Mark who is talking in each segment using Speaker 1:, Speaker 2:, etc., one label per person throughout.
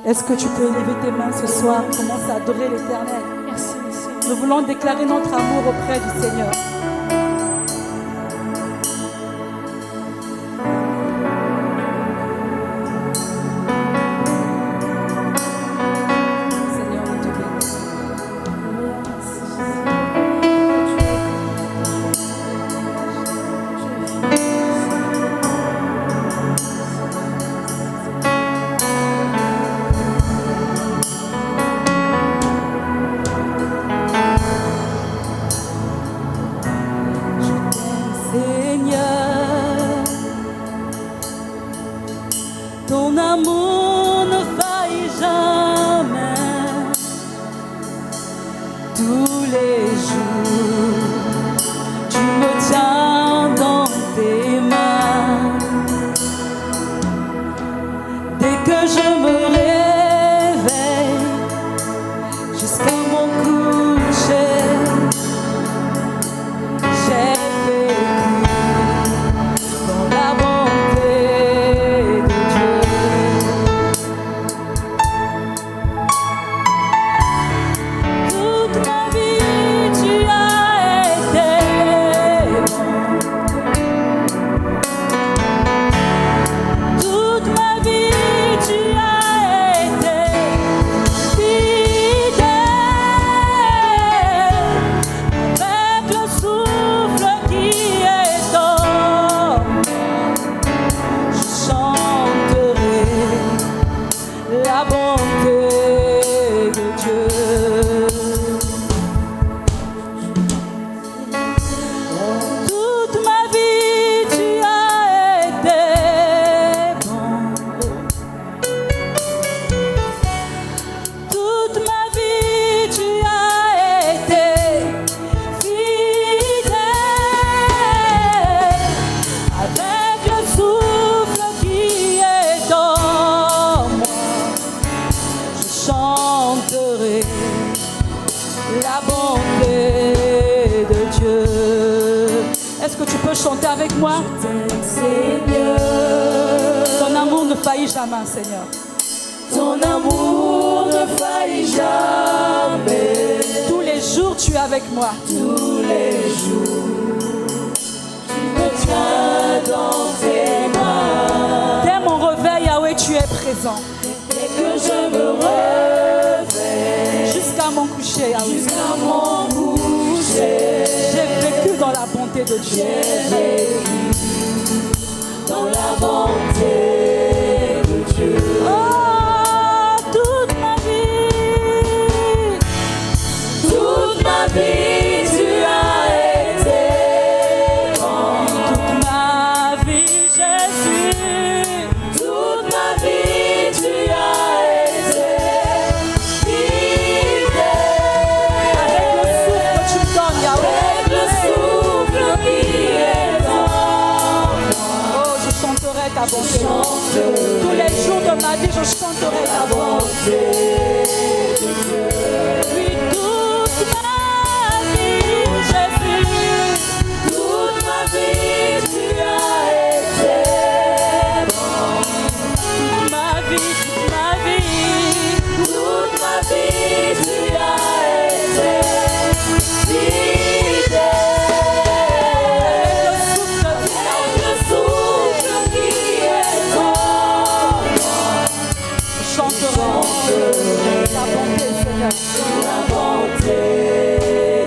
Speaker 1: Est-ce que tu peux lever tes mains ce soir? Commence à adorer l'Éternel.
Speaker 2: Merci, Seigneur.
Speaker 1: Nous voulons déclarer notre amour auprès du Seigneur. Seigneur, on te bénit. Seigneur, ton amour ne faillit jamais. Tous les jours, tu me tiens dans tes mains. Dès que je me réveille, jusqu'à mon coucher, j'ai vécu dans la bonté de Dieu. Toute ma vie, tu as été bon. Toute ma vie, tu as été fidèle. Avec le souffle qui est en moi, je chanterai la bonté de Dieu. Toute ma vie, tu as été bon. Toute ma vie, tu as été fidèle. Avec le souffle qui est en moi, je chanterai la bonté de Dieu. Est-ce que tu peux chanter avec moi? Seigneur, ton amour ne faillit jamais, Seigneur.
Speaker 2: Ton amour ne faillit jamais.
Speaker 1: Tous les jours, tu es avec moi.
Speaker 2: Tous les jours, tu me tiens dans tes mains.
Speaker 1: Dès mon réveil, Yahweh, tu es présent.
Speaker 2: Dès que je me réveille,
Speaker 1: Jusqu'à mon coucher, Yahweh.
Speaker 2: jusqu'à mon coucher,
Speaker 1: J'ai vécu dans la bonté de Dieu.
Speaker 2: j'ai vécu dans la bonté de Dieu.
Speaker 1: Oh, toute ma vie,
Speaker 2: Toute ma vie, tu as été bon.
Speaker 1: toute ma vie, Jésus.
Speaker 2: Toute ma vie, tu as été fidèle.
Speaker 1: Avec le souffle que tu me donnes, Yahweh.
Speaker 2: Avec le souffle qui est en moi,
Speaker 1: Oh, je chanterai ta bonté.
Speaker 2: chanterai
Speaker 1: Tous les jours de ma vie, je chanterai ta
Speaker 2: la
Speaker 1: bonté.
Speaker 2: bonté de Dieu.
Speaker 1: Oui, toute ma vie, Jésus.
Speaker 2: Toute ma vie, tu as été bon.
Speaker 1: Toute ma vie, toute ma vie.
Speaker 2: Toute ma vie, tu as été fidèle. Avec le souffle qui est en moi,
Speaker 1: Je chanterai ta bonté, Seigneur.
Speaker 2: la bonté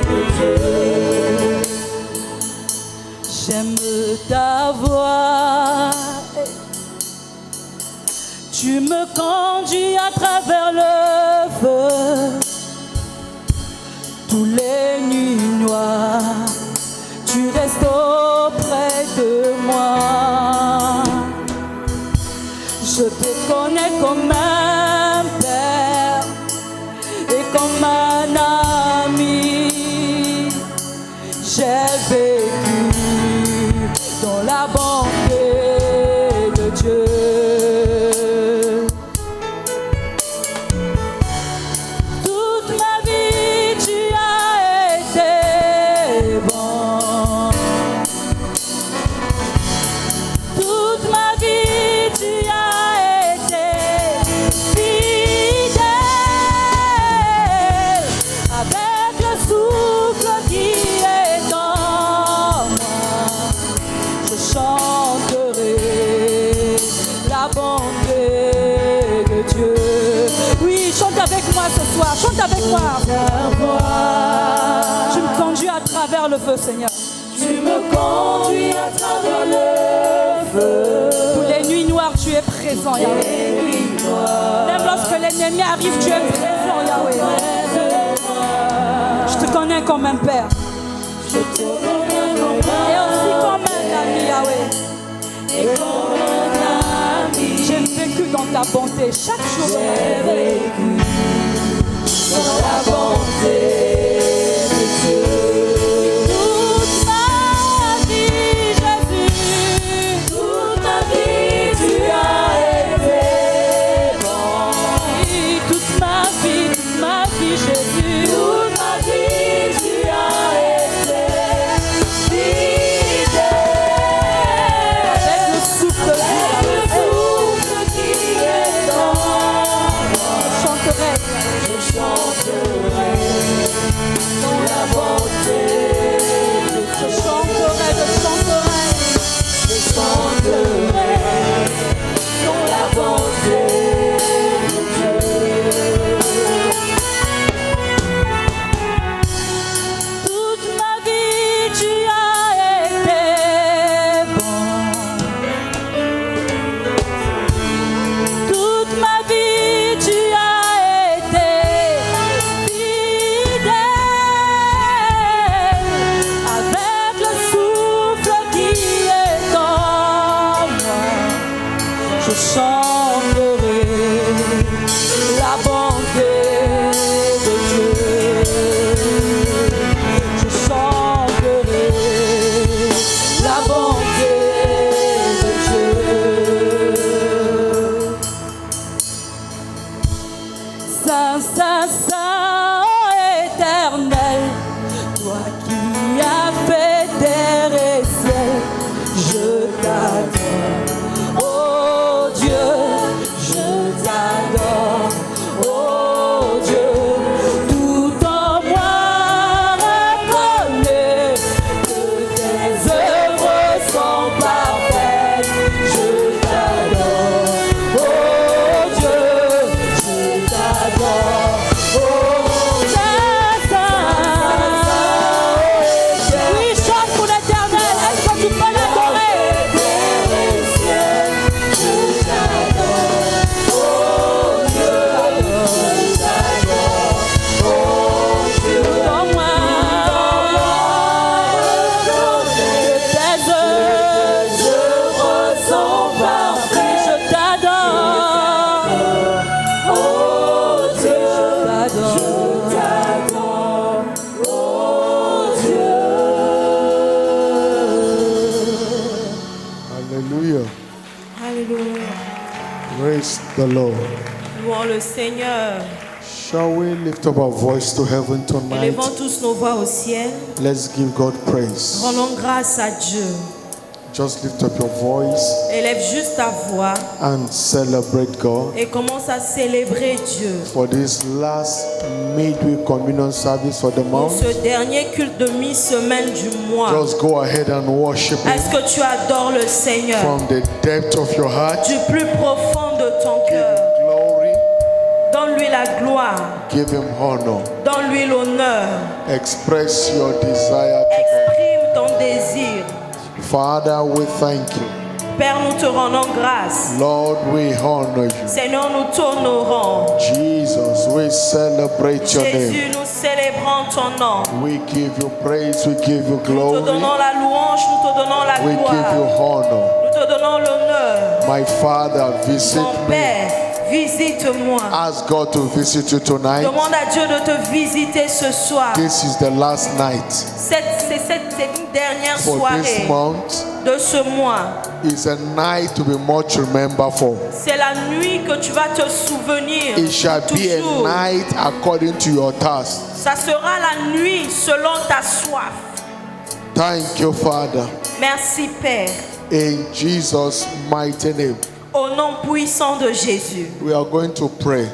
Speaker 2: de Dieu.
Speaker 1: J'aime ta voix. Tu me conduis à travers le feu. Tous les nuits noires, tu restes auprès de moi. Je te connais comme un père et comme un ami. J'ai vécu dans la bonté de Dieu. Toute ma vie, tu as été bon. Toute ma vie, tu as été fidèle. toi. Chante avec moi. Tu me conduis à travers le feu, Seigneur.
Speaker 2: Tu me conduis à travers le feu.
Speaker 1: Pour les nuits noires, tu es présent, Yahweh. Même lorsque l'ennemi arrive, tu es présent, Yahweh. Je te connais comme un père.
Speaker 2: Je te connais comme
Speaker 1: Et aussi comme un ami, Yahweh.
Speaker 2: et comme un ami.
Speaker 1: J'ai vécu dans ta bonté chaque jour de ma vie.
Speaker 2: Dans la bonté de Dieu.
Speaker 1: Toute ma vie, Jésus.
Speaker 2: Toute ma vie, tu as été bon.
Speaker 1: Toute ma vie, Jésus.
Speaker 2: Toute ma vie, tu as été fidèle.
Speaker 1: Avec le souffle de
Speaker 2: Avec le
Speaker 1: vie,
Speaker 2: souffle qui est dans moi,
Speaker 1: je chanterai.
Speaker 2: je chanterai dans la bonté de Dieu.
Speaker 1: Je chanterai.
Speaker 2: Je chanterai dans la bonté de Dieu.
Speaker 1: Toute ma vie, tu as été bon. Toute ma vie, tu as été fidèle. Avec le souffle qui est en moi, je chanterai la bonté de Dieu. Je chanterai la bonté de Dieu. Saint, Saint, Saint, oh éternel, toi qui as fait terre et ciel, je t'adore. Oh Dieu, je t'adore. Oh Dieu, tout en moi reconnaît que tes œuvres sont parfaites. Je t'adore. Oh Dieu, je t'adore. Oh Saint, Saint, Saint. Oui, chante pour l'éternel. Est-ce que tu peux l'adorer? Dans moi, tes œuvres sont parfaites. Je t'adore. Oh Dieu, je t'adore. Oh Dieu.
Speaker 3: Hallelujah.
Speaker 2: Alléluia.
Speaker 3: Praise the Lord.
Speaker 2: Louons le Seigneur.
Speaker 3: Shall we lift up our voice to heaven tonight?
Speaker 2: Élevons tous nos voix au ciel.
Speaker 3: Let's give God praise.
Speaker 2: Rendons grâce à Dieu.
Speaker 3: Just lift up your voice
Speaker 2: Élève juste ta voix
Speaker 3: and celebrate God
Speaker 2: et commence à célébrer Dieu.
Speaker 3: for this last midweek communion service for the
Speaker 2: Pour
Speaker 3: month.
Speaker 2: ce dernier culte de mi-semaine du mois.
Speaker 3: Just go ahead and worship
Speaker 2: Est-ce
Speaker 3: Him
Speaker 2: que tu adores le Seigneur
Speaker 3: from the depth of your heart.
Speaker 2: du plus profond de ton
Speaker 3: Give
Speaker 2: cœur?
Speaker 3: Him glory,
Speaker 2: Donne-lui la gloire.
Speaker 3: give Him honor.
Speaker 2: Donne-lui l'honneur.
Speaker 3: Express your desire to
Speaker 2: Exprime ton désir.
Speaker 3: God. Father, we thank you.
Speaker 2: Père, nous te rendons grâce.
Speaker 3: Lord, we honor you.
Speaker 2: Seigneur, nous t'honorons.
Speaker 3: Jesus, we celebrate your name.
Speaker 2: Jésus, nous célébrons ton nom.
Speaker 3: We give you praise, we give you
Speaker 2: Nous te
Speaker 3: glory,
Speaker 2: donnons la louange, nous te donnons la
Speaker 3: we give you
Speaker 2: gloire.
Speaker 3: honor.
Speaker 2: Nous te donnons l'honneur.
Speaker 3: My Father, visit
Speaker 2: Mon
Speaker 3: me.
Speaker 2: Père, visite-moi.
Speaker 3: Ask God to visit you tonight.
Speaker 2: Demande à Dieu de te visiter ce soir.
Speaker 3: This is the last night
Speaker 2: C'est une dernière
Speaker 3: for this
Speaker 2: soirée
Speaker 3: month.
Speaker 2: de ce mois.
Speaker 3: It's a night to be much remembered for.
Speaker 2: C'est la nuit que tu vas te souvenir.
Speaker 3: It shall be a
Speaker 2: toujours.
Speaker 3: night according to your task.
Speaker 2: Ça sera la nuit selon ta soif.
Speaker 3: Thank you, Father.
Speaker 2: Merci Père.
Speaker 3: In Jesus' mighty name,
Speaker 2: Au nom puissant de Jésus.
Speaker 3: we are going to pray.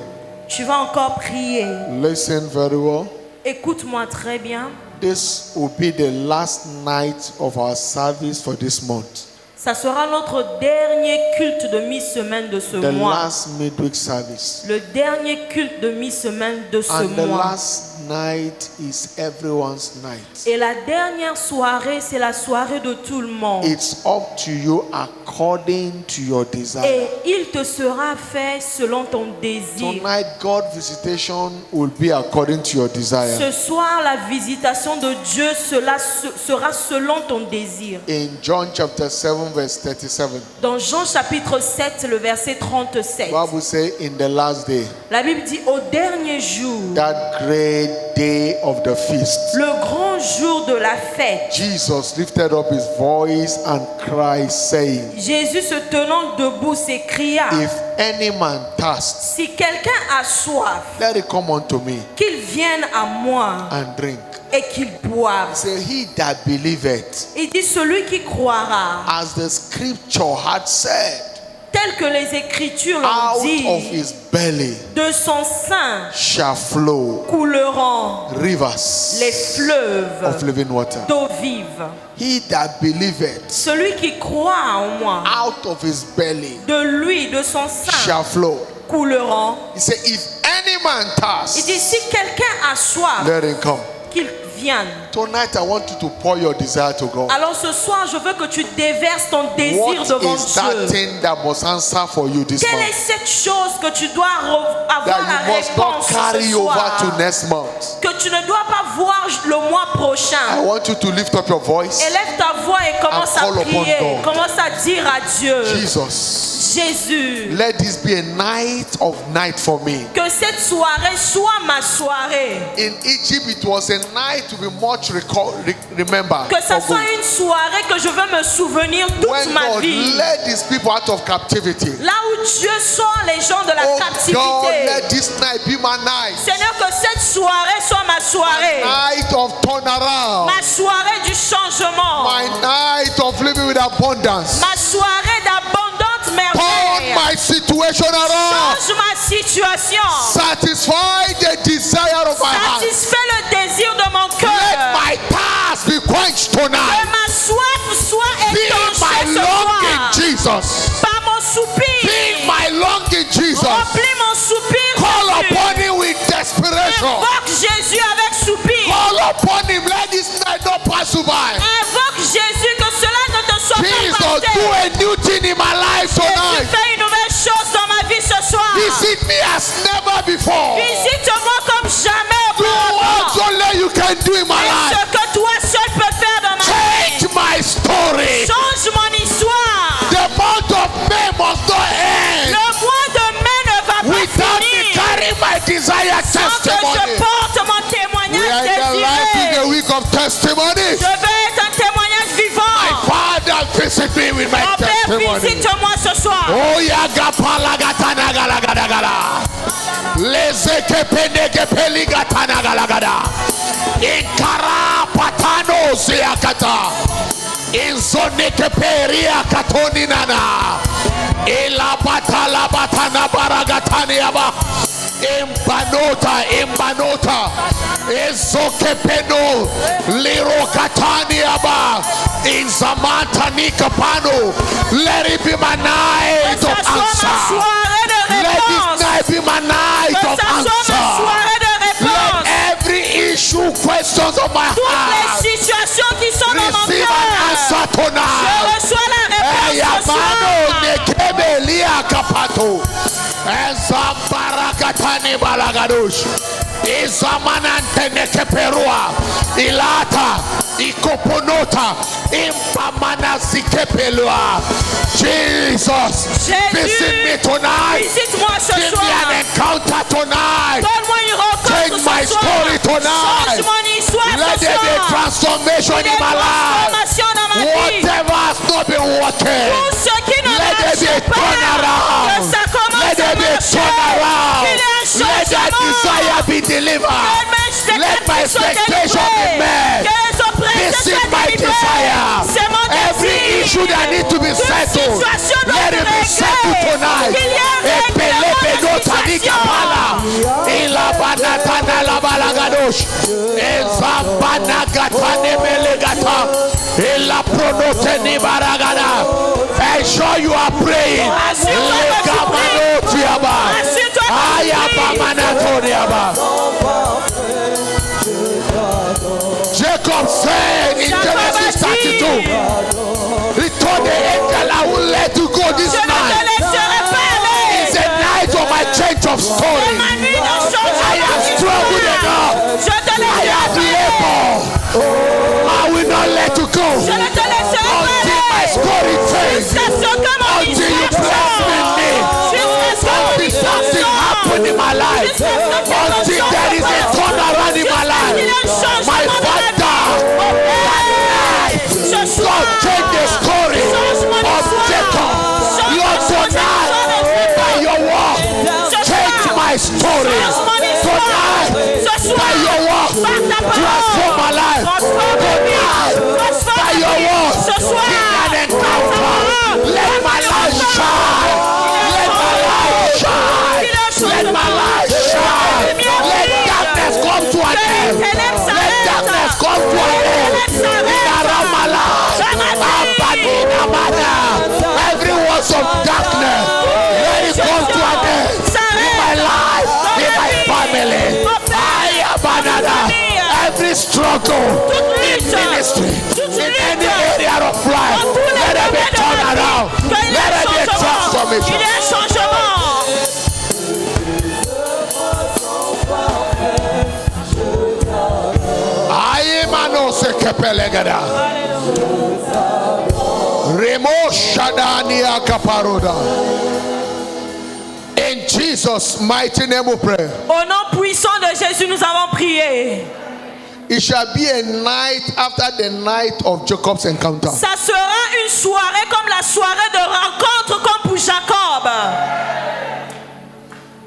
Speaker 2: Tu vas encore prier.
Speaker 3: Listen very well.
Speaker 2: Écoute-moi très bien.
Speaker 3: This will be the last night of our service for this month.
Speaker 2: Ça sera notre dernier culte de mi-semaine de ce
Speaker 3: The
Speaker 2: mois.
Speaker 3: last midweek service.
Speaker 2: Le dernier culte de mi-semaine de ce
Speaker 3: And the
Speaker 2: mois.
Speaker 3: last night is everyone's night.
Speaker 2: Et la dernière soirée, c'est la soirée de tout le monde.
Speaker 3: It's up to you according to your desire.
Speaker 2: Et il te sera fait selon ton désir.
Speaker 3: Tonight, God's visitation will be according to your desire.
Speaker 2: Ce soir, la visitation de Dieu sera selon ton désir.
Speaker 3: In John chapter 7, verse 37,
Speaker 2: Dans Jean chapitre 7, le verset 37,
Speaker 3: Bible says, in the last day,
Speaker 2: la Bible dit au dernier jour,
Speaker 3: that great day of the feast,
Speaker 2: le grand jour de la fête,
Speaker 3: Jesus lifted up his voice and cried, saying,
Speaker 2: Jésus se tenant debout s'écria,
Speaker 3: if any man thirst,
Speaker 2: si quelqu'un a soif,
Speaker 3: let it come unto me
Speaker 2: qu'il vienne à moi
Speaker 3: and drink.
Speaker 2: et qu'il boive.
Speaker 3: Say, he that believeth,
Speaker 2: Il dit celui qui croira,
Speaker 3: as the scripture had said,
Speaker 2: tel que les Écritures l'ont
Speaker 3: out of
Speaker 2: dit,
Speaker 3: his belly
Speaker 2: de son sein
Speaker 3: shall flow
Speaker 2: couleront
Speaker 3: rivers
Speaker 2: les fleuves
Speaker 3: of living water.
Speaker 2: d'eau vive.
Speaker 3: He that believeth,
Speaker 2: Celui qui croit en moi,
Speaker 3: out of his belly
Speaker 2: de lui, de son sein,
Speaker 3: shall flow.
Speaker 2: couleront.
Speaker 3: He said, if any man
Speaker 2: Il dit
Speaker 3: thirst,
Speaker 2: si quelqu'un a soif,
Speaker 3: let him come.
Speaker 2: qu'il vienne.
Speaker 3: Tonight I want you to pour your desire to God.
Speaker 2: Alors ce soir, je veux que tu déverses ton désir
Speaker 3: What
Speaker 2: devant
Speaker 3: is that
Speaker 2: Dieu.
Speaker 3: thing that must answer for you this
Speaker 2: Quelle est
Speaker 3: month?
Speaker 2: cette chose que tu dois avoir
Speaker 3: That
Speaker 2: la
Speaker 3: you must not
Speaker 2: réponse
Speaker 3: carry
Speaker 2: ce
Speaker 3: over
Speaker 2: soir?
Speaker 3: to next month.
Speaker 2: Que tu ne dois pas voir le mois
Speaker 3: I
Speaker 2: prochain.
Speaker 3: want you to lift up your voice.
Speaker 2: Élève ta voix et commence
Speaker 3: And
Speaker 2: à
Speaker 3: call upon
Speaker 2: prier.
Speaker 3: God.
Speaker 2: Commence à dire à Dieu,
Speaker 3: Jesus,
Speaker 2: Jésus,
Speaker 3: let this be a night of night for me.
Speaker 2: que cette soirée soit ma soirée.
Speaker 3: In Egypt, it was a night to be much remembered.
Speaker 2: Que ça
Speaker 3: for
Speaker 2: soit
Speaker 3: good.
Speaker 2: une soirée que je veux me souvenir toute
Speaker 3: When
Speaker 2: ma
Speaker 3: God
Speaker 2: vie.
Speaker 3: led these people out of captivity,
Speaker 2: Là où Dieu sort les gens de la
Speaker 3: oh God,
Speaker 2: captivité.
Speaker 3: let this night be my night.
Speaker 2: Seigneur, que cette soirée soit ma soirée.
Speaker 3: Night of turnaround.
Speaker 2: Ma soirée du changement.
Speaker 3: My night of living with abundance.
Speaker 2: Ma soirée d'abondante
Speaker 3: Turn
Speaker 2: merveille.
Speaker 3: my situation around.
Speaker 2: Change ma situation.
Speaker 3: Satisfy the desire of my heart.
Speaker 2: Satisfais le désir de mon
Speaker 3: Let
Speaker 2: cœur.
Speaker 3: my thirst be quenched
Speaker 2: Que
Speaker 3: tonight.
Speaker 2: ma soif soit
Speaker 3: Feel
Speaker 2: étanchée
Speaker 3: my
Speaker 2: ce
Speaker 3: longing,
Speaker 2: soir.
Speaker 3: Jesus.
Speaker 2: Par mon soupir.
Speaker 3: Feel my longing, Jesus.
Speaker 2: Remplis mon soupir.
Speaker 3: Call
Speaker 2: Jésus.
Speaker 3: upon him with desperation.
Speaker 2: Invoque Jésus avec soupir.
Speaker 3: Call upon him. Let this night not pass you by.
Speaker 2: Invoque Jésus, que cela ne te soit
Speaker 3: Jesus,
Speaker 2: pas
Speaker 3: do
Speaker 2: passé.
Speaker 3: a new thing in my life
Speaker 2: Jésus,
Speaker 3: tonight.
Speaker 2: fais une nouvelle chose dans ma vie ce soir.
Speaker 3: Visit me as never before.
Speaker 2: Visite-moi comme jamais
Speaker 3: Do what
Speaker 2: auparavant.
Speaker 3: only you can do in my
Speaker 2: Et
Speaker 3: life.
Speaker 2: ce que toi seul peux faire dans ma vie.
Speaker 3: Change my story.
Speaker 2: Change mon histoire.
Speaker 3: The month of May must not end
Speaker 2: Le mois de mai ne va pas
Speaker 3: without me
Speaker 2: finir
Speaker 3: carrying my desire
Speaker 2: sans que je
Speaker 3: testimony.
Speaker 2: porte mon
Speaker 3: We
Speaker 2: témoignage
Speaker 3: are in the life in
Speaker 2: désiré.
Speaker 3: the week of testimonies.
Speaker 2: Je veux être un témoignage
Speaker 3: My
Speaker 2: vivant.
Speaker 3: Father, visit me with my
Speaker 2: Mon Père,
Speaker 3: testimony.
Speaker 2: visite-moi ce soir.
Speaker 3: Oh yaga palagatana gala. Lezeke penege peligatana gala. Inkara patano zeakata. Inzoneke peria katoni nana. Ila batala batana baragatani aba. Imbanota. Ezoke peno. Liro katani aba. Inzamanta nikapano. Let it be my night
Speaker 2: Que
Speaker 3: of
Speaker 2: ça soit ma
Speaker 3: answer.
Speaker 2: soirée de
Speaker 3: Let
Speaker 2: réponse.
Speaker 3: this night be my night
Speaker 2: Que
Speaker 3: of
Speaker 2: ça soit ma
Speaker 3: answer.
Speaker 2: soirée de réponse.
Speaker 3: Let every issue, questions of my
Speaker 2: Toutes
Speaker 3: heart,
Speaker 2: les situations qui sont dans mon
Speaker 3: receive an
Speaker 2: cœur.
Speaker 3: answer
Speaker 2: Je
Speaker 3: tonight.
Speaker 2: reçois la réponse ce
Speaker 3: Eyamano
Speaker 2: soir.
Speaker 3: nekebelia kapato. Ezambarakatani balagadush. Izamanante nekeperua. Ilata. Ikoponota. Impamana zikepelua. Jesus.
Speaker 2: Jésus,
Speaker 3: Visit me tonight.
Speaker 2: visite-moi ce
Speaker 3: Give me
Speaker 2: soir.
Speaker 3: an encounter tonight.
Speaker 2: Donne-moi une
Speaker 3: Change
Speaker 2: rencontre
Speaker 3: my
Speaker 2: ce soir.
Speaker 3: story tonight.
Speaker 2: Change mon histoire
Speaker 3: Let
Speaker 2: ce
Speaker 3: there be a
Speaker 2: soir.
Speaker 3: transformation
Speaker 2: Des
Speaker 3: in my life.
Speaker 2: transformations dans ma vie.
Speaker 3: Whatever has not been working,
Speaker 2: Tout ce qui ne
Speaker 3: let there be a
Speaker 2: marche pas,
Speaker 3: turnaround.
Speaker 2: que ça commence
Speaker 3: Let there
Speaker 2: à
Speaker 3: be a
Speaker 2: marcher.
Speaker 3: turnaround.
Speaker 2: Qu'il y ait un
Speaker 3: Let that
Speaker 2: changement.
Speaker 3: desire be delivered. Let my expectation be met. Visit my desire. Every issue that needs to be settled, let it be settled tonight. Epele benota ni kapala. Ila banatana la balagadosh. Ezambana gatane melegata. Ila pronote ni baragada. sure you are praying. Jacob said in Genesis 32, he told the angel, I will let you go this night. It's a night of my change of story. I have struggled enough. I have labored. I will not let you go until my story changes. Until you bless me. Until something happens in my life. Until there is a turnaround in my life. My father, God change the story of Jacob. Lord, tonight, by your word, change my story. Tonight, by your word, transform my life. Tonight, by your word, give an encounter. Let my life shine. Let my life shine. Let my life shine. Let darkness come to an end. Let darkness come to an end. Around my life. Every words of darkness, let it come to an end. In my life, in my family. I abandon every struggle in ministry, in any area of life. Let it be turned around. Let it be a transformation. In Jesus' mighty name we pray.
Speaker 1: Au nom puissant de Jésus, nous avons prié.
Speaker 3: It shall be a night after the night of Jacob's encounter.
Speaker 1: Ça sera une soirée comme la soirée de rencontre comme pour Jacob.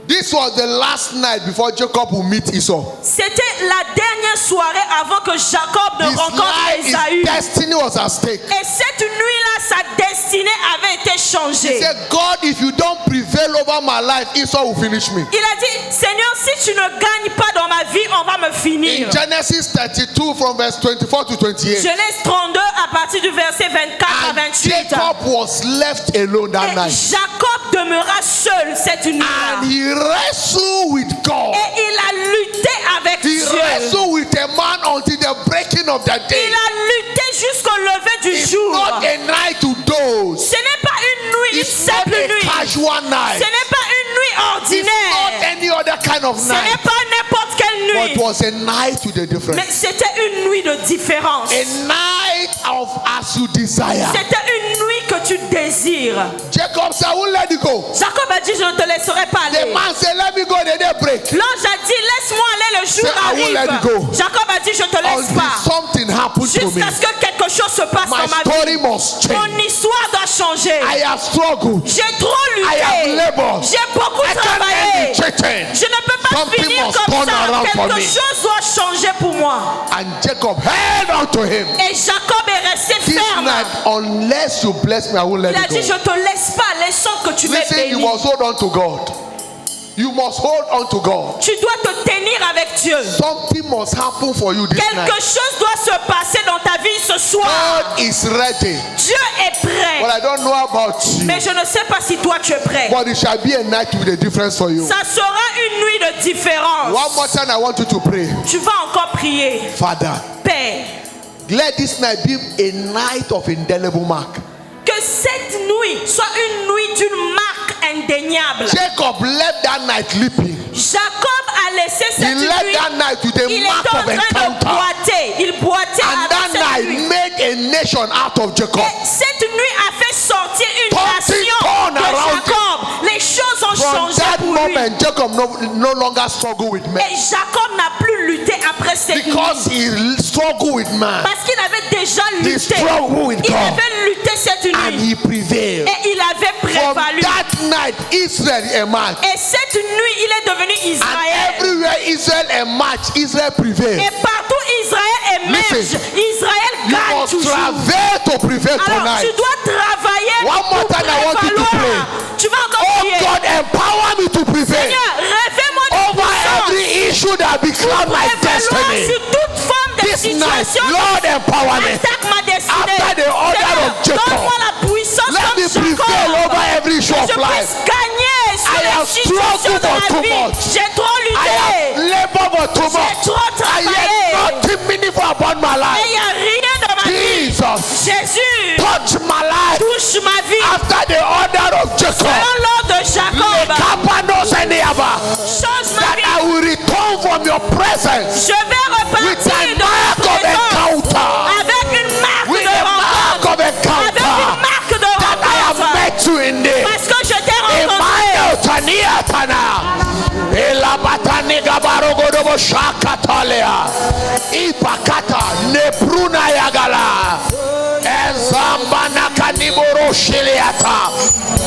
Speaker 3: This was the last night before Jacob will meet Esau.
Speaker 1: C'était la dernière soirée avant que Jacob ne rencontre Esaü.
Speaker 3: His destiny was at stake.
Speaker 1: Et cette nuit-là, sa destinée avait été changée.
Speaker 3: He said, God, if you don't prevail over my life, Esau will finish me.
Speaker 1: Il a dit, Seigneur, si tu ne gagnes pas dans ma vie, on va me finir.
Speaker 3: In Genesis 32 from verse 24 to 28.
Speaker 1: Genèse 32 à partir du verset 24 à 28.
Speaker 3: Jacob was left alone that night.
Speaker 1: Jacob demeura seul cette nuit-là.
Speaker 3: And he wrestled with God.
Speaker 1: Et il a lutté avec Dieu.
Speaker 3: He wrestled with a man until the breaking of the day.
Speaker 1: Il a lutté jusqu'au lever du
Speaker 3: It's
Speaker 1: jour.
Speaker 3: not a night to doze.
Speaker 1: Ce n'est pas une nuit, une
Speaker 3: It's not
Speaker 1: simple
Speaker 3: a
Speaker 1: nuit.
Speaker 3: casual night.
Speaker 1: Ce n'est pas une nuit
Speaker 3: It's
Speaker 1: ordinaire.
Speaker 3: not any other kind of
Speaker 1: Ce
Speaker 3: night.
Speaker 1: n'est pas n'importe quelle
Speaker 3: But
Speaker 1: nuit.
Speaker 3: it was a night with a difference.
Speaker 1: Mais c'était une nuit de différence.
Speaker 3: A night of as you desire.
Speaker 1: C'était une nuit que tu désires.
Speaker 3: Jacob said, I won't let you go.
Speaker 1: Jacob a dit, je ne te laisserai pas
Speaker 3: The
Speaker 1: aller.
Speaker 3: man said, let me go, the day break.
Speaker 1: L'ange a dit, laisse-moi aller, le jour
Speaker 3: Say, I won't let you
Speaker 1: arrive.
Speaker 3: go.
Speaker 1: Jacob a dit, je te laisse
Speaker 3: Until
Speaker 1: pas.
Speaker 3: something happens to me.
Speaker 1: Jusqu'à ce que quelque chose se passe
Speaker 3: My
Speaker 1: dans ma
Speaker 3: story
Speaker 1: vie.
Speaker 3: must change.
Speaker 1: Mon histoire doit changer.
Speaker 3: I have struggled.
Speaker 1: J'ai trop
Speaker 3: I have
Speaker 1: lutté.
Speaker 3: labored.
Speaker 1: J'ai beaucoup
Speaker 3: I can't
Speaker 1: travaillé.
Speaker 3: end the church.
Speaker 1: Je ne peux pas
Speaker 3: Something
Speaker 1: finir
Speaker 3: must
Speaker 1: comme
Speaker 3: turn
Speaker 1: ça.
Speaker 3: around for
Speaker 1: Quelque
Speaker 3: me.
Speaker 1: chose doit changer pour moi.
Speaker 3: And Jacob held on to him.
Speaker 1: Et Jacob est resté
Speaker 3: This
Speaker 1: ferme.
Speaker 3: night, unless you bless me, I won't let
Speaker 1: Il a
Speaker 3: you
Speaker 1: dit, je
Speaker 3: go.
Speaker 1: te laisse pas, laissons que tu m'aies
Speaker 3: Listen, you
Speaker 1: béni.
Speaker 3: must hold on to God. You must hold on to God.
Speaker 1: Tu dois te tenir avec Dieu.
Speaker 3: Something must happen for you this
Speaker 1: Quelque
Speaker 3: night.
Speaker 1: chose doit se passer dans ta vie ce soir.
Speaker 3: God is ready.
Speaker 1: Dieu est prêt.
Speaker 3: But I don't know about you.
Speaker 1: Mais je ne sais pas si toi tu es prêt.
Speaker 3: But it shall be a night with a difference for you.
Speaker 1: Ça sera une nuit de différence.
Speaker 3: One more time, I want you to pray.
Speaker 1: Tu vas encore prier.
Speaker 3: Father,
Speaker 1: Père,
Speaker 3: let this night be a night of indelible mark.
Speaker 1: que cette nuit soit une nuit d'une marque indéniable.
Speaker 3: Jacob left that night leaping.
Speaker 1: Jacob a laissé
Speaker 3: He
Speaker 1: cette
Speaker 3: left
Speaker 1: nuit.
Speaker 3: that night with a
Speaker 1: Il
Speaker 3: mark
Speaker 1: était en
Speaker 3: of
Speaker 1: train de
Speaker 3: encounter.
Speaker 1: boiter. Il boitait
Speaker 3: And
Speaker 1: avec
Speaker 3: that
Speaker 1: cette
Speaker 3: night
Speaker 1: nuit.
Speaker 3: made a nation out of Jacob.
Speaker 1: Et cette nuit a fait sortir une
Speaker 3: Something
Speaker 1: nation
Speaker 3: turned
Speaker 1: de
Speaker 3: around
Speaker 1: Jacob. Les choses ont
Speaker 3: From
Speaker 1: changé
Speaker 3: that
Speaker 1: pour lui.
Speaker 3: moment, Jacob no longer struggled with men.
Speaker 1: Et Jacob n'a plus lutté après cette
Speaker 3: Because
Speaker 1: nuit.
Speaker 3: he struggled with man.
Speaker 1: Parce qu'il avait déjà
Speaker 3: He
Speaker 1: lutté.
Speaker 3: struggled with
Speaker 1: Il
Speaker 3: God.
Speaker 1: avait lutté cette
Speaker 3: And
Speaker 1: nuit.
Speaker 3: he prevailed.
Speaker 1: Et il avait
Speaker 3: From
Speaker 1: prévalu.
Speaker 3: that night, Israel emerged.
Speaker 1: Et cette nuit, il est devenu
Speaker 3: And
Speaker 1: Israël.
Speaker 3: everywhere Israel emerged, Israel prevailed.
Speaker 1: Et partout Israël émerge.
Speaker 3: Listen,
Speaker 1: Israël
Speaker 3: You
Speaker 1: gagne
Speaker 3: must
Speaker 1: toujours.
Speaker 3: travail to prevail
Speaker 1: Alors
Speaker 3: tonight.
Speaker 1: tu dois travailler
Speaker 3: One more
Speaker 1: pour
Speaker 3: time, I want you to
Speaker 1: prévaloir.
Speaker 3: pray.
Speaker 1: Tu vas encore
Speaker 3: Oh
Speaker 1: prier.
Speaker 3: God, empower me to prevail
Speaker 1: Seigneur, révèle-moi de
Speaker 3: over
Speaker 1: puissance.
Speaker 3: every issue that becloud my
Speaker 1: Prévaloir
Speaker 3: destiny.
Speaker 1: sur toute forme de
Speaker 3: This night,
Speaker 1: situation.
Speaker 3: Lord, empower me.
Speaker 1: Attaque ma destinée.
Speaker 3: After the order
Speaker 1: Seigneur,
Speaker 3: of Jacob,
Speaker 1: donne-moi la puissance
Speaker 3: let
Speaker 1: comme
Speaker 3: me
Speaker 1: Jacob. ma vie. J'ai trop lutté. J'ai trop travaillé. Mais il n'y a rien dans ma vie. Jésus,
Speaker 3: touch my life.
Speaker 1: touche ma vie.
Speaker 3: After the order of Jacob.
Speaker 1: Selon l'ordre de Jacob. Change ma vie.
Speaker 3: I will return from your presence.
Speaker 1: Je vais repartir de ta présence avec une marque de rencontre. Avec une marque de rencontre. Parce que je t'ai rencontré.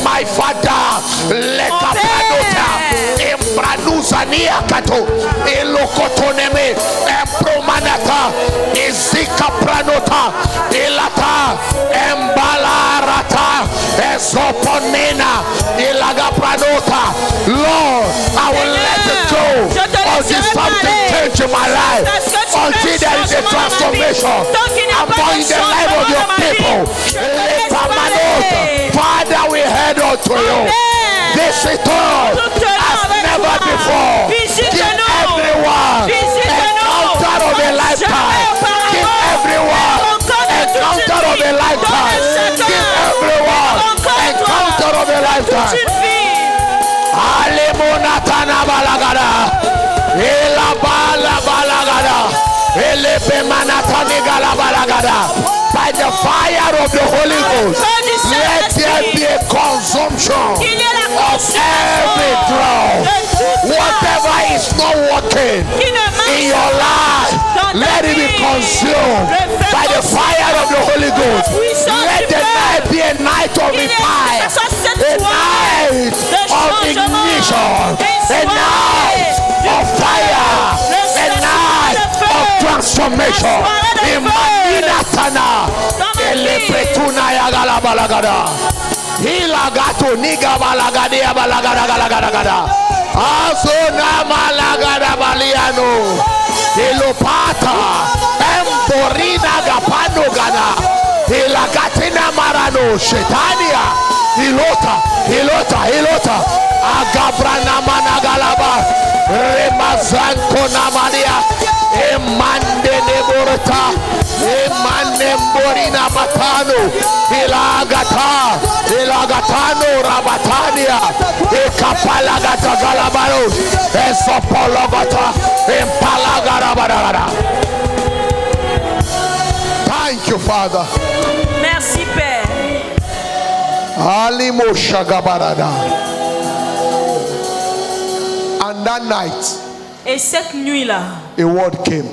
Speaker 3: My father, Lekapranota, Embranuzania Kato, Elokotoneme, Empromanata, Izika Pranota, Elata, Embalarata, Esoponena, Ilagapranota. Lord, I will let it go until something change in my life, until there is a transformation among the life of your people. Father, we head on to you. Visit us as never before. Give everyone encounter of a lifetime. Give everyone encounter of a lifetime. Give everyone encounter of a lifetime. Alimunatana balagada. Elabala balagada. Elepemanatani galabalagada. By the fire of the Holy Ghost, let there be a consumption of every drought. Whatever is not working in your life, let it be consumed by the fire of the Holy Ghost. Let the night be a night of fire, a night of ignition, a night of fire, a night of transformation. Imaninatana, Elepretuna Yagala Balagada, Hilagato Niga Balagadia Balagada Galagada, Azona Malagada Baliano, Elopata, Emborina Gapano Gana, Hilagatina Marano, Shetania, Hilota, Agabrana Managalaba, Remazanko Namadia. Emande neborata, emande mborina matano, ilagatano rabatania, ekapalagata galabaro, esopologata, empalagarabara. Thank you, Father.
Speaker 1: Merci, Père.
Speaker 3: Alimo shagabarada. And that night,
Speaker 1: et cette nuit-là,
Speaker 3: a word came.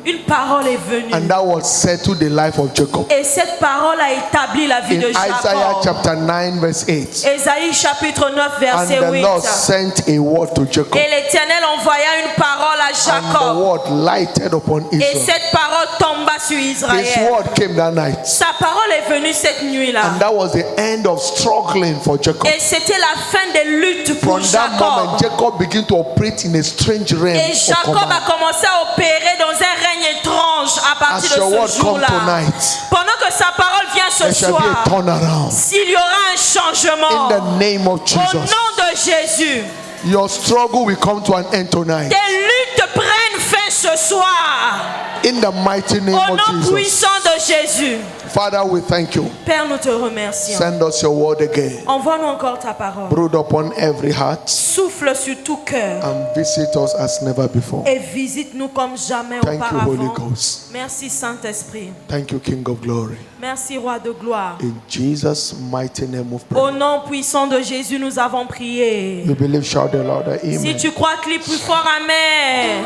Speaker 1: Une parole est venue.
Speaker 3: And that was settled the life of Jacob.
Speaker 1: Et cette parole a établi la vie de Jacob.
Speaker 3: Isaiah chapter 9 verse 8.
Speaker 1: Ésaïe chapitre 9 verset 8.
Speaker 3: And the Lord sent a word to Jacob.
Speaker 1: Et l'Éternel envoya une parole à Jacob.
Speaker 3: And the word lighted upon Israel.
Speaker 1: Et cette parole tomba sur Israël.
Speaker 3: His word came that night.
Speaker 1: Sa parole est venue cette nuit-là.
Speaker 3: And that was the end of struggling for Jacob.
Speaker 1: Et c'était la fin des luttes pour Jacob.
Speaker 3: From that moment, Jacob began to operate in a strange realm.
Speaker 1: Et Jacob a commencé à opérer dans un règne étrange à partir de ce jour-là. Pendant que sa parole vient ce soir, s'il y aura un changement
Speaker 3: in the name of Jesus.
Speaker 1: Au nom de Jésus,
Speaker 3: your struggle will come to an end tonight.
Speaker 1: Tes luttes prennent fin ce soir.
Speaker 3: In the mighty name
Speaker 1: Au
Speaker 3: of
Speaker 1: nom
Speaker 3: Jesus.
Speaker 1: puissant de Jésus.
Speaker 3: Father, we thank you.
Speaker 1: Père, nous te remercions.
Speaker 3: Send us your word again.
Speaker 1: Envoie-nous encore ta parole.
Speaker 3: Brood upon every heart.
Speaker 1: Souffle sur tout cœur.
Speaker 3: And visit us as never before.
Speaker 1: Et visite-nous comme jamais
Speaker 3: Thank
Speaker 1: auparavant.
Speaker 3: you, Holy Ghost.
Speaker 1: Merci, Saint-Esprit.
Speaker 3: Thank you, King of Glory.
Speaker 1: Merci, Roi de gloire.
Speaker 3: In Jesus' mighty name of
Speaker 1: Au
Speaker 3: prayer.
Speaker 1: nom puissant de Jésus, nous avons prié.
Speaker 3: You believe, shout the louder. Amen.
Speaker 1: Si tu crois, crie plus fort, Amen.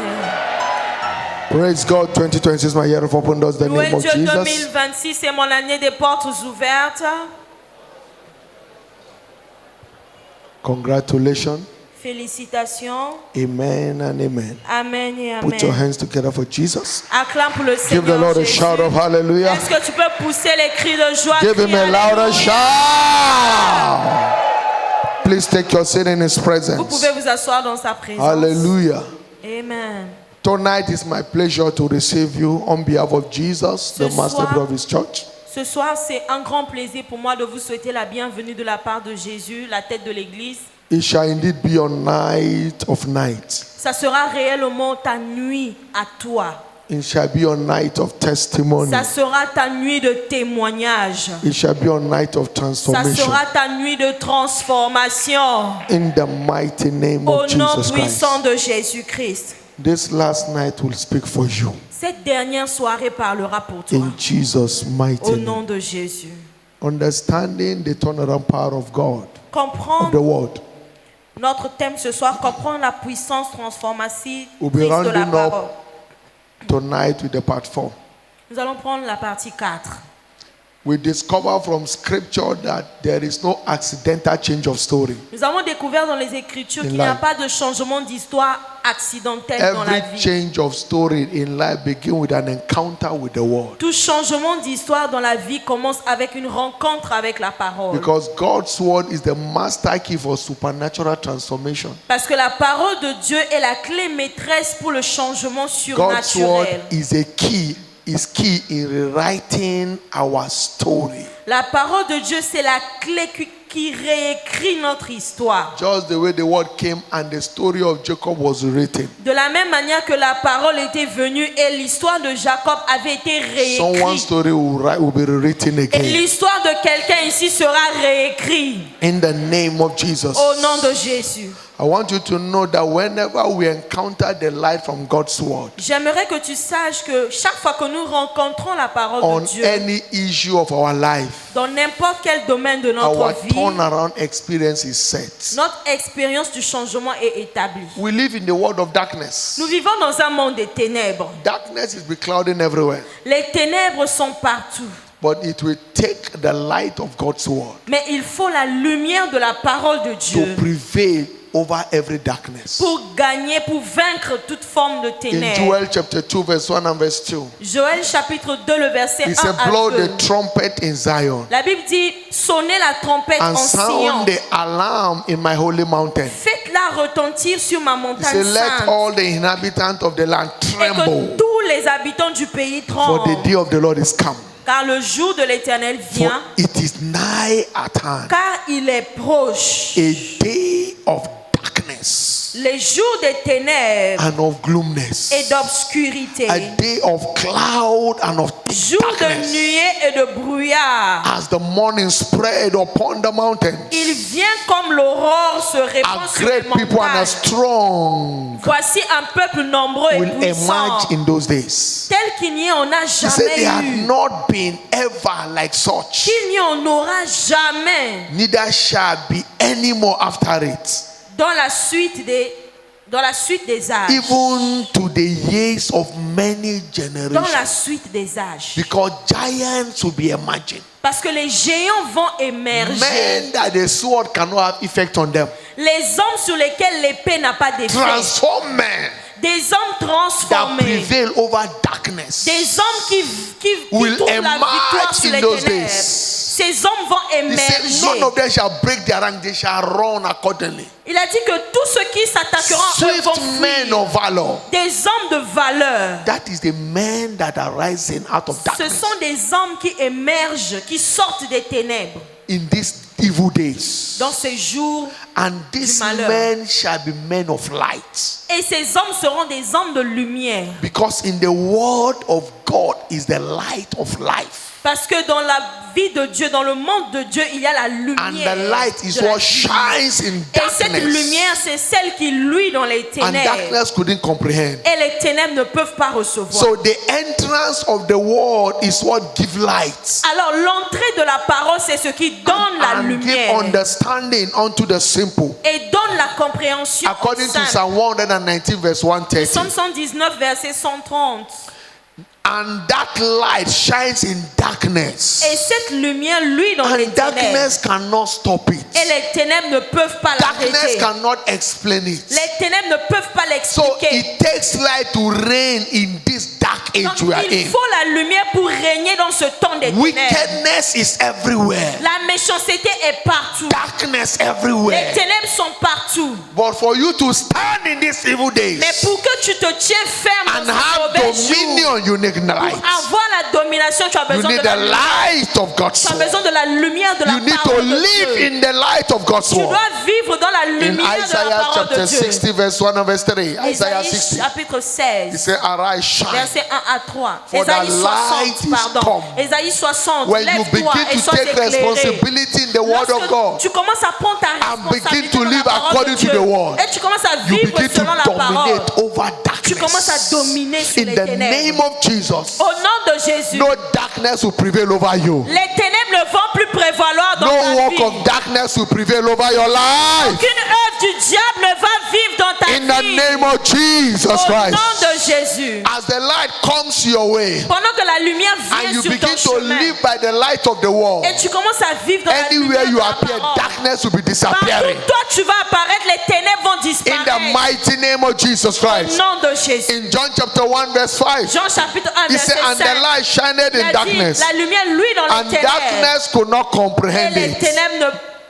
Speaker 3: Praise God. 2026 is my year of open doors. The
Speaker 1: Loué
Speaker 3: name of
Speaker 1: Dieu,
Speaker 3: Jesus.
Speaker 1: 2026 est mon année des portes ouvertes.
Speaker 3: Congratulations.
Speaker 1: Félicitations.
Speaker 3: Amen and amen.
Speaker 1: Amen et amen.
Speaker 3: Put your hands together for Jesus.
Speaker 1: Acclame pour le
Speaker 3: Give the
Speaker 1: Seigneur
Speaker 3: Lord a
Speaker 1: Jésus.
Speaker 3: shout of hallelujah.
Speaker 1: Est-ce que tu peux pousser les cris de joie?
Speaker 3: Give him
Speaker 1: Crie
Speaker 3: a louder
Speaker 1: Alléluia.
Speaker 3: shout. Please take your seat in his
Speaker 1: Vous
Speaker 3: presence.
Speaker 1: pouvez vous asseoir dans sa présence.
Speaker 3: Hallelujah.
Speaker 1: Amen.
Speaker 3: Tonight is my pleasure to receive you on behalf of Jesus, the
Speaker 1: Ce
Speaker 3: master
Speaker 1: soir-
Speaker 3: of his church.
Speaker 1: Ce soir, c'est un grand plaisir pour moi de vous souhaiter la bienvenue de la part de Jésus, la tête de l'Église.
Speaker 3: It shall indeed be your night of nights.
Speaker 1: Ça sera réellement ta nuit à toi.
Speaker 3: It shall be your night of testimony.
Speaker 1: Ça sera ta nuit de témoignage.
Speaker 3: It shall be your night of
Speaker 1: Ça
Speaker 3: transformation.
Speaker 1: sera ta nuit de transformation.
Speaker 3: In the mighty name
Speaker 1: Au
Speaker 3: of
Speaker 1: nom
Speaker 3: Jesus
Speaker 1: puissant
Speaker 3: Christ.
Speaker 1: de Jésus-Christ.
Speaker 3: This last night will speak for you.
Speaker 1: Cette dernière soirée parlera pour toi.
Speaker 3: In Jesus' mighty
Speaker 1: Au
Speaker 3: name.
Speaker 1: nom de Jésus.
Speaker 3: Understanding the turnaround power of God, of the
Speaker 1: Comprendre,
Speaker 3: word.
Speaker 1: notre thème ce soir, comprendre la puissance transformatrice
Speaker 3: We'll be
Speaker 1: de la
Speaker 3: rounding
Speaker 1: parole.
Speaker 3: up tonight with the part 4.
Speaker 1: Nous allons prendre la partie 4.
Speaker 3: We discover from scripture that there is no accidental change of story.
Speaker 1: Nous avons découvert dans les Écritures
Speaker 3: In
Speaker 1: qu'il n'y a
Speaker 3: life.
Speaker 1: pas de changement d'histoire accidentel dans la
Speaker 3: Every
Speaker 1: vie.
Speaker 3: change of story in life begins with an encounter with the word.
Speaker 1: Tout changement d'histoire dans la vie commence avec une rencontre avec la parole.
Speaker 3: Because God's word is the master key for supernatural transformation.
Speaker 1: Parce que la parole de Dieu est la clé maîtresse pour le changement
Speaker 3: God's word
Speaker 1: surnaturel.
Speaker 3: is key in rewriting our story.
Speaker 1: La parole de Dieu, c'est la clé qui réécrit notre histoire.
Speaker 3: Just the way the word came and the story of Jacob was written.
Speaker 1: De la même manière que la parole était venue et l'histoire de Jacob avait été
Speaker 3: Someone's
Speaker 1: réécrite.
Speaker 3: story will be rewritten
Speaker 1: Et
Speaker 3: again.
Speaker 1: l'histoire de quelqu'un ici sera réécrite
Speaker 3: In the name of Jesus.
Speaker 1: au nom de Jésus.
Speaker 3: I want you to know that whenever we encounter the light from God's word
Speaker 1: J'aimerais que tu saches que chaque fois que nous rencontrons la parole
Speaker 3: on
Speaker 1: de Dieu,
Speaker 3: any issue of our life,
Speaker 1: dans n'importe quel domaine de notre
Speaker 3: our
Speaker 1: vie,
Speaker 3: turnaround experience is set.
Speaker 1: notre expérience du changement est établie.
Speaker 3: We live in the world of darkness.
Speaker 1: Nous vivons dans un monde des ténèbres.
Speaker 3: Darkness is beclouding everywhere.
Speaker 1: Les ténèbres sont partout.
Speaker 3: But it will take the light of God's word
Speaker 1: Mais il faut la lumière de la parole de
Speaker 3: to
Speaker 1: Dieu
Speaker 3: prevail over every darkness.
Speaker 1: pour gagner, pour vaincre toute forme de
Speaker 3: In
Speaker 1: ténèbres.
Speaker 3: Joel chapter 2 verse 1 and verse 2,
Speaker 1: Joël chapitre 2, le verset
Speaker 3: he
Speaker 1: 1
Speaker 3: said,
Speaker 1: à
Speaker 3: blow
Speaker 1: 2.
Speaker 3: the trumpet in Zion
Speaker 1: La Bible dit, sonnez la trompette
Speaker 3: and
Speaker 1: en Sion.
Speaker 3: sound the alarm in my holy mountain.
Speaker 1: Faites-la retentir sur ma
Speaker 3: He
Speaker 1: montagne
Speaker 3: said, let
Speaker 1: sainte.
Speaker 3: all the inhabitants of the land
Speaker 1: Et que
Speaker 3: tremble,
Speaker 1: tous les habitants du pays
Speaker 3: for the
Speaker 1: tremblent.
Speaker 3: day of the Lord is come.
Speaker 1: Car le jour de l'Éternel
Speaker 3: For
Speaker 1: vient,
Speaker 3: it is nigh at hand,
Speaker 1: car il est proche.
Speaker 3: a day of darkness
Speaker 1: Les jours des ténèbres
Speaker 3: and of gloomness,
Speaker 1: et d'obscurité.
Speaker 3: a day of cloud and of thick
Speaker 1: Jour de
Speaker 3: darkness.
Speaker 1: nuée et de brouillard.
Speaker 3: As the morning spread upon the mountains,
Speaker 1: Il vient comme l'aurore se répand
Speaker 3: a
Speaker 1: sur les
Speaker 3: great people and a
Speaker 1: montagnes.
Speaker 3: strong
Speaker 1: Voici un peuple nombreux et
Speaker 3: will
Speaker 1: puissant,
Speaker 3: emerge in those days.
Speaker 1: tel qu'il n'y en a
Speaker 3: He said
Speaker 1: jamais
Speaker 3: they had
Speaker 1: eu,
Speaker 3: not been ever like such,
Speaker 1: qu'il n'y en aura jamais
Speaker 3: neither shall be any more after it,
Speaker 1: dans la suite des âges.
Speaker 3: even to the years of many
Speaker 1: Dans
Speaker 3: generations.
Speaker 1: la suite des âges.
Speaker 3: Because giants will be emerging.
Speaker 1: Parce que les géants vont émerger.
Speaker 3: Men that the sword cannot have effect on them.
Speaker 1: Les hommes sur lesquels l'épée n'a pas d'effet.
Speaker 3: Transform men
Speaker 1: Des hommes
Speaker 3: that
Speaker 1: transformés.
Speaker 3: prevail over darkness.
Speaker 1: Des hommes qui
Speaker 3: Will
Speaker 1: trouvent la
Speaker 3: emerge
Speaker 1: victoire sur
Speaker 3: in
Speaker 1: les
Speaker 3: those
Speaker 1: ténèbres.
Speaker 3: days.
Speaker 1: Ces hommes vont
Speaker 3: He said, none
Speaker 1: émerger.
Speaker 3: of them shall break their rank, they shall run accordingly.
Speaker 1: Il a dit que tous ceux qui s'attaqueront à eux vont
Speaker 3: Swift men
Speaker 1: fuir.
Speaker 3: of valor.
Speaker 1: Des hommes de valeur.
Speaker 3: That is the men that are rising out of
Speaker 1: Ce
Speaker 3: darkness
Speaker 1: sont des hommes qui émergent, qui sortent des ténèbres
Speaker 3: in these evil days.
Speaker 1: dans ces jours.
Speaker 3: And these
Speaker 1: malheur.
Speaker 3: men shall be men of light.
Speaker 1: Et ces hommes seront des hommes de lumière.
Speaker 3: Because in the word of God is the light of life.
Speaker 1: Parce que dans la vie de Dieu, dans le monde de Dieu, il y a la lumière.
Speaker 3: And the light is
Speaker 1: de la
Speaker 3: what
Speaker 1: vie.
Speaker 3: shines in
Speaker 1: Et cette
Speaker 3: darkness.
Speaker 1: lumière, c'est celle qui luit dans les
Speaker 3: And
Speaker 1: ténèbres.
Speaker 3: darkness couldn't comprehend.
Speaker 1: Et les ténèbres ne peuvent pas recevoir.
Speaker 3: So the entrance of the word is what gives light.
Speaker 1: Alors l'entrée de la parole, c'est ce qui donne la
Speaker 3: And give
Speaker 1: lumière.
Speaker 3: understanding unto the simple.
Speaker 1: Et donne la compréhension.
Speaker 3: According to
Speaker 1: simple.
Speaker 3: Psalm 119 verse 130.
Speaker 1: Psalm 119, verset 130.
Speaker 3: And that light shines in darkness.
Speaker 1: Et cette lumière luit dans les
Speaker 3: And
Speaker 1: ténèbres.
Speaker 3: darkness cannot stop it.
Speaker 1: Et les ténèbres ne peuvent pas
Speaker 3: Darkness
Speaker 1: l'arrêter.
Speaker 3: cannot explain it.
Speaker 1: Les ténèbres ne peuvent pas
Speaker 3: So
Speaker 1: l'expliquer.
Speaker 3: it takes light to reign in this dark age
Speaker 1: Donc,
Speaker 3: we are
Speaker 1: il
Speaker 3: in.
Speaker 1: faut la lumière pour régner dans ce temps des ténèbres.
Speaker 3: Wickedness is everywhere.
Speaker 1: La méchanceté est partout.
Speaker 3: Darkness
Speaker 1: Les
Speaker 3: everywhere.
Speaker 1: ténèbres sont partout.
Speaker 3: But for you to stand in these evil days
Speaker 1: Mais pour que tu te tiens ferme
Speaker 3: and
Speaker 1: dans ce
Speaker 3: have
Speaker 1: mauvais jour,
Speaker 3: dominion, you need
Speaker 1: pour
Speaker 3: light.
Speaker 1: avoir la domination, tu as
Speaker 3: You
Speaker 1: besoin
Speaker 3: need
Speaker 1: de
Speaker 3: the
Speaker 1: la lumière.
Speaker 3: light of God's
Speaker 1: Tu as
Speaker 3: word.
Speaker 1: besoin de la lumière de
Speaker 3: You
Speaker 1: la
Speaker 3: need to
Speaker 1: parole de
Speaker 3: live
Speaker 1: Dieu.
Speaker 3: in the light of God's
Speaker 1: Tu
Speaker 3: word.
Speaker 1: dois vivre dans la
Speaker 3: In
Speaker 1: lumière de la
Speaker 3: Isaiah
Speaker 1: parole de
Speaker 3: chapter
Speaker 1: Dieu.
Speaker 3: 60, verse 1 and verse 3. Isaiah
Speaker 1: Ésaïe
Speaker 3: 60.
Speaker 1: chapitre
Speaker 3: He
Speaker 1: 16.
Speaker 3: said, Arise, shine.
Speaker 1: Verset 1 à 3.
Speaker 3: For the
Speaker 1: Ésaïe
Speaker 3: light
Speaker 1: 60,
Speaker 3: is
Speaker 1: pardon.
Speaker 3: come.
Speaker 1: Ésaïe 60.
Speaker 3: When you
Speaker 1: Lève-toi
Speaker 3: begin
Speaker 1: et
Speaker 3: to
Speaker 1: sois
Speaker 3: take
Speaker 1: éclairé.
Speaker 3: responsibility in the word of
Speaker 1: Lorsque
Speaker 3: God,
Speaker 1: tu commences à prendre ta
Speaker 3: and begin
Speaker 1: responsabilité
Speaker 3: to
Speaker 1: dans la
Speaker 3: live
Speaker 1: parole
Speaker 3: according
Speaker 1: de
Speaker 3: to
Speaker 1: Dieu,
Speaker 3: the word,
Speaker 1: et tu commences à
Speaker 3: you
Speaker 1: vivre
Speaker 3: begin to
Speaker 1: selon la parole,
Speaker 3: dominate over
Speaker 1: tu commences à
Speaker 3: darkness.
Speaker 1: dominer sur
Speaker 3: In
Speaker 1: les
Speaker 3: the
Speaker 1: ténèbres.
Speaker 3: name of Jesus,
Speaker 1: Au nom de Jésus,
Speaker 3: no darkness will prevail over you.
Speaker 1: les ténèbres ne vont plus prévaloir dans
Speaker 3: No
Speaker 1: ta
Speaker 3: work
Speaker 1: vie.
Speaker 3: of darkness will prevail over your life.
Speaker 1: Aucune œuvre du diable ne va vivre dans ta
Speaker 3: In the
Speaker 1: vie.
Speaker 3: name of Jesus
Speaker 1: Au
Speaker 3: Christ.
Speaker 1: nom de Jésus.
Speaker 3: As the light comes your way,
Speaker 1: Pendant que la lumière
Speaker 3: and
Speaker 1: vient
Speaker 3: you
Speaker 1: sur
Speaker 3: begin
Speaker 1: ton
Speaker 3: to
Speaker 1: chemin,
Speaker 3: live by the light of the world,
Speaker 1: et tu commences à vivre dans la
Speaker 3: anywhere
Speaker 1: lumière
Speaker 3: you
Speaker 1: de la
Speaker 3: appear,
Speaker 1: parole,
Speaker 3: darkness will be
Speaker 1: partout
Speaker 3: disappearing.
Speaker 1: toi tu vas apparaître, les ténèbres vont
Speaker 3: In
Speaker 1: disparaître.
Speaker 3: the mighty name of Jesus
Speaker 1: Au
Speaker 3: Christ.
Speaker 1: nom de Jésus.
Speaker 3: In John chapter 1 verse 5,
Speaker 1: Jean chapitre 1
Speaker 3: he
Speaker 1: verset
Speaker 3: said, and the
Speaker 1: 5.
Speaker 3: light shined
Speaker 1: Il
Speaker 3: in
Speaker 1: a dit,
Speaker 3: darkness,
Speaker 1: la lumière lui dans les
Speaker 3: and
Speaker 1: ténèbres,
Speaker 3: darkness could not
Speaker 1: et
Speaker 3: comprehend
Speaker 1: les
Speaker 3: it.
Speaker 1: ténèbres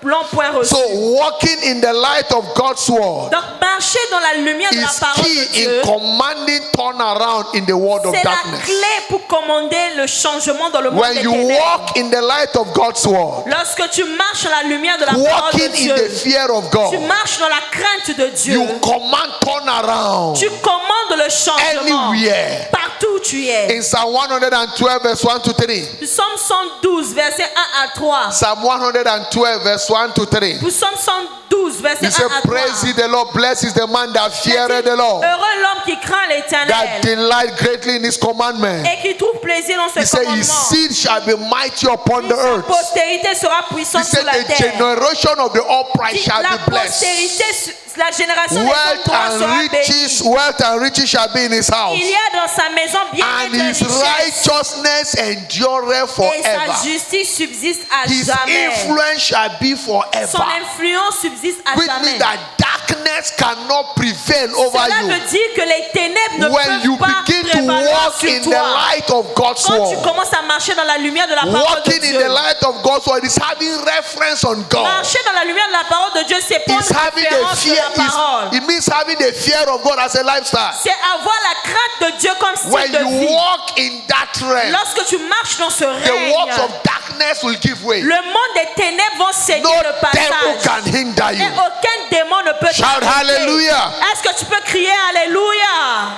Speaker 1: ne l'ont point reçu.
Speaker 3: So walking in the light of God's word
Speaker 1: Donc marcher dans la lumière de la
Speaker 3: is
Speaker 1: parole de
Speaker 3: key
Speaker 1: Dieu,
Speaker 3: in commanding turnaround in the world of
Speaker 1: c'est la
Speaker 3: darkness.
Speaker 1: clé pour commander le changement dans le monde
Speaker 3: When
Speaker 1: des
Speaker 3: you
Speaker 1: ténèbres.
Speaker 3: walk in the light of God's word,
Speaker 1: Lorsque tu marches dans la lumière de la parole de
Speaker 3: walking in the
Speaker 1: Dieu,
Speaker 3: fear of
Speaker 1: tu
Speaker 3: God,
Speaker 1: marches dans la crainte de Dieu,
Speaker 3: you command turnaround
Speaker 1: tu commandes le changement
Speaker 3: anywhere.
Speaker 1: partout où tu es.
Speaker 3: In Psalm 112 verse 1 to 3.
Speaker 1: Psaume 112 verset 1 à 3.
Speaker 3: Psalm 112 verse 1 to 3.
Speaker 1: Psaume 112 verset
Speaker 3: He said,
Speaker 1: 1 à 3.
Speaker 3: praise ye the Lord, blessed is the man that feareth the Lord,
Speaker 1: Heureux l'homme qui craint
Speaker 3: that
Speaker 1: l'Éternel
Speaker 3: delight greatly in his commandment.
Speaker 1: et qui trouve plaisir dans
Speaker 3: He
Speaker 1: ses
Speaker 3: said, his
Speaker 1: commandements.
Speaker 3: seed shall be mighty upon the
Speaker 1: Sa
Speaker 3: earth.
Speaker 1: postérité sera
Speaker 3: He
Speaker 1: puissante sur
Speaker 3: said,
Speaker 1: la
Speaker 3: the
Speaker 1: terre.
Speaker 3: generation of the upright shall
Speaker 1: La
Speaker 3: be blessed.
Speaker 1: postérité, la génération des hommes
Speaker 3: Wealth
Speaker 1: droits sera
Speaker 3: and
Speaker 1: bénie.
Speaker 3: riches shall be in his house,
Speaker 1: Il y a dans sa maison bien
Speaker 3: and
Speaker 1: de
Speaker 3: his
Speaker 1: richesse,
Speaker 3: righteousness endureth
Speaker 1: et sa
Speaker 3: forever.
Speaker 1: justice subsiste à
Speaker 3: His
Speaker 1: jamais.
Speaker 3: influence shall be
Speaker 1: Son
Speaker 3: forever.
Speaker 1: influence subsiste à
Speaker 3: Which
Speaker 1: jamais.
Speaker 3: means that darkness cannot prevail over
Speaker 1: Cela
Speaker 3: you.
Speaker 1: veut dire que les ténèbres ne
Speaker 3: When you
Speaker 1: peuvent pas
Speaker 3: begin to
Speaker 1: prévaloir
Speaker 3: walk
Speaker 1: sur
Speaker 3: in the
Speaker 1: toi.
Speaker 3: light of God's
Speaker 1: Quand tu
Speaker 3: word,
Speaker 1: commences à marcher dans la lumière de la parole de
Speaker 3: walking in the
Speaker 1: Dieu,
Speaker 3: light of God's word is having reference on God.
Speaker 1: marcher dans la lumière de la parole de Dieu, c'est prendre
Speaker 3: It's having the
Speaker 1: référence sur
Speaker 3: fear.
Speaker 1: la parole.
Speaker 3: It means having the fear of God as a lifestyle.
Speaker 1: C'est avoir la crainte de Dieu comme style
Speaker 3: When
Speaker 1: de
Speaker 3: you
Speaker 1: vie.
Speaker 3: walk in that realm,
Speaker 1: Lorsque tu marches dans ce
Speaker 3: the
Speaker 1: règne,
Speaker 3: works of darkness will give way.
Speaker 1: le monde des ténèbres vont céder
Speaker 3: No
Speaker 1: le
Speaker 3: devil
Speaker 1: passage.
Speaker 3: can hinder
Speaker 1: Et
Speaker 3: you.
Speaker 1: aucun démon ne peut
Speaker 3: Shout
Speaker 1: t'arrêter.
Speaker 3: hallelujah.
Speaker 1: Est-ce que tu peux crier Alléluia?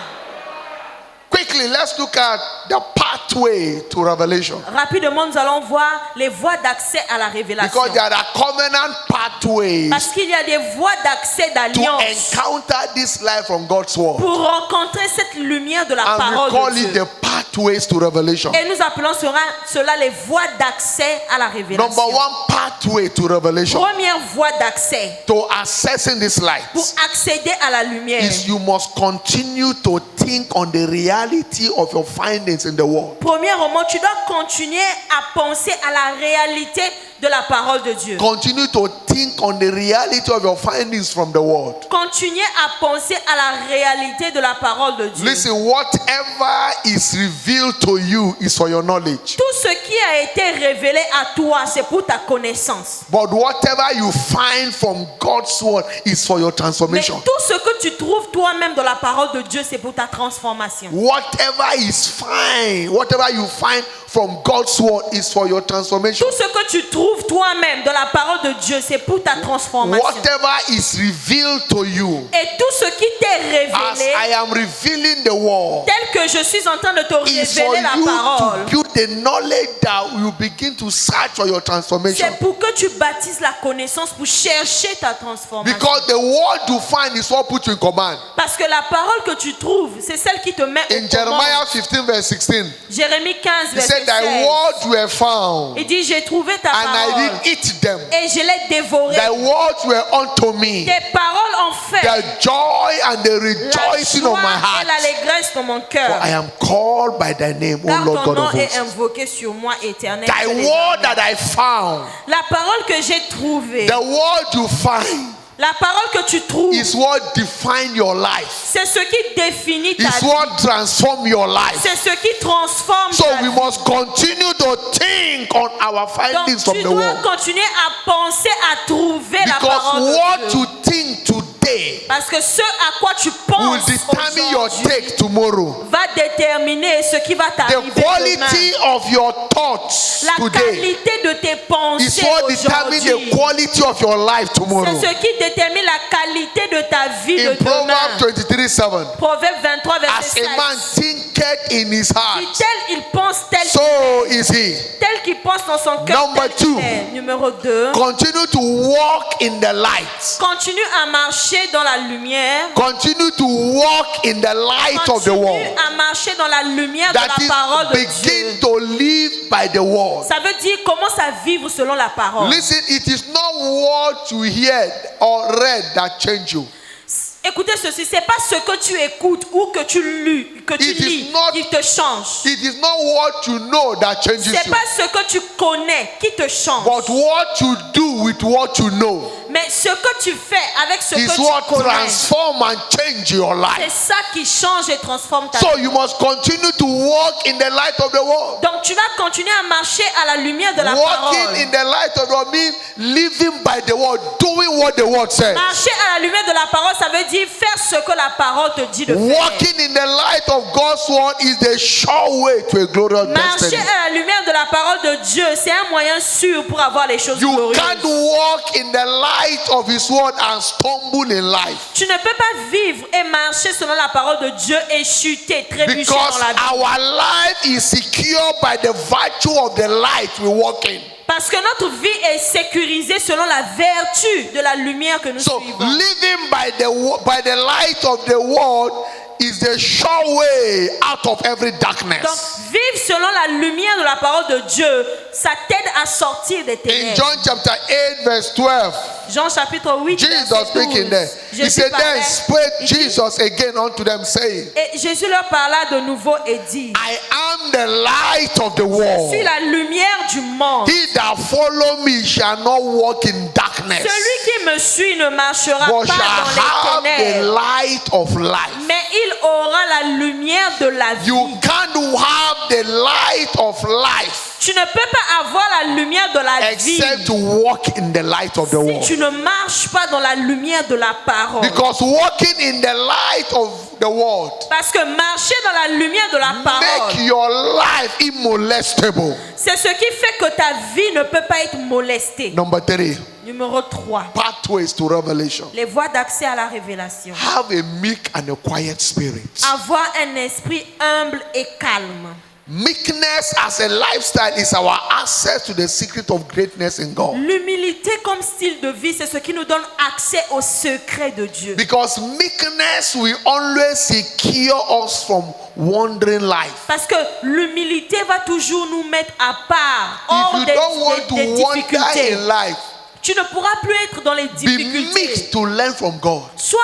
Speaker 3: Quickly, let's look at the pathway to revelation.
Speaker 1: Rapidement, nous allons voir les voies d'accès à la révélation.
Speaker 3: Because there are covenant pathways
Speaker 1: Parce qu'il y a des voies d'accès
Speaker 3: to
Speaker 1: d'alliance
Speaker 3: encounter this light from God's word.
Speaker 1: pour rencontrer cette lumière de la
Speaker 3: And we
Speaker 1: parole
Speaker 3: call
Speaker 1: de
Speaker 3: it
Speaker 1: Dieu.
Speaker 3: the pathways to revelation.
Speaker 1: Et nous appelons cela les voies d'accès à la révélation.
Speaker 3: Number one pathway to revelation,
Speaker 1: Première voie d'accès
Speaker 3: to accessing this light,
Speaker 1: pour accéder à la lumière.
Speaker 3: is you must continue to think on the reality of your findings in the word.
Speaker 1: Premièrement, tu dois continuer à penser à la réalité de la parole de Dieu.
Speaker 3: Continue to think on the reality of your findings from the word.
Speaker 1: Continuer à penser à la réalité de la parole de Dieu.
Speaker 3: Listen, whatever is revealed to you is for your knowledge.
Speaker 1: Tout ce qui a été révélé à toi, c'est pour ta connaissance.
Speaker 3: But whatever you find from God's word is for your
Speaker 1: Mais
Speaker 3: transformation.
Speaker 1: tout ce que tu trouves toi-même dans la parole de Dieu, c'est pour ta transformation.
Speaker 3: Whatever is fine, whatever you find from God's word is for your transformation.
Speaker 1: Tout ce que tu trouves toi-même dans la parole de Dieu, c'est pour ta transformation.
Speaker 3: Whatever is revealed to you,
Speaker 1: Et tout ce qui t'est
Speaker 3: as
Speaker 1: révélé,
Speaker 3: I am revealing the word,
Speaker 1: tel que je suis en train de te
Speaker 3: is for
Speaker 1: révéler la
Speaker 3: you
Speaker 1: parole,
Speaker 3: to build the knowledge that you begin to search for your transformation.
Speaker 1: c'est pour que tu baptises la connaissance pour chercher ta transformation.
Speaker 3: Because the word you find is what puts you in command.
Speaker 1: Parce que la parole que tu trouves, c'est celle qui te met
Speaker 3: In
Speaker 1: au
Speaker 3: Jeremiah
Speaker 1: commande.
Speaker 3: 15 verse 16,
Speaker 1: Jérémie 15,
Speaker 3: he
Speaker 1: verset
Speaker 3: said, thy
Speaker 1: 16.
Speaker 3: words were found,
Speaker 1: Il dit, j'ai trouvé ta
Speaker 3: and I
Speaker 1: parole
Speaker 3: did eat them.
Speaker 1: et je l'ai dévorée.
Speaker 3: Thy words were unto me,
Speaker 1: Tes paroles ont fait
Speaker 3: the joy and the
Speaker 1: la
Speaker 3: rejoicing of
Speaker 1: joie
Speaker 3: my
Speaker 1: et
Speaker 3: heart.
Speaker 1: l'allégresse dans mon cœur.
Speaker 3: For I am called by thy name, O
Speaker 1: Car
Speaker 3: Lord
Speaker 1: ton
Speaker 3: God
Speaker 1: nom
Speaker 3: of
Speaker 1: est
Speaker 3: hosts.
Speaker 1: invoqué sur moi, éternel.
Speaker 3: Thy word that I found,
Speaker 1: La parole que j'ai trouvée,
Speaker 3: the word you find,
Speaker 1: la parole que tu trouves,
Speaker 3: is what define your life.
Speaker 1: c'est ce qui définit ta
Speaker 3: It's
Speaker 1: vie.
Speaker 3: what transform your life.
Speaker 1: C'est ce qui transforme
Speaker 3: So
Speaker 1: ta
Speaker 3: we
Speaker 1: vie.
Speaker 3: must continue to think on our findings
Speaker 1: Donc
Speaker 3: from
Speaker 1: tu
Speaker 3: the
Speaker 1: dois
Speaker 3: word.
Speaker 1: continuer à penser, à trouver la
Speaker 3: Because
Speaker 1: parole de
Speaker 3: what
Speaker 1: Dieu.
Speaker 3: you think today
Speaker 1: Parce que ce à quoi tu
Speaker 3: will
Speaker 1: penses
Speaker 3: determine your
Speaker 1: aujourd'hui
Speaker 3: take tomorrow.
Speaker 1: va déterminer ce qui va
Speaker 3: The
Speaker 1: t'arriver demain.
Speaker 3: quality of your thought thoughts
Speaker 1: La
Speaker 3: today
Speaker 1: qualité de tes
Speaker 3: is
Speaker 1: pensées
Speaker 3: what determines the
Speaker 1: aujourd'hui,
Speaker 3: quality of your life tomorrow.
Speaker 1: c'est ce qui détermine la qualité de ta vie de
Speaker 3: In Proverbs
Speaker 1: demain.
Speaker 3: 23:7,
Speaker 1: Proverbe 23,
Speaker 3: as
Speaker 1: verset
Speaker 3: a man
Speaker 1: 7.
Speaker 3: thinketh in his heart,
Speaker 1: Si tel il pense,
Speaker 3: so is he.
Speaker 1: tel qu'il pense dans son cœur,
Speaker 3: Number
Speaker 1: tel il
Speaker 3: two.
Speaker 1: est. Numéro 2.
Speaker 3: Continue to walk in the light.
Speaker 1: Continue à marcher dans la lumière.
Speaker 3: Continue to walk in the light of the
Speaker 1: Continue
Speaker 3: word.
Speaker 1: à marcher dans la lumière de
Speaker 3: That
Speaker 1: la parole de
Speaker 3: is, begin
Speaker 1: Dieu.
Speaker 3: to live by the word.
Speaker 1: Ça veut dire commence à vivre selon la parole.
Speaker 3: Listen, it is not what you hear or read that change you.
Speaker 1: Écoutez ceci, c'est pas ce que tu écoutes ou que tu lis
Speaker 3: It is
Speaker 1: qui
Speaker 3: not-
Speaker 1: te change.
Speaker 3: It is not what you know that changes
Speaker 1: C'est
Speaker 3: you,
Speaker 1: pas ce que tu connais qui te change.
Speaker 3: but what you do with what you know
Speaker 1: Mais ce que tu fais avec ce
Speaker 3: is
Speaker 1: que
Speaker 3: what
Speaker 1: tu connais.
Speaker 3: transform and change your
Speaker 1: C'est
Speaker 3: life.
Speaker 1: ça qui change et transforme ta
Speaker 3: So
Speaker 1: vie.
Speaker 3: you must continue to walk in the light of the world.
Speaker 1: Donc tu vas continuer à marcher à la lumière de la
Speaker 3: Walking
Speaker 1: parole.
Speaker 3: in the light of the world means living by the word, doing what the word says.
Speaker 1: Marcher à la lumière de la parole, ça veut dire faire ce que la parole te dit de faire.
Speaker 3: Walking in the light of God's word is the sure way to a glorious
Speaker 1: Marcher
Speaker 3: destiny.
Speaker 1: à la lumière de la parole de Dieu, c'est un moyen sûr pour avoir les choses
Speaker 3: You
Speaker 1: glorieuses.
Speaker 3: can't walk in the light of His word and stumble in life,
Speaker 1: Tu ne peux pas vivre et marcher selon la parole de Dieu et chuter, trébucher
Speaker 3: because
Speaker 1: dans la vie.
Speaker 3: our life is secure by the virtue of the light we walk in.
Speaker 1: Parce que notre vie est sécurisée selon la vertu de la lumière que nous
Speaker 3: So
Speaker 1: suivons.
Speaker 3: living by the light of the word is the sure way out of every
Speaker 1: Donc,
Speaker 3: darkness.
Speaker 1: vivre selon la lumière de la parole de Dieu, ça t'aide à sortir des
Speaker 3: In
Speaker 1: ténèbres.
Speaker 3: John chapter 8 verse 12,
Speaker 1: Jean chapitre 8,
Speaker 3: Jesus
Speaker 1: verset
Speaker 3: speaking
Speaker 1: 12.
Speaker 3: there. He
Speaker 1: Jésus
Speaker 3: said, then
Speaker 1: parlait,
Speaker 3: spake
Speaker 1: il dit-
Speaker 3: Jesus again unto them, saying,
Speaker 1: Et Jésus leur parla de nouveau et dit,
Speaker 3: I am the light of the
Speaker 1: je
Speaker 3: world.
Speaker 1: suis la lumière du monde.
Speaker 3: He that follow me shall not walk in darkness,
Speaker 1: Celui qui me suit ne marchera
Speaker 3: but
Speaker 1: pas
Speaker 3: shall
Speaker 1: dans
Speaker 3: have
Speaker 1: les
Speaker 3: the
Speaker 1: ténèbres,
Speaker 3: light of life.
Speaker 1: mais il aura la lumière de la vie.
Speaker 3: You can't have the light of life
Speaker 1: Tu ne peux pas avoir la lumière de la vie
Speaker 3: except to walk in the light of the
Speaker 1: si
Speaker 3: world.
Speaker 1: tu ne marches pas dans la lumière de la parole.
Speaker 3: Because walking in the light of the world
Speaker 1: Parce que marcher dans la lumière de la
Speaker 3: make
Speaker 1: parole,
Speaker 3: your life immolestable.
Speaker 1: c'est ce qui fait que ta vie ne peut pas être molestée.
Speaker 3: Number 3,
Speaker 1: Numéro 3.
Speaker 3: pathways to revelation.
Speaker 1: Les voies d'accès à la révélation.
Speaker 3: Have a meek and a quiet spirit.
Speaker 1: Avoir un esprit humble et calme.
Speaker 3: Meekness as a lifestyle is our access to the secret of greatness in God.
Speaker 1: L'humilité comme style de vie, c'est ce qui nous donne accès au secret de Dieu.
Speaker 3: Because meekness will always secure us from wandering life.
Speaker 1: Parce que l'humilité va toujours nous mettre à part,
Speaker 3: If
Speaker 1: hors
Speaker 3: you
Speaker 1: des,
Speaker 3: don't want
Speaker 1: des
Speaker 3: to wander
Speaker 1: difficultés.
Speaker 3: in life,
Speaker 1: Tu ne pourras plus être dans les
Speaker 3: be
Speaker 1: difficultés.
Speaker 3: meek to learn from God.
Speaker 1: Sois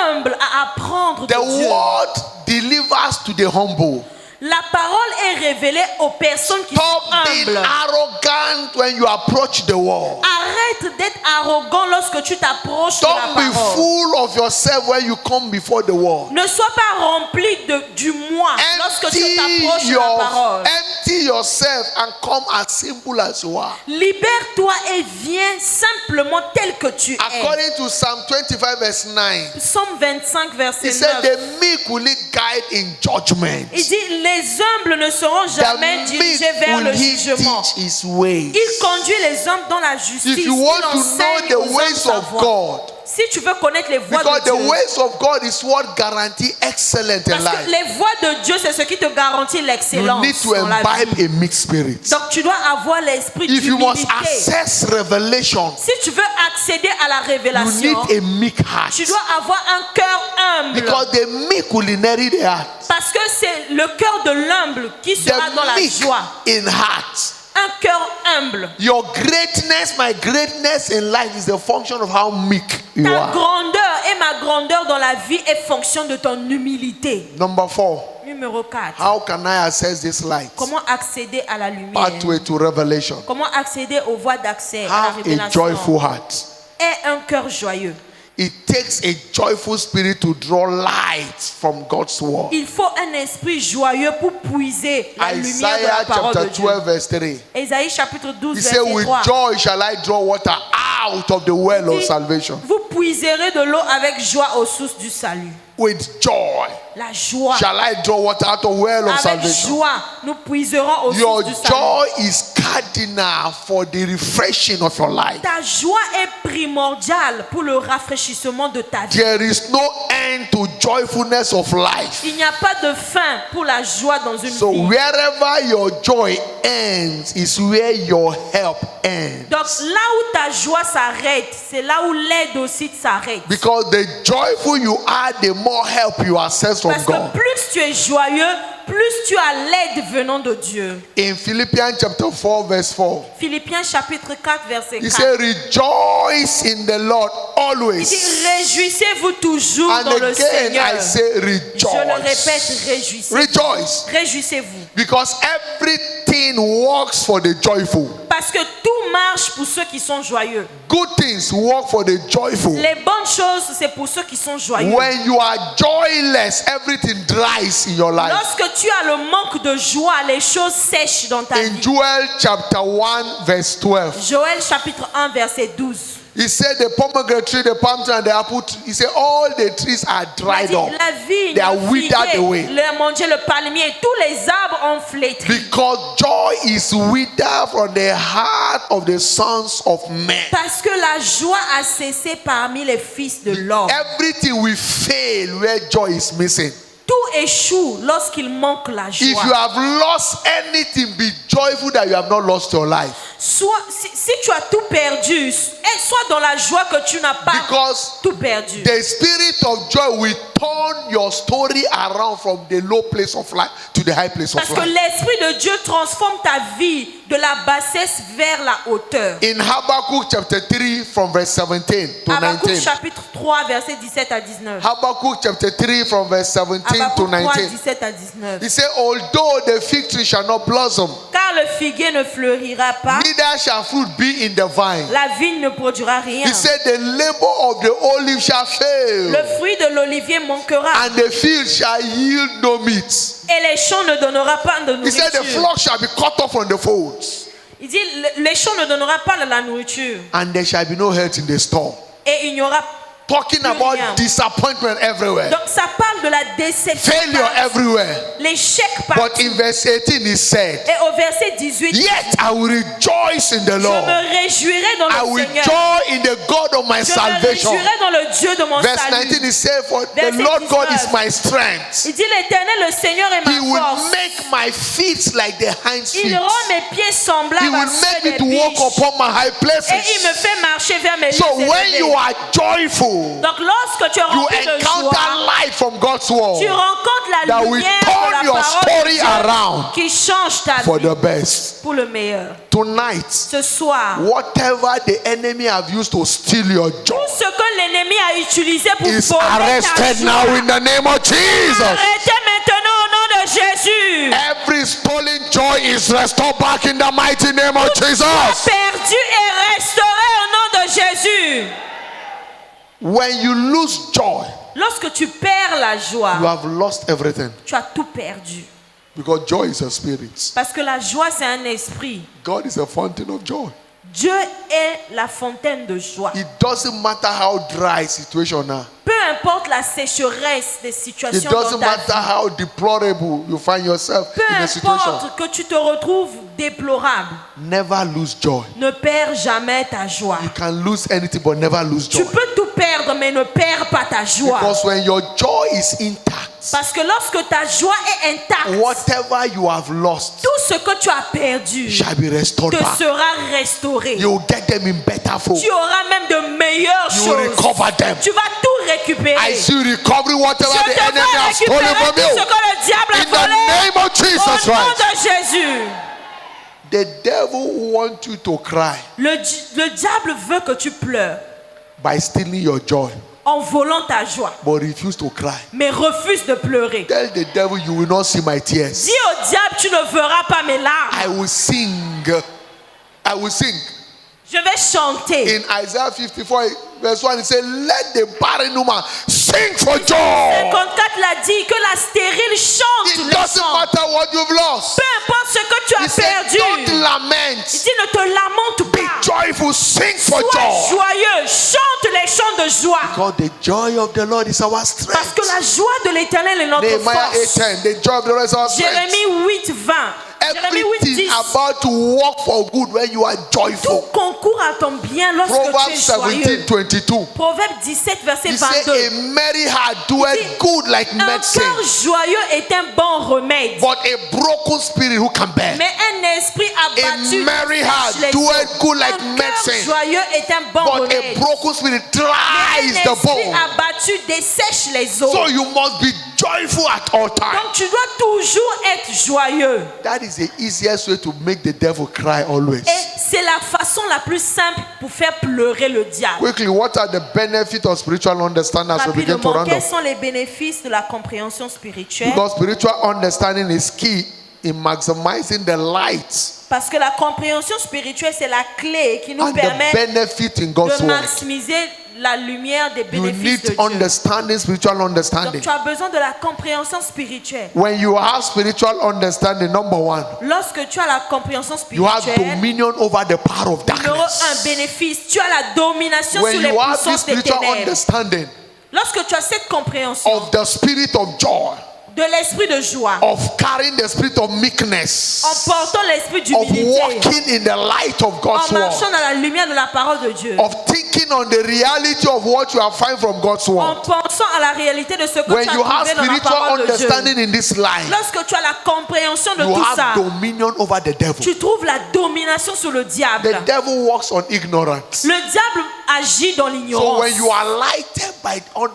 Speaker 1: humble à apprendre de
Speaker 3: The
Speaker 1: Dieu.
Speaker 3: word delivers to the humble.
Speaker 1: La parole est révélée aux personnes qui
Speaker 3: Stop
Speaker 1: sont
Speaker 3: being
Speaker 1: humbles.
Speaker 3: arrogant when you approach the world.
Speaker 1: Arrête d'être arrogant lorsque tu t'approches de la
Speaker 3: Don't be
Speaker 1: parole.
Speaker 3: full of yourself when you come before the world.
Speaker 1: Ne sois pas rempli du moi lorsque tu t'approches de la parole.
Speaker 3: Empty yourself and come as simple as you are.
Speaker 1: Libère-toi et viens simplement tel que tu es.
Speaker 3: According to Psalm 25 verse 9,
Speaker 1: Psaume 25,
Speaker 3: he
Speaker 1: verset
Speaker 3: said
Speaker 1: 9.
Speaker 3: the meek will lead guide in judgment.
Speaker 1: Il dit, les humbles ne seront jamais
Speaker 3: The
Speaker 1: dirigés
Speaker 3: meek
Speaker 1: vers
Speaker 3: will
Speaker 1: le
Speaker 3: he
Speaker 1: jugement.
Speaker 3: teach his ways.
Speaker 1: Il conduit les hommes dans la justice.
Speaker 3: If you
Speaker 1: Il
Speaker 3: want to
Speaker 1: enseigne
Speaker 3: know
Speaker 1: aux
Speaker 3: the
Speaker 1: hommes
Speaker 3: ways
Speaker 1: sa
Speaker 3: of
Speaker 1: voie.
Speaker 3: God,
Speaker 1: Si tu veux connaître les voies
Speaker 3: because
Speaker 1: de
Speaker 3: the
Speaker 1: Dieu,
Speaker 3: ways of God is what guarantee excellent in
Speaker 1: parce que
Speaker 3: life,
Speaker 1: les voies de Dieu, c'est ce qui te garantit
Speaker 3: you
Speaker 1: l'excellence
Speaker 3: need to
Speaker 1: dans la
Speaker 3: imbibe
Speaker 1: vie.
Speaker 3: a meek spirit.
Speaker 1: Donc tu dois avoir l'esprit
Speaker 3: If you must
Speaker 1: d'humilité.
Speaker 3: access revelation,
Speaker 1: Si tu veux accéder à la
Speaker 3: you
Speaker 1: révélation,
Speaker 3: need a meek heart.
Speaker 1: tu dois avoir un cœur humble.
Speaker 3: Because the meek will inherit the heart.
Speaker 1: Parce que c'est le cœur de l'humble qui sera dans
Speaker 3: The
Speaker 1: la
Speaker 3: meek
Speaker 1: joie.
Speaker 3: in heart.
Speaker 1: Un cœur humble.
Speaker 3: Your greatness, my greatness in life is the function of how meek you
Speaker 1: Ta
Speaker 3: are.
Speaker 1: grandeur et ma grandeur dans la vie est fonction de ton humilité.
Speaker 3: Number 4,
Speaker 1: Numéro 4.
Speaker 3: how can I access this light?
Speaker 1: Comment accéder à la lumière?
Speaker 3: Pathway to revelation.
Speaker 1: Comment accéder aux voies d'accès à la
Speaker 3: Have a
Speaker 1: révélation?
Speaker 3: joyful heart.
Speaker 1: Aie un cœur joyeux.
Speaker 3: It takes a joyful spirit to draw light from God's word.
Speaker 1: Il faut un esprit joyeux pour puiser la lumière de
Speaker 3: Isaiah
Speaker 1: la parole
Speaker 3: chapter
Speaker 1: de Dieu.
Speaker 3: 12 verse 3.
Speaker 1: Ésaïe chapitre 12
Speaker 3: He said,
Speaker 1: verset
Speaker 3: with
Speaker 1: 3.
Speaker 3: joy shall I draw water out of the well of
Speaker 1: dit,
Speaker 3: salvation.
Speaker 1: vous
Speaker 2: puiserez de l'eau avec joie aux sources du salut.
Speaker 3: With joy.
Speaker 2: La joie.
Speaker 3: Shall I draw water out of well of
Speaker 2: Avec
Speaker 3: salvation?
Speaker 2: joie, nous puiserons aux
Speaker 3: Your
Speaker 2: sources du salut.
Speaker 3: joy is cardinal for the refreshing of your life.
Speaker 2: Ta joie est primordiale pour le rafraîchissement de ta vie.
Speaker 3: There is no end to joyfulness of life.
Speaker 2: Il n'y a pas de fin pour la joie dans une
Speaker 3: So
Speaker 2: vie.
Speaker 3: wherever your joy ends is where your help ends.
Speaker 2: Donc là où ta joie s'arrête, c'est là où l'aide aussi s'arrête.
Speaker 3: Because the joyful you are, the more help you access from
Speaker 2: Parce que
Speaker 3: God.
Speaker 2: plus tu es joyeux, plus tu as l'aide venant de Dieu.
Speaker 3: In Philippians chapter 4 verse 4,
Speaker 2: Philippiens chapitre 4 verset
Speaker 3: he
Speaker 2: 4.
Speaker 3: said, rejoice in the Lord
Speaker 2: Il
Speaker 3: always.
Speaker 2: dit réjouissez-vous toujours
Speaker 3: And
Speaker 2: dans le
Speaker 3: again
Speaker 2: Seigneur.
Speaker 3: I say
Speaker 2: Je le
Speaker 3: rejoice.
Speaker 2: répète, réjouissez-vous.
Speaker 3: Rejoice.
Speaker 2: Réjouissez-vous.
Speaker 3: Because everything works for the joyful.
Speaker 2: Parce que tout marche pour ceux qui sont joyeux.
Speaker 3: Good things work for the joyful.
Speaker 2: Les bonnes choses, c'est pour ceux qui sont joyeux.
Speaker 3: When you are joyless, everything dries in your life.
Speaker 2: Lorsque tu as le manque de joie, les choses sèchent dans ta
Speaker 3: In
Speaker 2: vie.
Speaker 3: Joel chapter 1 verse 12,
Speaker 2: Joël chapitre 1 verset 12.
Speaker 3: he said the pomegranate tree, the palm tree, and the apple tree, he said all the trees are
Speaker 2: Il
Speaker 3: dried
Speaker 2: dit,
Speaker 3: up.
Speaker 2: la vigne,
Speaker 3: They are
Speaker 2: le
Speaker 3: withered
Speaker 2: figuier,
Speaker 3: away.
Speaker 2: le mandier, le palmier, tous les arbres ont flétri.
Speaker 3: Because joy is withered from the heart of the sons of men.
Speaker 2: Parce que la joie a cessé parmi les fils de l'homme.
Speaker 3: Everything will fail where joy is missing.
Speaker 2: Tout échoue lorsqu'il manque la
Speaker 3: If you
Speaker 2: joie.
Speaker 3: have lost anything, be joyful that you have not lost your life.
Speaker 2: Si tu as tout perdu, sois dans la joie que tu n'as pas
Speaker 3: Because
Speaker 2: tout perdu.
Speaker 3: the spirit of joy will turn your story around from the low place of life to the high place of
Speaker 2: Parce que
Speaker 3: life.
Speaker 2: l'Esprit de Dieu transforme ta vie de la bassesse vers la hauteur.
Speaker 3: In Habakkuk chapter 3 from verse 17 to
Speaker 2: Habakkuk
Speaker 3: 19.
Speaker 2: chapitre 3 verset 17 à 19.
Speaker 3: Habakkuk chapter 3 from verse 17 to
Speaker 2: Habakkuk 3
Speaker 3: 19.
Speaker 2: 17 à 19.
Speaker 3: He said, although the fig tree shall not blossom,
Speaker 2: Car le figuier ne fleurira pas,
Speaker 3: neither shall fruit be in the vine.
Speaker 2: la vigne ne produira rien.
Speaker 3: He said, the labor of the olive shall fail,
Speaker 2: Le fruit de l'olivier manquera
Speaker 3: and the field shall yield no meat.
Speaker 2: et les champs ne donneront pas de
Speaker 3: He said, the
Speaker 2: nourriture.
Speaker 3: flock shall be cut off from the folds,
Speaker 2: Il dit les champs ne donneront pas de la nourriture
Speaker 3: and there shall be no health in the store.
Speaker 2: et il n'y aura.
Speaker 3: Talking
Speaker 2: Plus
Speaker 3: about
Speaker 2: rien.
Speaker 3: disappointment everywhere,
Speaker 2: Donc ça parle de la déception,
Speaker 3: failure everywhere.
Speaker 2: l'échec
Speaker 3: But
Speaker 2: partout.
Speaker 3: in verse 18 he said,
Speaker 2: Et au verset 18,
Speaker 3: yet I will rejoice in the
Speaker 2: je
Speaker 3: Lord.
Speaker 2: me réjouirai dans
Speaker 3: I
Speaker 2: le
Speaker 3: will
Speaker 2: Seigneur.
Speaker 3: joy in the God of my
Speaker 2: Je me
Speaker 3: salvation.
Speaker 2: réjouirai dans le Dieu de mon
Speaker 3: Verse
Speaker 2: salut.
Speaker 3: 19 he said, for the
Speaker 2: Verset
Speaker 3: Lord God
Speaker 2: 19.
Speaker 3: is my strength.
Speaker 2: Il dit l'Éternel, le Seigneur est
Speaker 3: He
Speaker 2: ma
Speaker 3: will
Speaker 2: force.
Speaker 3: make my feet like the hinds feet.
Speaker 2: Il rend mes pieds
Speaker 3: He
Speaker 2: semblables
Speaker 3: will
Speaker 2: à ceux
Speaker 3: make me
Speaker 2: des
Speaker 3: to walk
Speaker 2: biches.
Speaker 3: upon my high
Speaker 2: Et il
Speaker 3: places.
Speaker 2: me fait marcher vers mes
Speaker 3: So
Speaker 2: lieux
Speaker 3: when
Speaker 2: élevés.
Speaker 3: you are joyful,
Speaker 2: Donc lorsque tu es
Speaker 3: you
Speaker 2: rempli de
Speaker 3: encounter
Speaker 2: joie,
Speaker 3: light from God's word
Speaker 2: tu rencontres la
Speaker 3: that will
Speaker 2: lumière
Speaker 3: turn
Speaker 2: de la
Speaker 3: your
Speaker 2: parole
Speaker 3: story
Speaker 2: de Dieu
Speaker 3: around
Speaker 2: qui change ta
Speaker 3: for
Speaker 2: vie
Speaker 3: the best.
Speaker 2: pour le meilleur.
Speaker 3: Tonight,
Speaker 2: Ce soir,
Speaker 3: whatever the enemy have used to steal your joy
Speaker 2: tout ce que l'ennemi a utilisé pour
Speaker 3: is
Speaker 2: voler ta
Speaker 3: arrested
Speaker 2: joie,
Speaker 3: now in the name of Jesus.
Speaker 2: arrêtez maintenant au nom de Jésus.
Speaker 3: Every stolen joy is restored back in the mighty name of Jesus.
Speaker 2: Perdu et restauré au nom de Jésus.
Speaker 3: When you lose joy,
Speaker 2: Lorsque tu perds la
Speaker 3: you
Speaker 2: joie,
Speaker 3: have lost everything.
Speaker 2: tu as tout perdu.
Speaker 3: Because joy is a spirit.
Speaker 2: Parce que la joie, c'est un esprit.
Speaker 3: God is a fountain of joy.
Speaker 2: Dieu est la fontaine de joie.
Speaker 3: It doesn't matter how dry situation are.
Speaker 2: Peu importe la sécheresse des
Speaker 3: It
Speaker 2: situations
Speaker 3: doesn't
Speaker 2: dans ta
Speaker 3: matter
Speaker 2: vie,
Speaker 3: how deplorable you find yourself
Speaker 2: peu
Speaker 3: in a situation.
Speaker 2: importe que tu te retrouves déplorable,
Speaker 3: Never lose joy.
Speaker 2: ne perds jamais ta joie.
Speaker 3: You can lose anything but never lose
Speaker 2: Tu
Speaker 3: joy.
Speaker 2: peux tout perdre, mais ne perds pas ta joie.
Speaker 3: Because when your joy is intact,
Speaker 2: Parce que lorsque ta joie est intacte,
Speaker 3: whatever you have lost
Speaker 2: tout ce que tu as perdu
Speaker 3: shall be restored
Speaker 2: te
Speaker 3: back.
Speaker 2: sera restauré.
Speaker 3: You will get them in better form.
Speaker 2: Tu auras même de meilleures
Speaker 3: You will
Speaker 2: choses.
Speaker 3: recover them.
Speaker 2: Tu vas tout récupérer.
Speaker 3: I see recovering whatever
Speaker 2: Je
Speaker 3: the
Speaker 2: te
Speaker 3: enemy
Speaker 2: vois
Speaker 3: has stolen
Speaker 2: récupérer
Speaker 3: from
Speaker 2: tout ce
Speaker 3: you.
Speaker 2: que le diable a
Speaker 3: In the
Speaker 2: volé.
Speaker 3: name of Jesus
Speaker 2: Au nom
Speaker 3: Christ.
Speaker 2: de Jésus.
Speaker 3: The devil wants you to cry
Speaker 2: Le diable veut que tu pleures
Speaker 3: by stealing your joy,
Speaker 2: en volant ta joie,
Speaker 3: but refuse to cry.
Speaker 2: mais refuse de pleurer.
Speaker 3: Tell the devil you will not see my tears.
Speaker 2: Dis au diable, tu ne verras pas mes larmes.
Speaker 3: I will sing. I will sing.
Speaker 2: Je vais chanter.
Speaker 3: In Isaiah 54 verse 1, it says, let the barren woman sing for joy.
Speaker 2: 54 l'a dit que la stérile chante
Speaker 3: It
Speaker 2: les
Speaker 3: doesn't
Speaker 2: chants.
Speaker 3: matter what you've lost.
Speaker 2: Peu importe ce que tu
Speaker 3: He
Speaker 2: as
Speaker 3: said,
Speaker 2: perdu.
Speaker 3: don't
Speaker 2: Il
Speaker 3: lament.
Speaker 2: dit ne te lamente
Speaker 3: Be
Speaker 2: pas.
Speaker 3: joyful, sing for
Speaker 2: Sois
Speaker 3: joy.
Speaker 2: joyeux, chante les chants de joie.
Speaker 3: Because the joy of the Lord is our
Speaker 2: Parce
Speaker 3: strength.
Speaker 2: que la joie de l'Éternel est notre
Speaker 3: Nehemiah
Speaker 2: force.
Speaker 3: 8:10. The joy of the Lord is our strength.
Speaker 2: Jérémie 8:20. Jérémie
Speaker 3: Everything
Speaker 2: 8:10.
Speaker 3: about to work for good when you are joyful.
Speaker 2: Tout concourt à ton bien lorsque tu
Speaker 3: Proverbs
Speaker 2: es joyeux.
Speaker 3: 17:22.
Speaker 2: Proverbe 17, verset
Speaker 3: He said,
Speaker 2: 22.
Speaker 3: a merry heart doeth
Speaker 2: dit,
Speaker 3: good like
Speaker 2: Un
Speaker 3: medicine,
Speaker 2: cœur joyeux est un bon remède.
Speaker 3: but a broken spirit who can bear?
Speaker 2: Mais un esprit abattu
Speaker 3: A merry heart
Speaker 2: sèche les
Speaker 3: doeth
Speaker 2: os.
Speaker 3: good like
Speaker 2: Un cœur
Speaker 3: medicine,
Speaker 2: joyeux est un bon
Speaker 3: but
Speaker 2: remède.
Speaker 3: a broken spirit
Speaker 2: Mais
Speaker 3: dries
Speaker 2: un
Speaker 3: the
Speaker 2: esprit
Speaker 3: bone.
Speaker 2: abattu dessèche les os.
Speaker 3: So you must be joyful at all times.
Speaker 2: Donc tu dois toujours être joyeux.
Speaker 3: That is the easiest way to make the devil cry always.
Speaker 2: Et c'est la façon la plus simple pour faire pleurer le diable.
Speaker 3: Quickly, what are the benefits of spiritual understanding as we begin to
Speaker 2: Rapidement,
Speaker 3: round
Speaker 2: quels
Speaker 3: up?
Speaker 2: sont les bénéfices de la compréhension spirituelle?
Speaker 3: Because spiritual understanding is key in maximizing the light
Speaker 2: Parce que la compréhension spirituelle, c'est la clé qui nous
Speaker 3: and the
Speaker 2: permet
Speaker 3: benefit in God's
Speaker 2: de
Speaker 3: word.
Speaker 2: maximiser la lumière des
Speaker 3: You
Speaker 2: bénéfices
Speaker 3: need
Speaker 2: de Dieu.
Speaker 3: understanding, spiritual
Speaker 2: Donc
Speaker 3: understanding.
Speaker 2: tu as besoin de la compréhension spirituelle.
Speaker 3: When you have spiritual understanding, number one,
Speaker 2: Lorsque tu as la compréhension
Speaker 3: you have
Speaker 2: spirituelle,
Speaker 3: dominion over the power of
Speaker 2: numéro
Speaker 3: darkness.
Speaker 2: un, bénéfice, tu as la domination
Speaker 3: When
Speaker 2: sur les
Speaker 3: you have this
Speaker 2: puissances des
Speaker 3: spiritual
Speaker 2: ténèbres.
Speaker 3: understanding
Speaker 2: Lorsque tu as cette compréhension
Speaker 3: of the spirit of joy,
Speaker 2: de l'esprit de joie,
Speaker 3: of carrying the spirit of meekness,
Speaker 2: en portant l'esprit
Speaker 3: of
Speaker 2: d'humilité,
Speaker 3: walking in the light of God's
Speaker 2: en marchant
Speaker 3: word,
Speaker 2: dans la lumière de la parole de Dieu,
Speaker 3: of thinking on the reality of what you have found from God's
Speaker 2: en
Speaker 3: word.
Speaker 2: pensant à la réalité de ce que
Speaker 3: When
Speaker 2: tu as
Speaker 3: you have
Speaker 2: trouvé dans la
Speaker 3: spiritual
Speaker 2: parole de Dieu.
Speaker 3: understanding in this line,
Speaker 2: Lorsque tu as la compréhension de
Speaker 3: you
Speaker 2: tout ça,
Speaker 3: have dominion over the devil.
Speaker 2: tu trouves la domination sur le diable.
Speaker 3: The devil works on ignorance.
Speaker 2: Le diable agit dans
Speaker 3: So
Speaker 2: l'ignorance.
Speaker 3: when you are lighted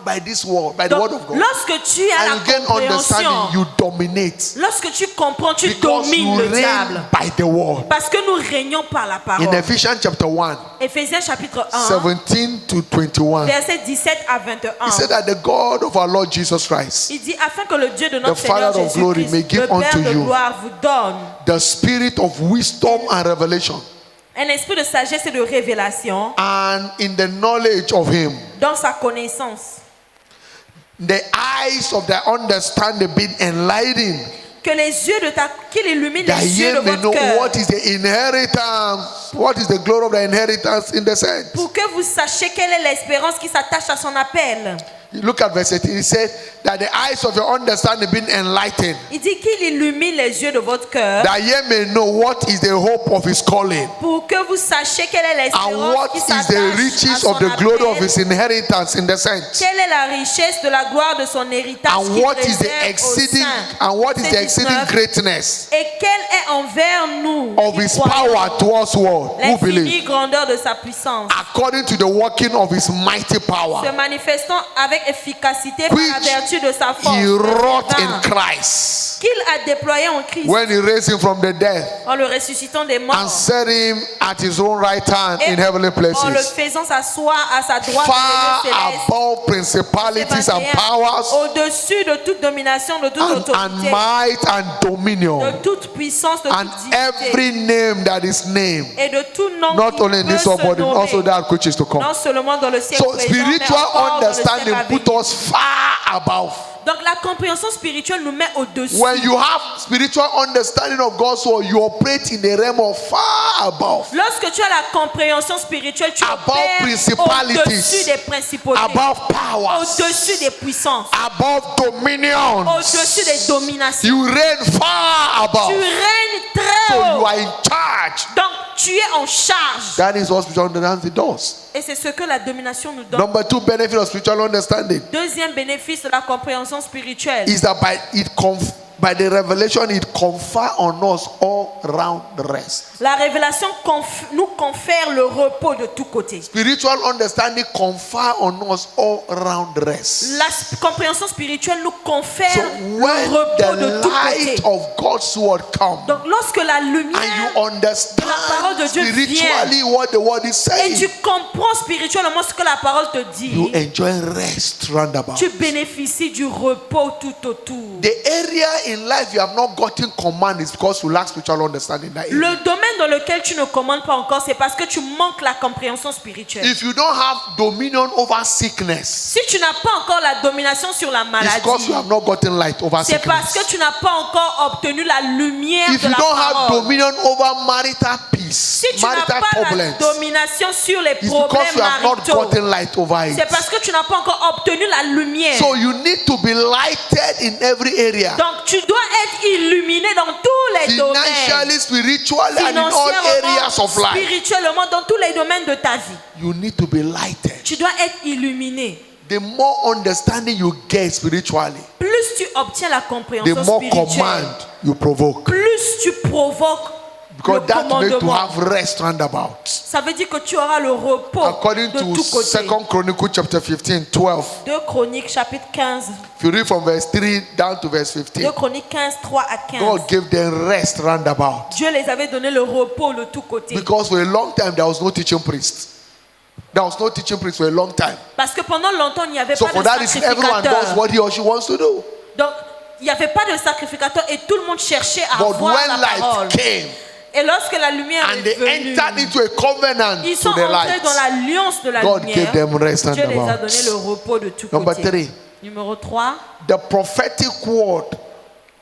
Speaker 3: by this word, by the
Speaker 2: Donc,
Speaker 3: word of God,
Speaker 2: lorsque tu as
Speaker 3: and
Speaker 2: la
Speaker 3: you gain understanding,
Speaker 2: compréhension,
Speaker 3: you dominate
Speaker 2: lorsque tu comprends, tu
Speaker 3: because
Speaker 2: domines
Speaker 3: you
Speaker 2: le
Speaker 3: reign
Speaker 2: diable.
Speaker 3: by the word.
Speaker 2: Parce que nous régnons par la
Speaker 3: In
Speaker 2: parole.
Speaker 3: Ephesians chapter 1,
Speaker 2: Éphésiens chapitre 1,
Speaker 3: 17 to 21,
Speaker 2: versets 17 à
Speaker 3: he
Speaker 2: 21.
Speaker 3: said that the God of our Lord Jesus Christ,
Speaker 2: Il dit, afin que le Dieu de notre
Speaker 3: The Father
Speaker 2: Seigneur
Speaker 3: of glory may
Speaker 2: Jésus-Christ,
Speaker 3: give
Speaker 2: le Père
Speaker 3: unto
Speaker 2: de
Speaker 3: you
Speaker 2: gloire, vous donne
Speaker 3: the spirit of wisdom and revelation,
Speaker 2: un esprit de sagesse et de révélation
Speaker 3: and in the knowledge of him,
Speaker 2: dans sa connaissance.
Speaker 3: the eyes of their understanding being enlightened,
Speaker 2: Que les yeux de qu'il illumine
Speaker 3: that
Speaker 2: les yeux
Speaker 3: ye
Speaker 2: de
Speaker 3: may know
Speaker 2: votre cœur.
Speaker 3: what is the inheritance, what is the glory of the inheritance in the saints.
Speaker 2: Pour que vous sachiez quelle est l'espérance qui s'attache à son appel.
Speaker 3: Look at verse 18. He said that the eyes of your understanding being enlightened,
Speaker 2: Il dit qu'il illumine les yeux de votre cœur.
Speaker 3: that ye may know what is the hope of his calling,
Speaker 2: Pour que vous sachiez quelle est
Speaker 3: and
Speaker 2: l'espérance
Speaker 3: what
Speaker 2: qui
Speaker 3: is
Speaker 2: s'attache
Speaker 3: the
Speaker 2: à
Speaker 3: riches
Speaker 2: son
Speaker 3: of the glory of
Speaker 2: appel.
Speaker 3: his inheritance in the saints,
Speaker 2: Quelle est la richesse de la gloire de son héritage
Speaker 3: and
Speaker 2: qu'il
Speaker 3: what is the
Speaker 2: réserve aux
Speaker 3: exceeding
Speaker 2: saints.
Speaker 3: and what is the
Speaker 2: Verset
Speaker 3: exceeding
Speaker 2: 19.
Speaker 3: greatness
Speaker 2: Et quelle est envers nous
Speaker 3: of
Speaker 2: qui
Speaker 3: his
Speaker 2: croyons,
Speaker 3: power towards world who
Speaker 2: l'infinie
Speaker 3: believe,
Speaker 2: grandeur de sa puissance,
Speaker 3: according to the working of his mighty power,
Speaker 2: se manifestant avec efficacité par la
Speaker 3: which
Speaker 2: vertu de sa force,
Speaker 3: he wrought
Speaker 2: Verset
Speaker 3: in
Speaker 2: 20,
Speaker 3: Christ
Speaker 2: qu'il a déployé en Christ
Speaker 3: when he raised him from the dead
Speaker 2: en le ressuscitant des morts
Speaker 3: and set him at his own right hand
Speaker 2: et
Speaker 3: in heavenly
Speaker 2: en le
Speaker 3: places,
Speaker 2: faisant s'asseoir à sa droite
Speaker 3: far
Speaker 2: dans les lieux célestes.
Speaker 3: above principalities and
Speaker 2: 21,
Speaker 3: powers
Speaker 2: au-dessus de toute domination, de toute
Speaker 3: and
Speaker 2: autorité,
Speaker 3: might and
Speaker 2: de
Speaker 3: dominion
Speaker 2: toute puissance, de
Speaker 3: and
Speaker 2: toute dignité
Speaker 3: every name that is named,
Speaker 2: et de tout nom
Speaker 3: not
Speaker 2: qui
Speaker 3: only in
Speaker 2: peut
Speaker 3: this
Speaker 2: se
Speaker 3: world but
Speaker 2: nommer,
Speaker 3: also that which is to come.
Speaker 2: non seulement dans le siècle
Speaker 3: So
Speaker 2: présent, mais
Speaker 3: spiritual
Speaker 2: encore dans le siècle
Speaker 3: understanding
Speaker 2: à
Speaker 3: put
Speaker 2: venir.
Speaker 3: us far above.
Speaker 2: Donc la compréhension spirituelle nous met au-dessus.
Speaker 3: When you have spiritual understanding of God's word, you operate in the realm of far above,
Speaker 2: Lorsque tu as la compréhension spirituelle, tu
Speaker 3: Above
Speaker 2: opères
Speaker 3: principalities,
Speaker 2: au-dessus des principautés,
Speaker 3: above powers,
Speaker 2: au-dessus des puissances,
Speaker 3: above dominions.
Speaker 2: au-dessus des dominations.
Speaker 3: You reign far
Speaker 2: Tu
Speaker 3: above.
Speaker 2: règnes très
Speaker 3: So you
Speaker 2: haut.
Speaker 3: are in charge.
Speaker 2: Donc tu es en charge.
Speaker 3: That is what spiritual understanding does.
Speaker 2: Et c'est ce que la domination nous donne.
Speaker 3: Number two benefit of spiritual understanding
Speaker 2: Deuxième bénéfice de la compréhension spirituelle,
Speaker 3: is that by the revelation it confer on us all round rest.
Speaker 2: la révélation nous confère le repos de tous côtés.
Speaker 3: Spiritual understanding confer on us all round rest.
Speaker 2: La compréhension spirituelle nous confère
Speaker 3: So
Speaker 2: le
Speaker 3: when
Speaker 2: repos de
Speaker 3: the
Speaker 2: tous
Speaker 3: light
Speaker 2: côtés.
Speaker 3: of God's word comes
Speaker 2: Donc lorsque la
Speaker 3: and
Speaker 2: lumière
Speaker 3: you understand
Speaker 2: la parole de Dieu
Speaker 3: spiritually what the word is
Speaker 2: et tu
Speaker 3: saying,
Speaker 2: comprends spirituellement ce que la parole te
Speaker 3: you
Speaker 2: dit,
Speaker 3: enjoy rest roundabout.
Speaker 2: tu bénéficies du repos tout autour.
Speaker 3: The area in life you have not gotten command is because you lack spiritual understanding.
Speaker 1: Le domaine dans lequel tu ne commandes pas encore, c'est parce que tu manques la compréhension spirituelle.
Speaker 3: If you don't have dominion over sickness,
Speaker 1: Si tu n'as pas encore la domination sur la
Speaker 3: it's
Speaker 1: maladie,
Speaker 3: because you have not gotten light over
Speaker 1: c'est parce que
Speaker 3: sickness.
Speaker 1: tu n'as pas encore obtenu la lumière
Speaker 3: If
Speaker 1: de
Speaker 3: you
Speaker 1: la
Speaker 3: don't have
Speaker 1: parole.
Speaker 3: dominion over marital peace,
Speaker 1: Si tu n'as
Speaker 3: marital
Speaker 1: pas la
Speaker 3: problems,
Speaker 1: domination sur les
Speaker 3: it's because
Speaker 1: problèmes
Speaker 3: you have not
Speaker 1: maritaux,
Speaker 3: gotten light over it.
Speaker 1: c'est parce que tu n'as pas encore obtenu la lumière.
Speaker 3: So you need to be lighted in every area.
Speaker 1: Donc tu dois être illuminé dans tous les domaines.
Speaker 3: Financially, spiritually, and in all
Speaker 1: Financièrement,
Speaker 3: areas of life.
Speaker 1: spirituellement, dans tous les domaines de ta vie.
Speaker 3: You need to be lighted.
Speaker 1: Tu dois être illuminé.
Speaker 3: The more understanding you get spiritually,
Speaker 1: Plus tu obtiens la
Speaker 3: the
Speaker 1: compréhension
Speaker 3: more
Speaker 1: spirituelle,
Speaker 3: command you provoke.
Speaker 1: plus tu provoques
Speaker 3: Because
Speaker 1: le
Speaker 3: that makes to
Speaker 1: commandement.
Speaker 3: have rest roundabout.
Speaker 1: Ça veut dire que tu auras le repos
Speaker 3: According
Speaker 1: de
Speaker 3: to
Speaker 1: tous côtés.
Speaker 3: 2 Chronicles chapter 15, 12.
Speaker 1: 2 Chroniques chapitre 15.
Speaker 3: If you read from verse 3 down to verse
Speaker 1: 2
Speaker 3: 15,
Speaker 1: Chroniques 15, 3 à 15.
Speaker 3: God gave them rest roundabout.
Speaker 1: Dieu les avait donné le repos de tous côtés.
Speaker 3: Because for a long time there was no teaching priest. There was no teaching priest for a long time.
Speaker 1: Parce que pendant longtemps, il n'y avait
Speaker 3: So
Speaker 1: pas
Speaker 3: for
Speaker 1: de
Speaker 3: that reason, everyone does
Speaker 1: sacrificateur.
Speaker 3: what he or she wants to do.
Speaker 1: Donc, il n'y avait pas de sacrificateur et tout le monde cherchait à
Speaker 3: But
Speaker 1: voir
Speaker 3: when
Speaker 1: la
Speaker 3: light
Speaker 1: parole.
Speaker 3: came
Speaker 1: Et lorsque la lumière
Speaker 3: and
Speaker 1: est
Speaker 3: they
Speaker 1: venue,
Speaker 3: entered into a covenant
Speaker 1: ils
Speaker 3: to
Speaker 1: sont
Speaker 3: the
Speaker 1: entrés
Speaker 3: light,
Speaker 1: dans l'alliance de la
Speaker 3: God
Speaker 1: lumière.
Speaker 3: gave them rest
Speaker 1: Dieu les a
Speaker 3: roundabout.
Speaker 1: donné le repos de tous
Speaker 3: Number
Speaker 1: côtés.
Speaker 3: 3,
Speaker 1: Numéro 3,
Speaker 3: the prophetic word.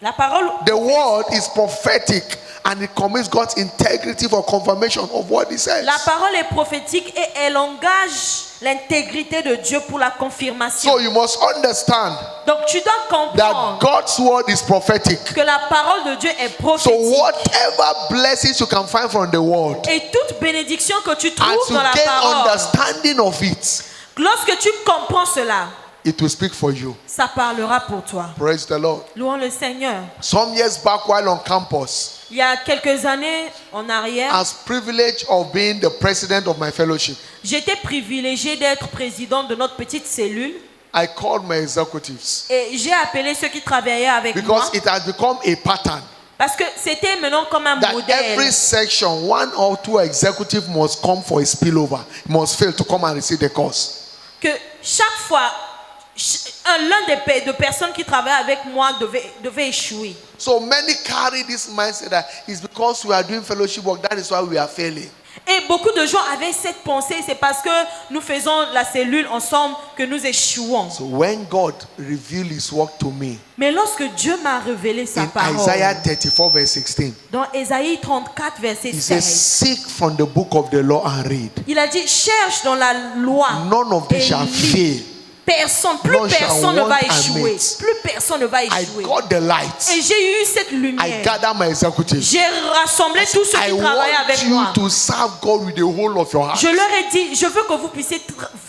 Speaker 1: la parole.
Speaker 3: The word is prophetic and it commits God's integrity for confirmation of what he says.
Speaker 1: La parole est prophétique et elle engage l'intégrité de Dieu pour la confirmation.
Speaker 3: So you must understand
Speaker 1: Donc tu dois
Speaker 3: that
Speaker 1: comprendre
Speaker 3: God's word is prophetic.
Speaker 1: que la parole de Dieu est
Speaker 3: So
Speaker 1: prophétique.
Speaker 3: whatever blessings you can find from the word,
Speaker 1: Et toute bénédiction que tu
Speaker 3: as
Speaker 1: trouves
Speaker 3: to
Speaker 1: dans la
Speaker 3: gain
Speaker 1: parole,
Speaker 3: understanding of it,
Speaker 1: lorsque tu comprends cela,
Speaker 3: it will speak for you.
Speaker 1: ça parlera pour toi.
Speaker 3: Praise the Lord.
Speaker 1: Louons le Seigneur.
Speaker 3: Some years back while on campus,
Speaker 1: Il y a quelques années en arrière,
Speaker 3: as privilege of being the president of my fellowship,
Speaker 1: j'étais privilégiée d'être président de notre petite cellule
Speaker 3: I called my executives
Speaker 1: et j'ai appelé ceux qui travaillaient avec moi
Speaker 3: because it has become a pattern
Speaker 1: parce que c'était maintenant comme un
Speaker 3: that
Speaker 1: modèle.
Speaker 3: every section, 1 or 2 executives must come for a spillover, must fail to come and receive the course.
Speaker 1: Que chaque fois, l'un des personnes qui travaillaient avec moi devait échouer.
Speaker 3: So many carry this mindset that it's because we are doing fellowship work, that is why we are failing.
Speaker 1: Et beaucoup de gens avaient cette pensée, c'est parce que nous faisons la cellule ensemble que nous échouons.
Speaker 3: So when God revealed his work to me
Speaker 1: Mais lorsque Dieu m'a révélé sa
Speaker 3: in
Speaker 1: parole,
Speaker 3: Isaiah 34 verse 16,
Speaker 1: dans Ésaïe 34, verset
Speaker 3: he says,
Speaker 1: 16,
Speaker 3: seek from the book of the law and read.
Speaker 1: il a dit, cherche dans la loi.
Speaker 3: None of these
Speaker 1: et
Speaker 3: shall
Speaker 1: lis.
Speaker 3: fail.
Speaker 1: Plus
Speaker 3: None shall
Speaker 1: personne ne va
Speaker 3: want
Speaker 1: échouer.
Speaker 3: amidst.
Speaker 1: Plus personne ne va
Speaker 3: I
Speaker 1: échouer.
Speaker 3: got the light.
Speaker 1: Et j'ai eu cette
Speaker 3: I
Speaker 1: lumière.
Speaker 3: gather my executives.
Speaker 1: J'ai rassemblé tous ceux
Speaker 3: I
Speaker 1: qui travaillaient
Speaker 3: want
Speaker 1: avec
Speaker 3: you
Speaker 1: moi.
Speaker 3: to serve God with the whole of your heart.
Speaker 1: Je leur ai dit, je veux que vous puissiez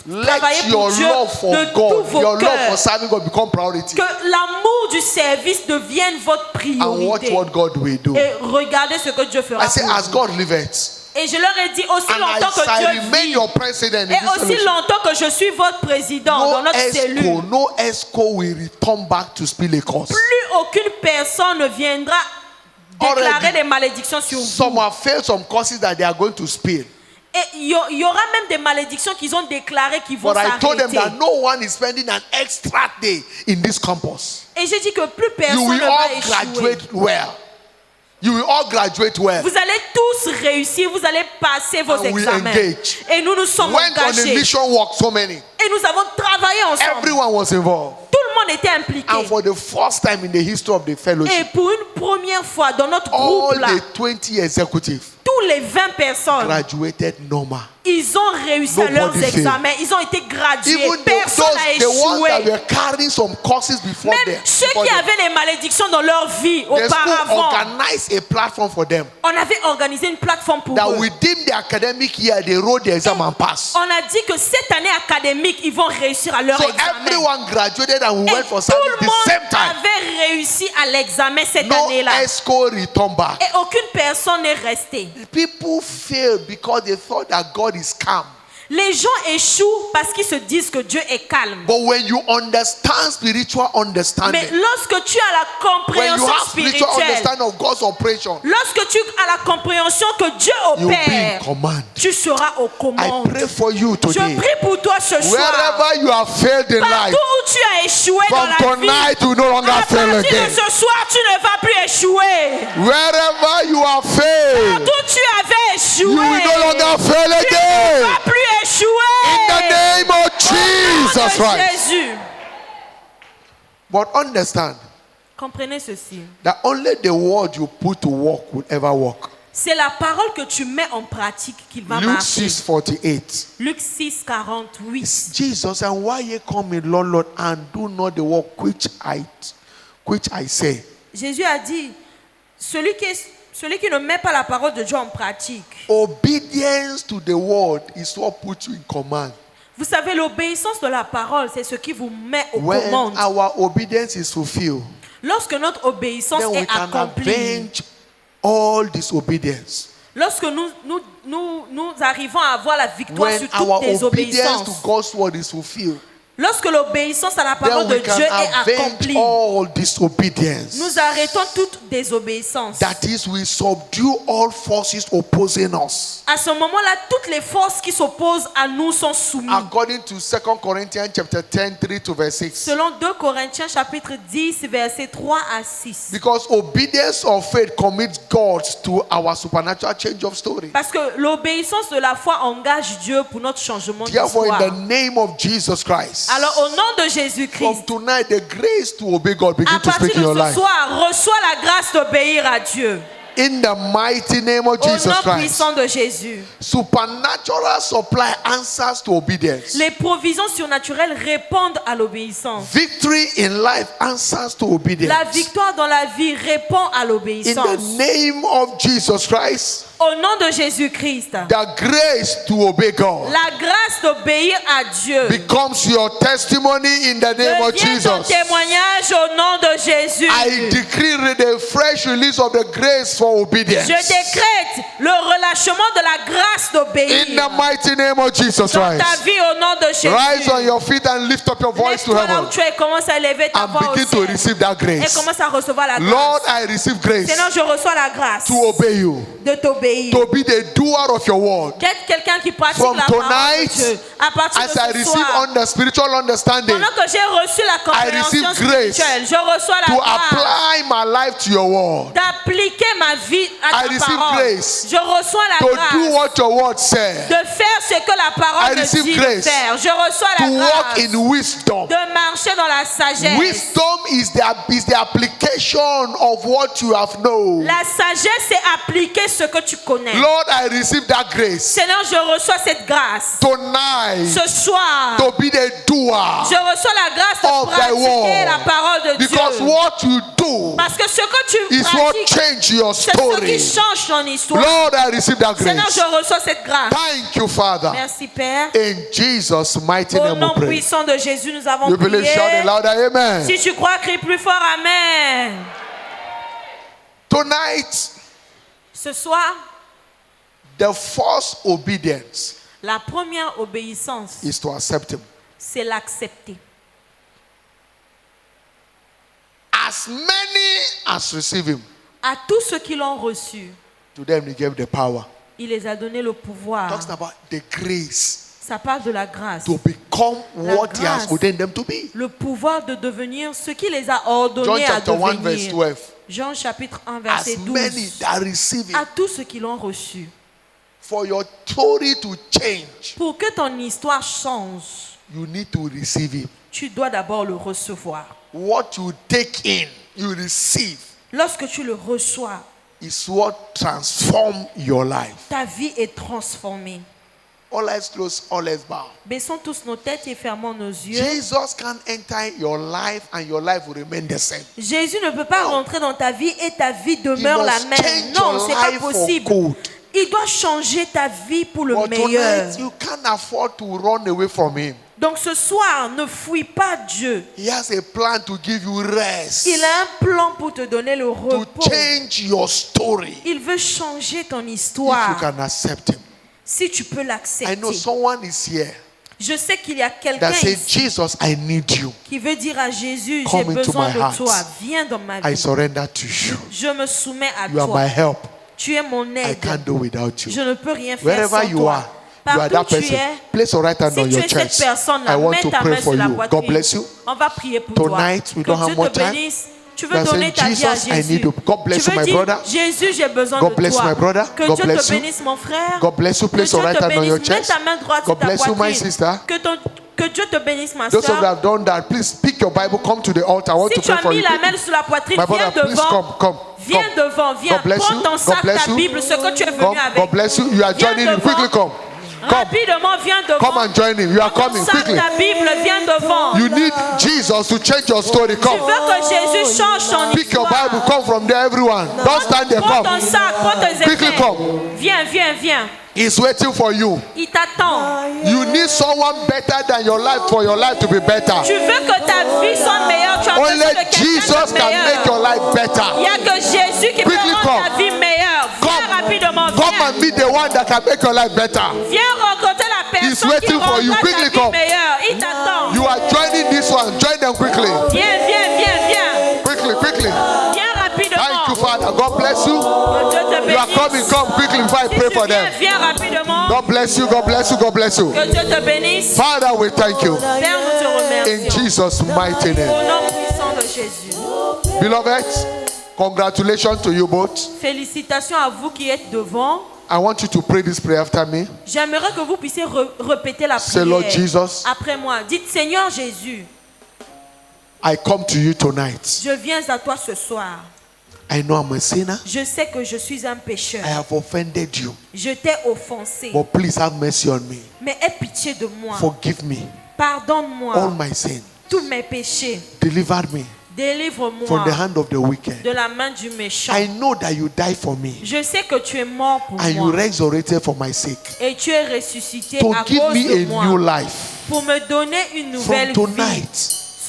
Speaker 1: travailler
Speaker 3: Let
Speaker 1: pour
Speaker 3: your
Speaker 1: Dieu
Speaker 3: love for
Speaker 1: de tous
Speaker 3: God,
Speaker 1: vos
Speaker 3: your love for
Speaker 1: cœurs.
Speaker 3: serving God become priority.
Speaker 1: Que l'amour du service devienne votre
Speaker 3: And watch
Speaker 1: priorité.
Speaker 3: what God will do.
Speaker 1: Et regardez ce que Dieu fera
Speaker 3: I say,
Speaker 1: pour
Speaker 3: as
Speaker 1: vous.
Speaker 3: God liveth,
Speaker 1: Et je leur ai dit, aussi
Speaker 3: and
Speaker 1: longtemps
Speaker 3: as
Speaker 1: que
Speaker 3: I
Speaker 1: Dieu
Speaker 3: remain
Speaker 1: vit,
Speaker 3: your president in
Speaker 1: et
Speaker 3: this
Speaker 1: aussi
Speaker 3: fellowship,
Speaker 1: longtemps que je suis votre président dans notre cellule,
Speaker 3: no ESCO will return back to spill a curse.
Speaker 1: plus aucune personne ne viendra déclarer
Speaker 3: Already,
Speaker 1: des malédictions sur vous.
Speaker 3: Some have failed some courses that they are going to spill.
Speaker 1: Et il y aura même des malédictions qu'ils ont déclarées qui vont
Speaker 3: But I told them
Speaker 1: s'arrêter.
Speaker 3: that no one is spending an extra day in this campus.
Speaker 1: Et j'ai dit que plus
Speaker 3: You
Speaker 1: personne
Speaker 3: will
Speaker 1: ne va
Speaker 3: all
Speaker 1: échouer.
Speaker 3: graduate well. You will all graduate well.
Speaker 1: Vous allez tous réussir, vous allez passer vos
Speaker 3: And we
Speaker 1: examens.
Speaker 3: engage.
Speaker 1: Et nous nous sommes
Speaker 3: Went on a
Speaker 1: engagés.
Speaker 3: mission walk, so many.
Speaker 1: Et nous avons travaillé ensemble.
Speaker 3: Everyone was involved.
Speaker 1: Tout le monde était impliqué.
Speaker 3: And for the first time in the history of the
Speaker 1: Et
Speaker 3: fellowship,
Speaker 1: pour une première fois dans notre
Speaker 3: all
Speaker 1: groupe là,
Speaker 3: the 20 executives
Speaker 1: tous les 20 personnes,
Speaker 3: graduated normal.
Speaker 1: ils ont réussi à leurs
Speaker 3: Nobody failed.
Speaker 1: examens. Ils ont été gradués.
Speaker 3: Even
Speaker 1: Personne n'a
Speaker 3: the ones that
Speaker 1: échoué.
Speaker 3: were carrying some courses before them,
Speaker 1: Même ceux qui avaient les malédictions dans leur vie
Speaker 3: the school
Speaker 1: auparavant,
Speaker 3: organized a platform for them
Speaker 1: on avait organisé une plateforme pour
Speaker 3: that
Speaker 1: eux.
Speaker 3: within the academic year they wrote the exam and passed.
Speaker 1: On a dit que cette année académique, ils vont réussir à leur
Speaker 3: So
Speaker 1: examen.
Speaker 3: everyone graduated and we
Speaker 1: Et
Speaker 3: went for
Speaker 1: tout
Speaker 3: service
Speaker 1: le
Speaker 3: the same
Speaker 1: monde
Speaker 3: time.
Speaker 1: avait réussi à l'examen cette
Speaker 3: No
Speaker 1: année-là.
Speaker 3: ESCO return back.
Speaker 1: Et aucune personne n'est restée.
Speaker 3: People failed because they thought that God is calm.
Speaker 1: Les gens échouent parce qu'ils se disent que Dieu est calme.
Speaker 3: But when you understand spiritual understanding,
Speaker 1: Mais lorsque tu as la
Speaker 3: when you
Speaker 1: compréhension
Speaker 3: have spiritual
Speaker 1: spirituelle,
Speaker 3: understanding of God's operation,
Speaker 1: lorsque tu as la compréhension que Dieu
Speaker 3: you'll be in
Speaker 1: opère,
Speaker 3: command.
Speaker 1: tu seras aux
Speaker 3: I
Speaker 1: commandes.
Speaker 3: pray for you
Speaker 1: Je
Speaker 3: today.
Speaker 1: prie pour toi ce soir.
Speaker 3: Wherever you have failed in
Speaker 1: Partout
Speaker 3: life,
Speaker 1: où
Speaker 2: tu as échoué dans
Speaker 3: from
Speaker 2: la vie,
Speaker 3: tonight you no longer
Speaker 2: à
Speaker 3: fail
Speaker 2: partir de
Speaker 3: again.
Speaker 2: ce soir, tu ne vas plus échouer.
Speaker 3: Wherever you have failed,
Speaker 2: Partout tu avais échoué,
Speaker 3: you will no longer fail
Speaker 2: tu ne
Speaker 3: again.
Speaker 2: vas plus échouer.
Speaker 3: In the name of
Speaker 2: Au nom
Speaker 3: Jesus
Speaker 2: de
Speaker 3: Christ.
Speaker 2: Jésus.
Speaker 3: But understand
Speaker 2: Comprenez ceci.
Speaker 3: that only the word you put to work will ever work.
Speaker 2: C'est la parole que tu mets en pratique qui va
Speaker 3: Luke
Speaker 2: marcher.
Speaker 3: 6:48.
Speaker 2: Luc 6, 48.
Speaker 3: Jesus, and why ye call me Lord, Lord, and do not the work which I say?
Speaker 2: Jésus a dit, celui qui ne met pas la parole de Dieu en pratique.
Speaker 3: Obedience to the word is what puts you in command.
Speaker 2: Vous savez, l'obéissance de la parole, c'est ce qui vous met aux
Speaker 3: When
Speaker 2: commandes.
Speaker 3: our obedience is fulfilled,
Speaker 2: Lorsque notre obéissance
Speaker 3: then we
Speaker 2: est
Speaker 3: can
Speaker 2: accomplie,
Speaker 3: avenge all disobedience.
Speaker 2: lorsque nous arrivons à avoir la victoire
Speaker 3: When
Speaker 2: sur
Speaker 3: our
Speaker 2: toutes les
Speaker 3: obedience to
Speaker 2: obéissances,
Speaker 3: God's word is fulfilled,
Speaker 2: lorsque l'obéissance à la parole
Speaker 3: then
Speaker 2: de
Speaker 3: we can
Speaker 2: Dieu est
Speaker 3: avenge
Speaker 2: accomplie,
Speaker 3: all disobedience.
Speaker 2: nous arrêtons toute désobéissance.
Speaker 3: That is, we subdue all forces opposing us.
Speaker 2: À ce moment-là, toutes les forces qui s'opposent à nous sont soumises.
Speaker 3: According to 2 Corinthians chapter 10, 3 to verse 6.
Speaker 2: Selon 2 Corinthiens chapitre 10, versets 3 à 6.
Speaker 3: Because obedience of faith commits God to our supernatural change of story.
Speaker 2: Parce que l'obéissance de la foi engage Dieu pour notre changement
Speaker 3: Therefore, in
Speaker 2: d'histoire.
Speaker 3: the name of Jesus Christ,
Speaker 2: Alors au nom de
Speaker 3: from
Speaker 2: Jésus-Christ,
Speaker 3: tonight, the grace to obey God begin
Speaker 2: à
Speaker 3: to speak
Speaker 2: partir
Speaker 3: in your
Speaker 2: de ce
Speaker 3: life.
Speaker 2: soir, reçois la grâce d'obéir à Dieu.
Speaker 3: In the mighty name of
Speaker 2: Au
Speaker 3: Jesus
Speaker 2: nom
Speaker 3: Christ,
Speaker 2: puissant de Jésus.
Speaker 3: supernatural supply answers to obedience.
Speaker 2: Les provisions surnaturelles répondent à l'obéissance.
Speaker 3: Victory in life answers to
Speaker 2: La
Speaker 3: obedience.
Speaker 2: victoire dans la vie répond à
Speaker 3: In
Speaker 2: l'obéissance.
Speaker 3: the name of Jesus Christ,
Speaker 2: Au nom de Jésus-Christ,
Speaker 3: the grace to obey God
Speaker 2: la grâce d'obéir à Dieu
Speaker 3: becomes your testimony in the name of
Speaker 2: devient ton
Speaker 3: Jesus.
Speaker 2: témoignage au nom de Jésus.
Speaker 3: I decree the fresh release of the grace for obedience.
Speaker 2: Je décrète le relâchement de la grâce d'obéir
Speaker 3: In the mighty name of Jesus
Speaker 2: dans ta
Speaker 3: Christ.
Speaker 2: vie au nom de Jésus.
Speaker 3: Rise on your feet and lift up your voice to
Speaker 2: Lève-toi là où
Speaker 3: heaven
Speaker 2: tu es, commence à élever ta
Speaker 3: and
Speaker 2: voix au
Speaker 3: begin to
Speaker 2: ciel
Speaker 3: receive that
Speaker 2: et
Speaker 3: grace.
Speaker 2: commence à recevoir la
Speaker 3: Lord,
Speaker 2: grâce.
Speaker 3: I receive grace
Speaker 2: Seigneur, je reçois la grâce
Speaker 3: to obey you,
Speaker 2: de t'obéir.
Speaker 3: to be the doer of your word.
Speaker 2: D'être quelqu'un qui pratique
Speaker 3: From
Speaker 2: la parole
Speaker 3: tonight,
Speaker 2: de Dieu. À partir
Speaker 3: as
Speaker 2: de
Speaker 3: I
Speaker 2: ce
Speaker 3: receive
Speaker 2: soir,
Speaker 3: on the spiritual understanding
Speaker 2: pendant que j'ai reçu la compréhension
Speaker 3: receive grace
Speaker 2: spirituelle, je reçois la
Speaker 3: to
Speaker 2: grâce
Speaker 3: apply my life to your word,
Speaker 2: d'appliquer ma vie à
Speaker 3: I
Speaker 2: ta
Speaker 3: receive
Speaker 2: parole.
Speaker 3: grace
Speaker 2: Je reçois la
Speaker 3: to do
Speaker 2: grâce
Speaker 3: what your word says,
Speaker 2: de faire ce que la
Speaker 3: I
Speaker 2: parole me
Speaker 3: receive
Speaker 2: dit de
Speaker 3: grace
Speaker 2: faire. Je reçois
Speaker 3: to
Speaker 2: la
Speaker 3: walk
Speaker 2: grâce
Speaker 3: in wisdom.
Speaker 2: de marcher dans la sagesse.
Speaker 3: Wisdom is the application of what you have known.
Speaker 2: La sagesse, c'est appliquer ce que tu connais.
Speaker 3: Lord, I receive that grace
Speaker 2: Seigneur, je reçois cette grâce.
Speaker 3: tonight
Speaker 2: Ce soir,
Speaker 3: to be the doer.
Speaker 2: je reçois la grâce de
Speaker 3: of thy
Speaker 2: pratiquer
Speaker 3: word.
Speaker 2: la parole de
Speaker 3: Because
Speaker 2: Dieu.
Speaker 3: what you do
Speaker 2: Parce que ce que tu
Speaker 3: is what
Speaker 2: pratiques,
Speaker 3: change your
Speaker 2: c'est ce qui
Speaker 3: story.
Speaker 2: change ton histoire.
Speaker 3: Lord, I receive that
Speaker 2: Seigneur,
Speaker 3: grace.
Speaker 2: je reçois cette grâce.
Speaker 3: Thank you, Father.
Speaker 2: Merci, Père.
Speaker 3: In Jesus' mighty
Speaker 2: Au
Speaker 3: name
Speaker 2: nom
Speaker 3: we pray.
Speaker 2: puissant de Jésus, nous avons
Speaker 3: You believe,
Speaker 2: prié.
Speaker 3: shout it louder, amen.
Speaker 2: Si tu crois, crie plus fort, Amen.
Speaker 3: Tonight,
Speaker 2: Ce soir,
Speaker 3: the first obedience
Speaker 2: la première obéissance,
Speaker 3: is to accept Him.
Speaker 2: c'est l'accepter.
Speaker 3: As many as receive Him,
Speaker 2: À tous ceux qui l'ont reçu,
Speaker 3: to them He gave the power.
Speaker 2: il les a donné le pouvoir.
Speaker 3: Talks about the grace
Speaker 2: Ça parle de la grâce.
Speaker 3: to become
Speaker 2: La
Speaker 3: what He has
Speaker 2: grâce.
Speaker 3: ordained them to be.
Speaker 2: Le pouvoir de devenir ce qu'il les a
Speaker 3: John
Speaker 2: ordonnés à
Speaker 3: chapter 1 verse
Speaker 2: devenir.
Speaker 3: 12.
Speaker 2: Jean chapitre 1
Speaker 3: As
Speaker 2: verset
Speaker 3: many
Speaker 2: 12.
Speaker 3: that receive Him,
Speaker 2: À tous ceux qui l'ont reçu.
Speaker 3: for your story to change,
Speaker 2: Pour que ton histoire change,
Speaker 3: you need to receive Him.
Speaker 2: tu dois d'abord le recevoir.
Speaker 3: What you take in, you receive,
Speaker 2: Lorsque tu le reçois,
Speaker 3: is what transforms your life.
Speaker 2: ta vie est transformée.
Speaker 3: All eyes closed, all eyes bow.
Speaker 2: Baissons tous nos têtes et fermons nos yeux.
Speaker 3: Jesus can enter your life and your life will remain the same.
Speaker 2: Jésus ne peut pas
Speaker 3: Non.
Speaker 2: rentrer dans ta vie et ta vie
Speaker 3: He
Speaker 2: demeure la
Speaker 3: must
Speaker 2: même.
Speaker 3: change
Speaker 2: Non,
Speaker 3: your
Speaker 2: c'est pas
Speaker 3: life for
Speaker 2: possible.
Speaker 3: good.
Speaker 2: Il doit changer ta vie pour le
Speaker 3: But
Speaker 2: meilleur.
Speaker 3: tonight, you can't afford to run away from Him.
Speaker 2: Donc ce soir, ne fuis pas Dieu.
Speaker 3: He has a plan to give you rest,
Speaker 2: Il a un plan pour te donner le
Speaker 3: to
Speaker 2: repos.
Speaker 3: change your story.
Speaker 2: Il veut changer ton
Speaker 3: If you
Speaker 2: histoire.
Speaker 3: can accept Him.
Speaker 2: Si tu peux
Speaker 3: I
Speaker 2: l'accepter.
Speaker 3: know someone is here
Speaker 2: Je sais qu'il y a quelqu'un
Speaker 3: that says,
Speaker 2: ici
Speaker 3: Jesus, I need you.
Speaker 2: qui veut dire à Jésus,
Speaker 3: Come
Speaker 2: j'ai
Speaker 3: into
Speaker 2: besoin
Speaker 3: my
Speaker 2: de
Speaker 3: heart.
Speaker 2: toi. Viens dans ma
Speaker 3: I
Speaker 2: vie.
Speaker 3: surrender to you.
Speaker 2: Je me soumets à
Speaker 3: You are
Speaker 2: toi.
Speaker 3: my help.
Speaker 2: Tu es mon
Speaker 3: I
Speaker 2: aide.
Speaker 3: can't do without you.
Speaker 2: Je ne peux rien faire
Speaker 3: Wherever
Speaker 2: sans
Speaker 3: you
Speaker 2: toi.
Speaker 3: are, you are that person, place your right hand on your chest. I want to pray for you. God bless you.
Speaker 1: On va prier pour
Speaker 3: Tonight, we don't have more time.
Speaker 1: Tu veux donner ta vie à
Speaker 3: Jesus, I need you. God bless you, my brother.
Speaker 1: Jésus, j'ai besoin
Speaker 3: God
Speaker 1: de
Speaker 3: bless
Speaker 1: toi.
Speaker 3: my brother.
Speaker 1: Que
Speaker 3: God
Speaker 1: Dieu
Speaker 3: bless
Speaker 1: te
Speaker 3: you.
Speaker 1: bénisse, mon frère.
Speaker 3: God bless you. Place your right hand on your chest.
Speaker 1: Mets ta main droite sur
Speaker 3: God
Speaker 1: ta
Speaker 3: bless you, my
Speaker 1: poitrine.
Speaker 3: sister.
Speaker 1: Que Dieu te bénisse, ma
Speaker 3: Those of you
Speaker 1: soeur.
Speaker 3: that have done that, please pick your Bible, come to the altar. I want
Speaker 1: Si
Speaker 3: to
Speaker 1: tu
Speaker 3: pray
Speaker 1: as
Speaker 3: for
Speaker 1: mis
Speaker 3: you.
Speaker 1: la main sur la poitrine,
Speaker 3: My
Speaker 1: viens
Speaker 3: brother, please
Speaker 1: devant.
Speaker 3: come.
Speaker 1: Viens devant, viens.
Speaker 3: God bless
Speaker 1: Prends
Speaker 3: you.
Speaker 1: ton
Speaker 3: God
Speaker 1: sac,
Speaker 3: bless
Speaker 1: ta
Speaker 3: you.
Speaker 1: Bible, ce que tu es
Speaker 3: Come.
Speaker 1: venu avec.
Speaker 3: God bless you. You are
Speaker 1: Viens
Speaker 3: joining in.
Speaker 1: devant.
Speaker 3: Quickly come. Come.
Speaker 1: Rapidement, viens devant.
Speaker 3: Come and join him. You are coming
Speaker 1: Sac,
Speaker 3: quickly.
Speaker 1: ta Bible, viens devant.
Speaker 3: You need Jesus to change your story.
Speaker 1: Tu
Speaker 3: Come.
Speaker 1: veux que Jésus change ton
Speaker 3: Pick your
Speaker 1: histoire.
Speaker 3: Bible. Come from there, everyone. Don't stand there.
Speaker 1: Prends
Speaker 3: Come.
Speaker 1: ton sac, prends tes
Speaker 3: Quickly
Speaker 1: effets.
Speaker 3: come.
Speaker 1: Viens, viens, viens.
Speaker 3: He's waiting for you.
Speaker 1: Il t'attend.
Speaker 3: You need someone better than your life for your life to be better.
Speaker 1: Tu veux que ta vie soit meilleure. Tu as besoin
Speaker 3: Only
Speaker 1: de quelqu'un
Speaker 3: Jesus
Speaker 1: de
Speaker 3: can make
Speaker 1: meilleur.
Speaker 3: your life
Speaker 1: Il
Speaker 3: better.
Speaker 1: n'y a que Jésus qui peut
Speaker 3: Quickly
Speaker 1: rendre
Speaker 3: come.
Speaker 1: ta vie meilleure. Viens rapidement,
Speaker 3: Come
Speaker 1: viens.
Speaker 3: and meet the one that can make your life better.
Speaker 1: Viens rencontrer la
Speaker 3: He's
Speaker 1: personne qui
Speaker 3: waiting for you.
Speaker 1: rendra
Speaker 3: Quickly
Speaker 1: ta vie
Speaker 3: come.
Speaker 1: meilleure. Il t'attend.
Speaker 3: You are joining this one. Join them quickly.
Speaker 1: Viens, viens, viens, viens.
Speaker 3: Quickly, quickly.
Speaker 1: Viens rapidement.
Speaker 3: Thank you, Father. God bless you.
Speaker 1: Que Dieu te
Speaker 3: You are
Speaker 1: bénisse.
Speaker 3: coming. Come quickly before I
Speaker 1: Si
Speaker 3: pray
Speaker 1: tu
Speaker 3: for
Speaker 1: viens,
Speaker 3: them.
Speaker 1: viens rapidement.
Speaker 3: God bless you. God bless you. God bless you.
Speaker 1: Que Dieu te bénisse.
Speaker 3: Father, we thank you.
Speaker 1: Père, nous te
Speaker 3: In
Speaker 1: remercions.
Speaker 3: Jesus' mighty
Speaker 1: Au
Speaker 3: name.
Speaker 1: nom puissant de Jésus.
Speaker 3: Beloved, congratulations to you both.
Speaker 1: Félicitations à vous qui êtes devant.
Speaker 3: I want you to pray this prayer after me.
Speaker 1: J'aimerais que vous puissiez répéter la
Speaker 3: Say, Lord
Speaker 1: prière
Speaker 3: Jesus,
Speaker 1: après moi. Dites, Seigneur Jésus,
Speaker 3: I come to you tonight.
Speaker 1: je viens à toi ce soir.
Speaker 3: I know I'm a sinner.
Speaker 1: Je sais que je suis un pécheur.
Speaker 3: I have offended you.
Speaker 1: Je t'ai offensé.
Speaker 3: But please have mercy on me.
Speaker 1: Mais aie pitié de moi.
Speaker 3: Forgive me
Speaker 1: Pardonne-moi
Speaker 3: all my sins.
Speaker 1: tous mes péchés.
Speaker 3: Deliver me
Speaker 1: Délivre-moi
Speaker 3: from the hand of the wicked.
Speaker 1: de la main du méchant.
Speaker 3: I know that you died for me
Speaker 1: Je sais que tu es mort pour
Speaker 3: and you
Speaker 1: moi.
Speaker 3: resurrected for my sake.
Speaker 1: Et tu es ressuscité
Speaker 3: To
Speaker 1: à
Speaker 3: give
Speaker 1: cause
Speaker 3: me
Speaker 1: de
Speaker 3: a
Speaker 1: moi.
Speaker 3: new life.
Speaker 1: Pour me donner une nouvelle
Speaker 3: From
Speaker 1: vie.
Speaker 3: tonight,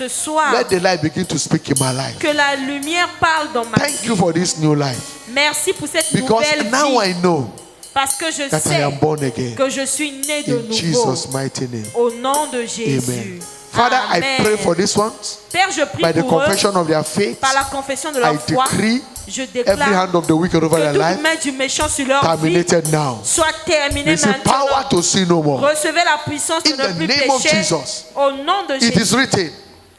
Speaker 1: Ce soir,
Speaker 3: let the light begin to speak in my life.
Speaker 1: que la lumière parle dans ma
Speaker 3: Thank
Speaker 1: vie.
Speaker 3: you for this new life.
Speaker 1: Merci pour cette
Speaker 3: Because
Speaker 1: nouvelle
Speaker 3: now
Speaker 1: vie.
Speaker 3: I know
Speaker 1: Parce que je
Speaker 3: that I
Speaker 1: sais
Speaker 3: am born again.
Speaker 1: que je suis né de
Speaker 3: In
Speaker 1: nouveau.
Speaker 3: Jesus' mighty name.
Speaker 1: Au nom de Jésus.
Speaker 3: Amen. Father,
Speaker 1: Amen.
Speaker 3: I pray for these ones.
Speaker 1: Père, je prie
Speaker 3: By the
Speaker 1: pour eux.
Speaker 3: confession of their faith,
Speaker 1: Par la confession de
Speaker 3: I
Speaker 1: leur foi,
Speaker 3: decree
Speaker 1: je
Speaker 3: every
Speaker 1: déclare
Speaker 3: hand of the wicked over
Speaker 1: que
Speaker 3: their
Speaker 1: toute
Speaker 3: life
Speaker 1: main du méchant sur leur vie
Speaker 3: terminated now.
Speaker 1: soit terminée
Speaker 3: Receive power
Speaker 1: maintenant.
Speaker 3: to sin no more.
Speaker 1: Recevez la puissance de
Speaker 3: In
Speaker 1: ne
Speaker 3: the
Speaker 1: plus
Speaker 3: name of
Speaker 1: pécher.
Speaker 3: Jesus.
Speaker 1: Au nom de
Speaker 3: It
Speaker 1: Jésus.
Speaker 3: is written,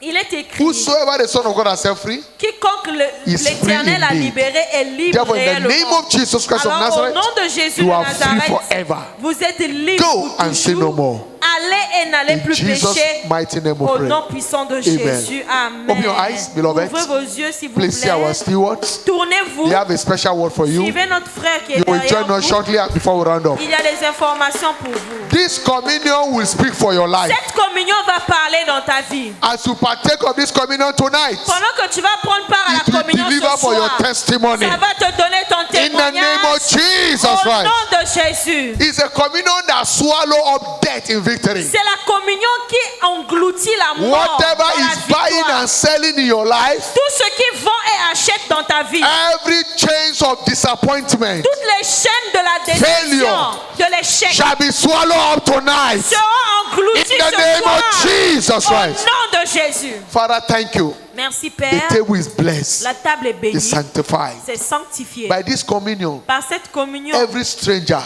Speaker 1: Il est écrit,
Speaker 3: whosoever the Son of God has set free,
Speaker 1: quiconque
Speaker 3: is free
Speaker 1: l'Éternel a
Speaker 3: indeed.
Speaker 1: libéré est libre
Speaker 3: Therefore, in the name
Speaker 1: réellement.
Speaker 3: of Jesus Christ of
Speaker 1: Alors,
Speaker 3: Nazareth,
Speaker 1: au nom de Jésus
Speaker 3: you
Speaker 1: de
Speaker 3: are free
Speaker 1: Nazareth,
Speaker 3: forever.
Speaker 1: vous êtes libre
Speaker 3: Go
Speaker 1: pour
Speaker 3: and sin no
Speaker 1: toujours.
Speaker 3: more.
Speaker 1: Allez et n'allez
Speaker 3: In
Speaker 1: plus
Speaker 3: Jesus'
Speaker 1: pécher.
Speaker 3: mighty name we
Speaker 1: Au
Speaker 3: pray.
Speaker 1: nom puissant de Jésus. Amen.
Speaker 3: Open your eyes, beloved.
Speaker 1: Ouvrez vos yeux, s'il vous
Speaker 3: Please see our
Speaker 1: plaît.
Speaker 3: stewards.
Speaker 1: Tournez-vous.
Speaker 3: They have a special word for you.
Speaker 1: Suivez notre frère qui est
Speaker 3: You will
Speaker 1: derrière
Speaker 3: join us
Speaker 1: vous.
Speaker 3: shortly before we round up.
Speaker 1: Il y a des informations pour vous.
Speaker 3: This communion will speak for your life.
Speaker 1: Cette communion va parler dans ta vie.
Speaker 3: As you partake of this communion tonight,
Speaker 1: Pendant que tu vas prendre part à
Speaker 3: it
Speaker 1: la
Speaker 3: will
Speaker 1: communion
Speaker 3: deliver
Speaker 1: ce
Speaker 3: for your
Speaker 1: soir,
Speaker 3: testimony.
Speaker 1: ça va te donner ton
Speaker 3: In the
Speaker 1: témoignage.
Speaker 3: name of Jesus
Speaker 1: Au
Speaker 3: Christ.
Speaker 1: nom de Jésus.
Speaker 3: It's a communion that swallow up death in victory.
Speaker 1: C'est la communion qui engloutit la mort.
Speaker 3: Whatever
Speaker 1: dans la
Speaker 3: is buying
Speaker 1: victoire.
Speaker 3: and selling in your life,
Speaker 1: Tout ce qui vend et achète dans ta vie.
Speaker 3: every chains of disappointment
Speaker 1: Toutes les chaînes de la déception,
Speaker 3: Failure.
Speaker 1: de l'échec,
Speaker 3: shall be swallowed up tonight.
Speaker 1: seront
Speaker 3: In
Speaker 1: englouties
Speaker 3: the
Speaker 1: ce
Speaker 3: name
Speaker 1: soir.
Speaker 3: of Jesus
Speaker 1: Au
Speaker 3: Christ.
Speaker 1: nom de Jésus.
Speaker 3: Father, thank you.
Speaker 1: Merci
Speaker 3: The
Speaker 1: Père.
Speaker 3: table is blessed.
Speaker 1: La table est bénie.
Speaker 3: Is sanctified.
Speaker 1: C'est sanctifié.
Speaker 3: By this communion,
Speaker 1: Par cette communion,
Speaker 3: every stranger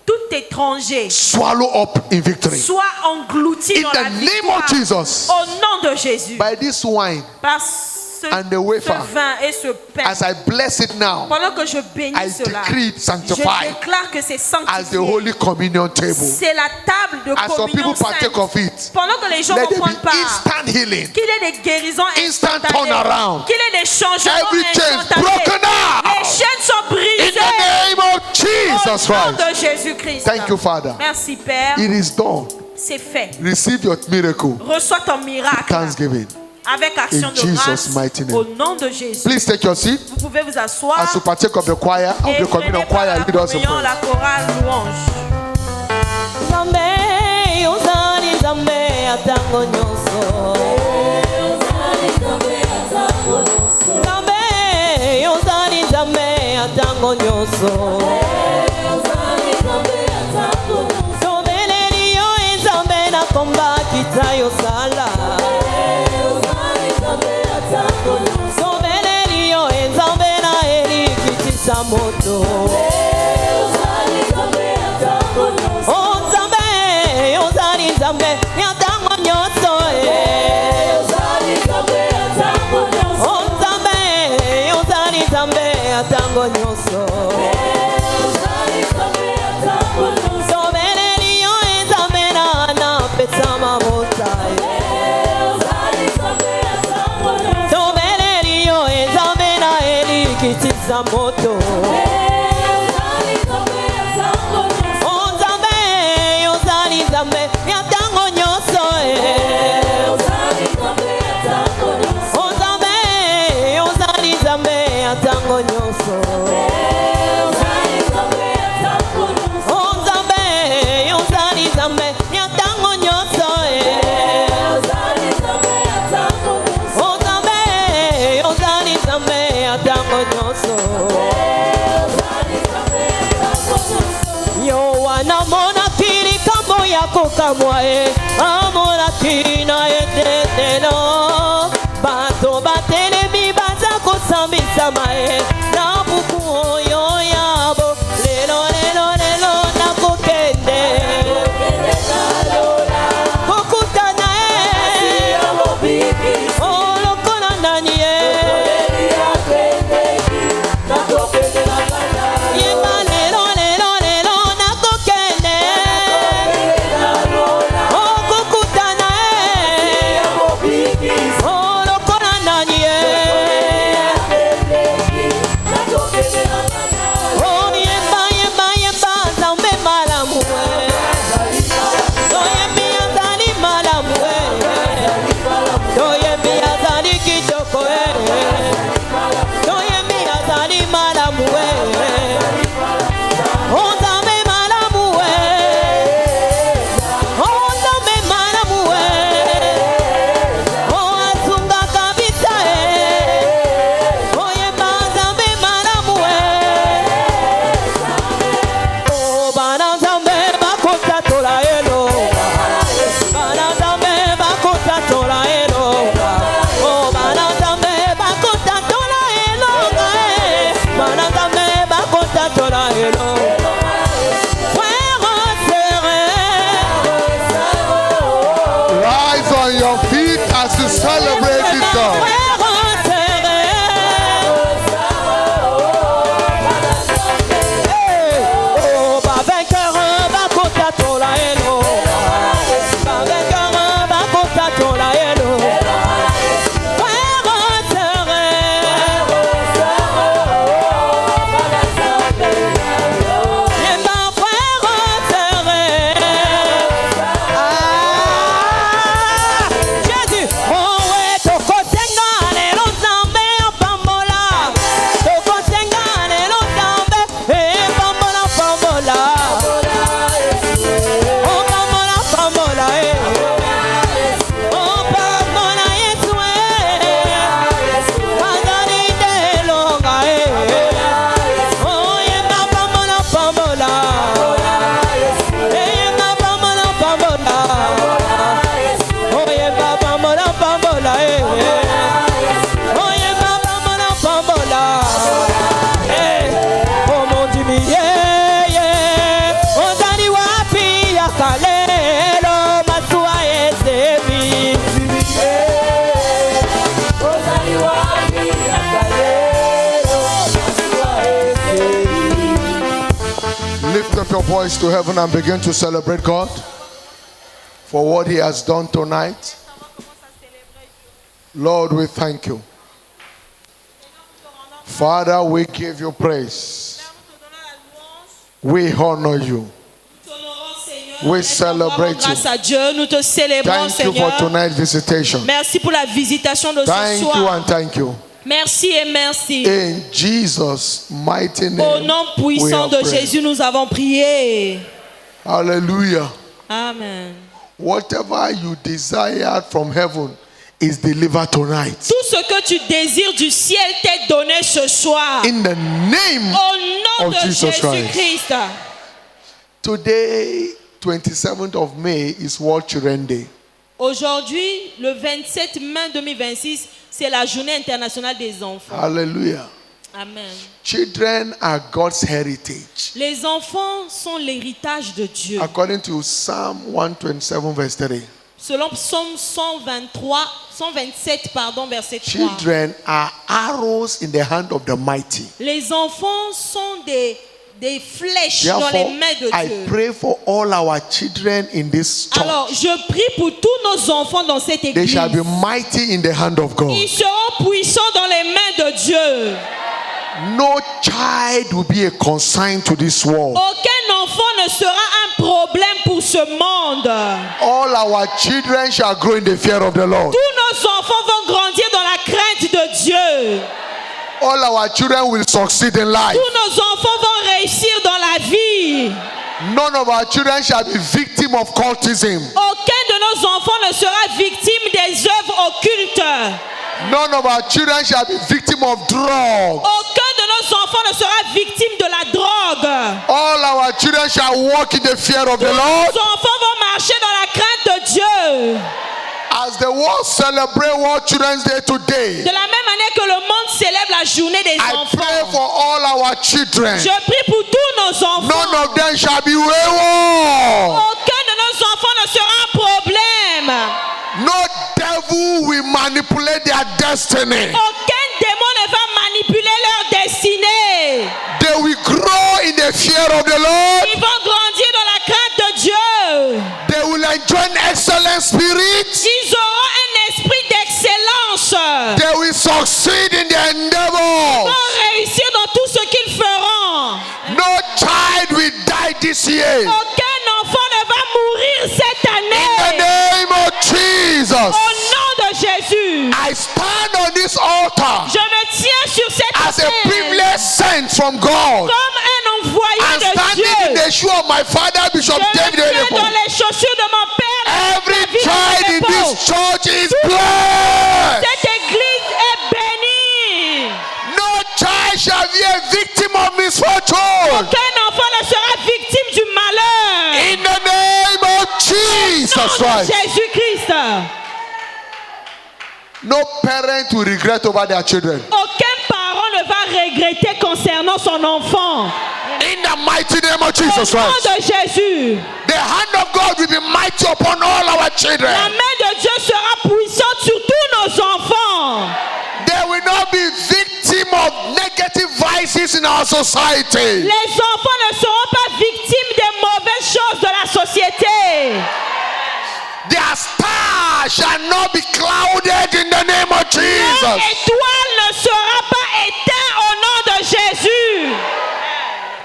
Speaker 1: tout étranger
Speaker 3: swallow up in victory.
Speaker 1: soit englouti
Speaker 3: In
Speaker 1: dans
Speaker 3: the
Speaker 1: la
Speaker 3: name
Speaker 1: victoire.
Speaker 3: of Jesus.
Speaker 1: Au nom de Jésus.
Speaker 3: By this wine,
Speaker 1: Par ce,
Speaker 3: and the wafer,
Speaker 1: ce vin et ce pain.
Speaker 3: as I bless it now,
Speaker 1: Pendant que je bénis
Speaker 3: I
Speaker 1: cela,
Speaker 3: decree it
Speaker 1: je
Speaker 3: sanctified
Speaker 1: déclare que c'est
Speaker 3: as
Speaker 1: sanctifié.
Speaker 3: the holy communion table.
Speaker 1: C'est la table de
Speaker 3: As some
Speaker 1: communion
Speaker 3: people partake
Speaker 1: sainte.
Speaker 3: of it,
Speaker 1: Pendant que les gens
Speaker 3: let
Speaker 1: vont
Speaker 3: there
Speaker 1: prendre
Speaker 3: be
Speaker 1: part,
Speaker 3: instant healing.
Speaker 1: qu'il y ait des guérisons
Speaker 3: Instant
Speaker 1: instantanées,
Speaker 3: turnaround.
Speaker 1: qu'il y ait des changements
Speaker 3: Every chain
Speaker 1: instantanés.
Speaker 3: broken
Speaker 1: Les
Speaker 3: out.
Speaker 1: chaînes sont
Speaker 3: In
Speaker 1: brisées.
Speaker 3: the name of Jesus
Speaker 1: Au nom
Speaker 3: Christ.
Speaker 1: de Jésus-Christ.
Speaker 3: Thank you, Father.
Speaker 1: Merci Père.
Speaker 3: It is done.
Speaker 1: C'est fait.
Speaker 3: Receive your miracle.
Speaker 1: Reçois ton miracle
Speaker 3: Thanksgiving.
Speaker 1: avec action
Speaker 3: In
Speaker 1: de
Speaker 3: Jesus'
Speaker 1: grâce
Speaker 3: mighty name.
Speaker 1: au nom de Jésus.
Speaker 3: Please take your seat.
Speaker 1: Vous pouvez vous asseoir
Speaker 3: As you partake of the choir, of
Speaker 1: et
Speaker 3: the communion
Speaker 1: prenez part à
Speaker 3: choir,
Speaker 1: la
Speaker 3: lead us in
Speaker 1: communion,
Speaker 3: prayer.
Speaker 1: la chorale louange.
Speaker 2: Zambe, uzani zambe atango nyonso. Zambe, uzani zambe atango nyonso. Sobeleri yo ezambe na komba kitayo sala. Sobeleri yo ezambe na elikitisa moto. Oh, Zambe nyonso ozali Nzambe atango nyonso ozali Nzambe atango nyonso ozali Nzambe atango nyonso sobereli yo Nzambe na pesa mabota ozali Nzambe atango nyonso sobereli yo Nzambe na elikitisa moto ozali Nzambe atango nyonso ozali Nzambe atango nyonso ozali Nzambe atango nyonso ozali Nzambe atango nyonso ozali Nzambe atango nyonso ozali Nzambe atango nyonso ozali Nzambe atango nyonso ozali Nzambe atango nyonso yo wana mona kili kambo ya kokamwa amona kina etetelo bato batelemi baza kosambisa mae na buku oyo yabo lelo nakokende kokutana olokola nani yeba lelo nakokende okokutana olokola nani yeba Nzambe malamu toyebi azali malamu toyebi azali kitoko toyebi azali malamu Nzambe malamu Nzambe malamu asunga kabisa oyeba Nzambe malamu bana Nzambe bakotatola elonga bana Nzambe bakotatola elonga bana Nzambe bakotatola elonga bana Nzambe bakotatola elonga
Speaker 3: Rise on your feet as you celebrate this God. Lift up your voice to heaven and begin to celebrate God for what He has done tonight. Lord, we thank you. Father, we give you praise. We honor you. We celebrate you.
Speaker 2: Grâce à Dieu, nous te célébrons,
Speaker 3: Thank you for
Speaker 2: Seigneur.
Speaker 3: tonight's visitation.
Speaker 2: Merci pour la visitation de ce
Speaker 3: Thank you
Speaker 2: soir.
Speaker 3: and thank you.
Speaker 2: Merci et merci.
Speaker 3: In Jesus' mighty
Speaker 2: Au
Speaker 3: name,
Speaker 2: nom
Speaker 3: we
Speaker 2: puissant
Speaker 3: have
Speaker 2: de
Speaker 3: prayed.
Speaker 2: Jésus, nous avons prié.
Speaker 3: Hallelujah.
Speaker 2: Amen.
Speaker 3: Whatever you desired from heaven is delivered tonight.
Speaker 2: Tout ce que tu désires du ciel t'est donné ce soir.
Speaker 3: In the name
Speaker 2: Au nom
Speaker 3: of
Speaker 2: de
Speaker 3: Jesus
Speaker 2: Jésus-Christ.
Speaker 3: Today, 27th of May, is World Children Day.
Speaker 2: Aujourd'hui, le 27 mai 2026, c'est la journée internationale des enfants.
Speaker 3: Hallelujah.
Speaker 2: Amen.
Speaker 3: Children are God's heritage.
Speaker 2: Les enfants sont l'héritage de Dieu.
Speaker 3: According to Psalm 127 verse 3.
Speaker 2: Selon Psaume 127, verset 3.
Speaker 3: Children are arrows in the hand of the mighty.
Speaker 2: Les enfants sont des flèches dans les
Speaker 3: Therefore,
Speaker 2: mains de
Speaker 3: I
Speaker 2: Dieu.
Speaker 3: pray for all our children in this church.
Speaker 2: Alors, je prie pour tous nos enfants dans cette
Speaker 3: They
Speaker 2: église.
Speaker 3: shall be mighty in the hand of God.
Speaker 2: Ils seront puissants dans les mains de Dieu.
Speaker 3: No child will be a consign to this world.
Speaker 2: Aucun enfant ne sera un problème pour ce monde.
Speaker 3: All our children shall grow in the fear of the Lord.
Speaker 2: Tous nos enfants vont grandir dans la crainte de Dieu.
Speaker 3: All our children will succeed in life.
Speaker 2: Tous nos enfants vont réussir dans la vie.
Speaker 3: None of our children shall be victim of cultism.
Speaker 2: Aucun de nos enfants ne sera victime des œuvres occultes.
Speaker 3: None of our children shall be victim of drugs.
Speaker 2: Aucun de nos enfants ne sera victime de la drogue.
Speaker 3: All our children shall walk in the fear of the
Speaker 2: Tous
Speaker 3: Lord.
Speaker 2: nos enfants vont marcher dans la crainte de Dieu.
Speaker 3: As the world celebrate World Children's Day today,
Speaker 2: De la même manière que le monde célèbre la journée des
Speaker 3: I pray
Speaker 2: enfants,
Speaker 3: for all our children.
Speaker 2: je prie pour tous nos enfants.
Speaker 3: None of them shall be wayward.
Speaker 2: Aucun de nos enfants ne sera un problème.
Speaker 3: No devil will manipulate their destiny.
Speaker 2: Aucun démon ne va manipuler leur destinée.
Speaker 3: They will grow in the fear of the Lord.
Speaker 2: Ils vont grandir dans la crainte de Dieu.
Speaker 3: They will enjoy an excellent spirit.
Speaker 2: Ils auront un esprit d'excellence.
Speaker 3: They will succeed in their
Speaker 2: Ils
Speaker 3: endeavors.
Speaker 2: vont réussir dans tout ce qu'ils feront.
Speaker 3: No child will die this year.
Speaker 2: Aucun enfant ne va mourir cette
Speaker 3: In the
Speaker 2: année.
Speaker 3: name of Jesus.
Speaker 2: Au nom de Jésus,
Speaker 3: I stand on this altar
Speaker 2: je me tiens sur cette
Speaker 3: as a
Speaker 2: scène
Speaker 3: privilege sent from God.
Speaker 2: comme un envoyé
Speaker 3: And
Speaker 2: de
Speaker 3: standing in
Speaker 2: Dieu.
Speaker 3: the shoe of my father, Bishop
Speaker 2: Je me
Speaker 3: David
Speaker 2: tiens
Speaker 3: Oyedepo.
Speaker 2: dans les chaussures de mon père.
Speaker 3: Every
Speaker 2: David
Speaker 3: child in
Speaker 2: Oyedepo.
Speaker 3: this church is blessed.
Speaker 2: Cette église est bénie.
Speaker 3: No child shall be a victim of misfortune.
Speaker 2: Aucun enfant ne sera victime du malheur.
Speaker 3: In the name of Jesus
Speaker 2: Au nom de
Speaker 3: Christ.
Speaker 2: Jésus-Christ.
Speaker 3: No parent will regret over their children.
Speaker 2: Aucun parent ne va regretter concernant son enfant.
Speaker 3: In the mighty name of
Speaker 2: Au
Speaker 3: Jesus
Speaker 2: nom
Speaker 3: Christ.
Speaker 2: de Jésus.
Speaker 3: The hand of God will be mighty upon all our
Speaker 2: La
Speaker 3: children.
Speaker 2: main de Dieu sera puissante sur tous nos enfants.
Speaker 3: They will not be victim of negative vices in our society.
Speaker 2: Les enfants ne seront pas victimes des mauvaises choses de la société.
Speaker 3: Their star shall not be clouded in the name of Jesus.
Speaker 2: L'étoile ne sera pas éteinte au nom de Jésus.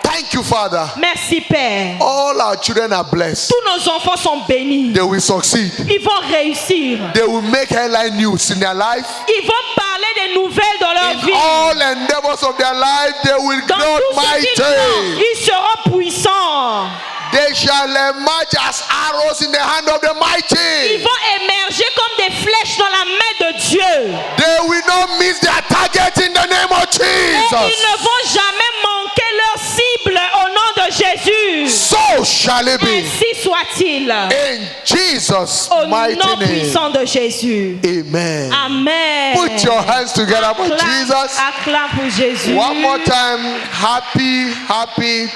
Speaker 3: Thank you, Father.
Speaker 2: Merci Père.
Speaker 3: All our children are blessed.
Speaker 2: Tous nos enfants sont bénis.
Speaker 3: They will succeed.
Speaker 2: Ils vont réussir.
Speaker 3: They will make headline news in their life.
Speaker 2: Ils vont parler des nouvelles dans leur
Speaker 3: In
Speaker 2: vie.
Speaker 3: all endeavors of their life, they will
Speaker 2: Dans
Speaker 3: grow
Speaker 2: tout ce qu'ils font,
Speaker 3: mighty.
Speaker 2: ils seront puissants.
Speaker 3: They shall emerge as arrows in the hand of the
Speaker 2: Ils
Speaker 3: mighty.
Speaker 2: vont émerger comme des flèches dans la main de Dieu.
Speaker 3: They will not miss their target in the name of
Speaker 2: Et ils
Speaker 3: Jesus.
Speaker 2: ne vont jamais manquer leur cible au nom de Jésus.
Speaker 3: So shall it be.
Speaker 2: Ainsi soit-il.
Speaker 3: In Jesus'
Speaker 2: Au
Speaker 3: mighty
Speaker 2: nom
Speaker 3: name.
Speaker 2: puissant de Jésus.
Speaker 3: Amen.
Speaker 2: Amen.
Speaker 3: Put your hands together for Jesus.
Speaker 2: Acclame pour Jésus.
Speaker 3: One more time, happy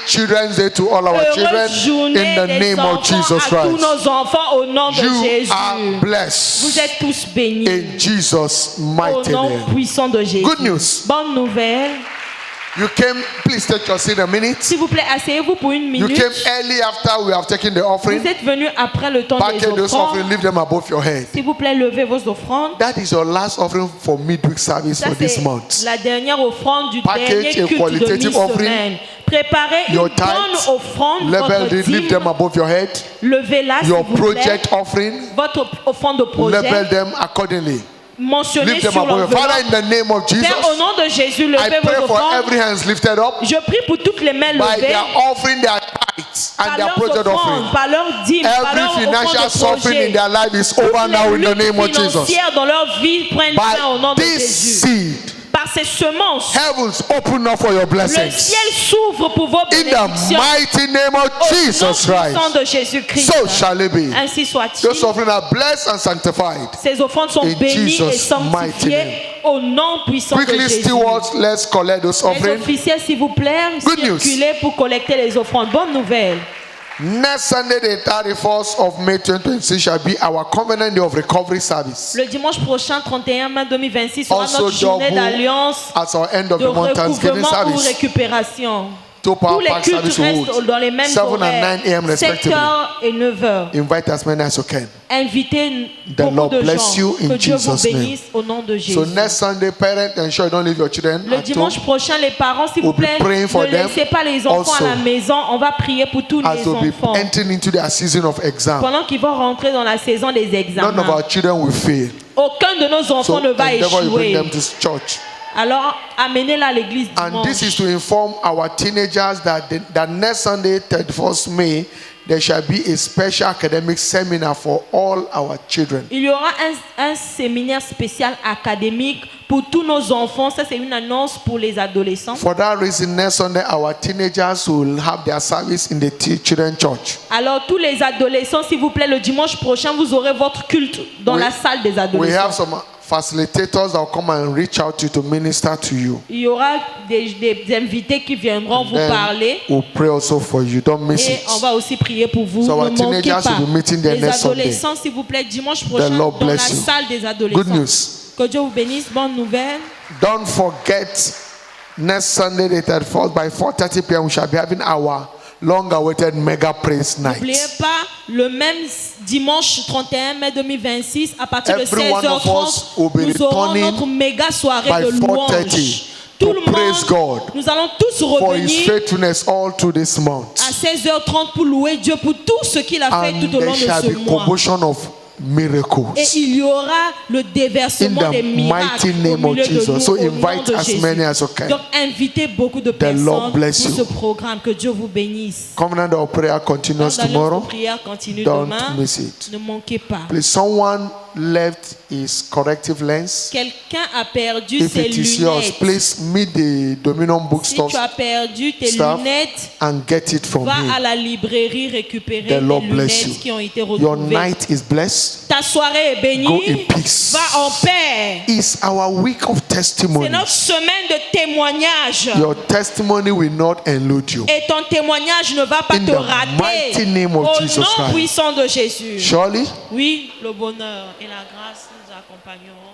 Speaker 3: Children's Day to all our
Speaker 2: Heureuse
Speaker 3: children
Speaker 2: journée
Speaker 3: in the
Speaker 2: des
Speaker 3: name of
Speaker 2: enfants
Speaker 3: Jesus
Speaker 2: à tous
Speaker 3: Christ.
Speaker 2: nos enfants au nom de
Speaker 3: You
Speaker 2: Jésus.
Speaker 3: are
Speaker 2: Vous
Speaker 3: blessed
Speaker 2: êtes tous bénis
Speaker 3: in Jesus'
Speaker 2: au
Speaker 3: mighty
Speaker 2: nom
Speaker 3: name.
Speaker 2: puissant de Jésus.
Speaker 3: Good news.
Speaker 2: Bonne nouvelle.
Speaker 3: You came, please take your seat a minute.
Speaker 2: S'il vous plaît, asseyez-vous pour une
Speaker 3: You
Speaker 2: minute.
Speaker 3: came early after we have taken the
Speaker 2: Vous
Speaker 3: offering.
Speaker 2: êtes venus après le temps
Speaker 3: Package
Speaker 2: des
Speaker 3: those offerings,
Speaker 2: offrandes.
Speaker 3: leave them above your head.
Speaker 2: S'il vous plaît, levez vos offrandes.
Speaker 3: That is your last offering for midweek service
Speaker 2: Ça,
Speaker 3: for this
Speaker 2: c'est
Speaker 3: month.
Speaker 2: la dernière offrande du
Speaker 3: Package
Speaker 2: dernier
Speaker 3: a
Speaker 2: culte de
Speaker 3: qualitative
Speaker 2: mi-semaine.
Speaker 3: offering.
Speaker 2: Préparez une
Speaker 3: Your
Speaker 2: bonne
Speaker 3: tithes,
Speaker 2: offrande,
Speaker 3: level
Speaker 2: votre
Speaker 3: it, leave them
Speaker 2: dîme.
Speaker 3: above your head.
Speaker 2: Levez-la, s'il
Speaker 3: Your
Speaker 2: vous plaît.
Speaker 3: project offering,
Speaker 2: Votre offrande de
Speaker 3: level
Speaker 2: projet.
Speaker 3: them accordingly.
Speaker 2: Mentionnez
Speaker 3: Leave them
Speaker 2: sur
Speaker 3: above your
Speaker 2: l'enveloppe.
Speaker 3: Father, in the name of Jesus.
Speaker 2: Père, au nom de Jésus,
Speaker 3: I
Speaker 2: levez
Speaker 3: pray
Speaker 2: vos
Speaker 3: for
Speaker 2: offrandes.
Speaker 3: every hands lifted up
Speaker 2: Je prie pour toutes les mains
Speaker 3: by
Speaker 2: levées.
Speaker 3: their offering, their tithes, and
Speaker 2: Par
Speaker 3: their
Speaker 2: leurs
Speaker 3: project offering.
Speaker 2: offrandes, par leurs dîmes, par leurs
Speaker 3: Every financial
Speaker 2: offrandes de
Speaker 3: suffering in
Speaker 2: projet.
Speaker 3: their life is over now in the name of
Speaker 2: Les
Speaker 3: Jesus.
Speaker 2: financières dans leur vie prennent fin au nom
Speaker 3: By
Speaker 2: de
Speaker 3: this
Speaker 2: Jésus.
Speaker 3: seed,
Speaker 2: Par ces semences,
Speaker 3: heavens open up for your
Speaker 2: le
Speaker 3: blessings.
Speaker 2: ciel s'ouvre pour vos
Speaker 3: In the
Speaker 2: bénédictions.
Speaker 3: mighty name of
Speaker 2: Au nom
Speaker 3: Jesus
Speaker 2: puissant
Speaker 3: Christ.
Speaker 2: de Jésus-Christ.
Speaker 3: So shall it be.
Speaker 2: Ainsi soit-il.
Speaker 3: Those offerings are blessed and sanctified.
Speaker 2: Ces offrandes sont
Speaker 3: In
Speaker 2: bénies et
Speaker 3: Jesus' mighty name.
Speaker 2: sanctifiées au nom puissant de
Speaker 3: Quickly,
Speaker 2: Jésus.
Speaker 3: stewards, let's collect those
Speaker 2: Les
Speaker 3: offerings.
Speaker 2: officiels, s'il vous plaît,
Speaker 3: Good news.
Speaker 2: circulez pour collecter les offrandes. Bonne nouvelle.
Speaker 3: Next Sunday, the 31st of May 2026, shall be our Covenant Day of Recovery service.
Speaker 2: Le dimanche prochain, 31 mai 2026, sera
Speaker 3: Also
Speaker 2: notre journée
Speaker 3: double
Speaker 2: d'alliance,
Speaker 3: as our end of
Speaker 2: de
Speaker 3: the month Thanksgiving
Speaker 2: recouvrement ou
Speaker 3: service.
Speaker 2: récupération.
Speaker 3: Two
Speaker 2: Tous
Speaker 3: power
Speaker 2: les
Speaker 3: pack
Speaker 2: cultes
Speaker 3: service will
Speaker 2: restent
Speaker 3: hold.
Speaker 2: dans les mêmes
Speaker 3: 7 and 9
Speaker 2: horaires,
Speaker 3: a.m.
Speaker 2: 7
Speaker 3: respectively.
Speaker 2: heures et 9 heures.
Speaker 3: Invite as many as you can.
Speaker 2: Invitez
Speaker 3: The
Speaker 2: beaucoup
Speaker 3: Lord
Speaker 2: de
Speaker 3: bless
Speaker 2: gens.
Speaker 3: you in
Speaker 2: Que Dieu vous
Speaker 3: Jesus' name.
Speaker 2: bénisse au nom de Jésus.
Speaker 3: So next Sunday, parents, ensure you don't leave your children
Speaker 2: Le
Speaker 3: at home.
Speaker 2: dimanche prochain, les parents, s'il
Speaker 3: We'll
Speaker 2: vous
Speaker 3: be
Speaker 2: plaît,
Speaker 3: praying for
Speaker 2: ne
Speaker 3: them
Speaker 2: laissez pas les enfants
Speaker 3: also.
Speaker 2: à la maison. On va prier pour tous
Speaker 3: As
Speaker 2: les
Speaker 3: they'll be
Speaker 2: enfants.
Speaker 3: entering into their season of exam.
Speaker 2: Pendant qu'ils vont rentrer dans la saison des
Speaker 3: None of
Speaker 2: examens.
Speaker 3: our children will fail.
Speaker 2: Aucun de nos enfants
Speaker 3: So
Speaker 2: ne va
Speaker 3: endeavor you bring
Speaker 2: échouer.
Speaker 3: them to church.
Speaker 2: Alors, amenez-la à l'église
Speaker 3: And this is
Speaker 2: dimanche.
Speaker 3: to inform our teenagers that next Sunday, 31st May, there shall be a special academic seminar for all our children.
Speaker 2: Il y aura un séminaire spécial académique pour tous nos enfants. Ça, c'est une annonce pour les adolescents.
Speaker 3: For that reason, next Sunday, our teenagers will have their service in the children's church.
Speaker 2: Alors, tous les adolescents, s'il vous plaît, le dimanche prochain, vous aurez votre culte dans la salle des
Speaker 3: We have
Speaker 2: adolescents.
Speaker 3: some facilitators that will come and reach out to you to minister to you.
Speaker 2: Il y aura des invités qui viendront vous
Speaker 3: Then
Speaker 2: parler.
Speaker 3: we'll pray also for you. Don't miss
Speaker 2: Et
Speaker 3: it.
Speaker 2: on va aussi prier pour vous.
Speaker 3: So our
Speaker 2: Ne manquez
Speaker 3: teenagers
Speaker 2: pas.
Speaker 3: will be meeting there
Speaker 2: Les
Speaker 3: next Sunday.
Speaker 2: adolescents, s'il vous plaît, dimanche prochain,
Speaker 3: Lord
Speaker 2: dans la
Speaker 3: bless you.
Speaker 2: salle des adolescents.
Speaker 3: Good news.
Speaker 2: Que Dieu vous bénisse. Bonne nouvelle.
Speaker 3: Don't forget, next Sunday, the 31st, by 4:30 p.m., we shall be having our long-awaited mega praise night.
Speaker 2: N'oubliez pas, le même dimanche 31 mai 2026, à partir de
Speaker 3: Every one of us will
Speaker 2: 16h30,
Speaker 3: be
Speaker 2: nous aurons
Speaker 3: returning
Speaker 2: notre méga soirée
Speaker 3: by
Speaker 2: de
Speaker 3: 4:30
Speaker 2: louange. Tout
Speaker 3: to
Speaker 2: le
Speaker 3: praise God
Speaker 2: monde, nous allons tous
Speaker 3: for His
Speaker 2: revenir
Speaker 3: faithfulness all through this month.
Speaker 2: à 16h30 pour louer Dieu pour tout ce qu'il a fait
Speaker 3: And
Speaker 2: tout au long
Speaker 3: there
Speaker 2: de
Speaker 3: shall
Speaker 2: ce
Speaker 3: be
Speaker 2: mois.
Speaker 3: commotion of
Speaker 2: Et
Speaker 3: miracles
Speaker 2: il y aura le
Speaker 3: in
Speaker 2: déversement des
Speaker 3: the
Speaker 2: miracles
Speaker 3: mighty name
Speaker 2: au
Speaker 3: of
Speaker 2: milieu de
Speaker 3: Jesus.
Speaker 2: nous,
Speaker 3: So
Speaker 2: au nom
Speaker 3: invite
Speaker 2: de
Speaker 3: as
Speaker 2: Jésus.
Speaker 3: many as you can.
Speaker 2: Donc invitez beaucoup de
Speaker 3: Lord
Speaker 2: personnes
Speaker 3: bless
Speaker 2: pour
Speaker 3: you.
Speaker 2: ce programme. Que Dieu vous bénisse.
Speaker 3: Covenant of prayer continues
Speaker 2: L'alliance de
Speaker 3: tomorrow.
Speaker 2: prière continue
Speaker 3: Don't
Speaker 2: demain.
Speaker 3: miss it.
Speaker 2: Ne manquez pas.
Speaker 3: Please, someone left his corrective lens.
Speaker 2: Quelqu'un a perdu
Speaker 3: If
Speaker 2: ses
Speaker 3: it is yours,
Speaker 2: lunettes.
Speaker 3: please meet the Dominion
Speaker 2: Si
Speaker 3: bookstore
Speaker 2: tu as perdu tes
Speaker 3: staff
Speaker 2: lunettes,
Speaker 3: and get it from
Speaker 2: va à
Speaker 3: him.
Speaker 2: la librairie récupérer
Speaker 3: The
Speaker 2: tes
Speaker 3: Lord bless
Speaker 2: lunettes
Speaker 3: you.
Speaker 2: qui ont été
Speaker 3: Your
Speaker 2: retrouvées.
Speaker 3: night is blessed.
Speaker 2: Ta soirée est bénie.
Speaker 3: Go in peace.
Speaker 2: Va en paix.
Speaker 3: It's our week of
Speaker 2: C'est
Speaker 3: testimony.
Speaker 2: notre semaine de témoignage.
Speaker 3: Your testimony will not elude you.
Speaker 2: Et ton témoignage ne va pas
Speaker 3: In
Speaker 2: te
Speaker 3: the
Speaker 2: rater.
Speaker 3: mighty name of
Speaker 2: Au
Speaker 3: Jesus
Speaker 2: nom
Speaker 3: Christ.
Speaker 2: puissant de Jésus.
Speaker 3: Surely,
Speaker 2: Oui, le bonheur et la grâce nous accompagneront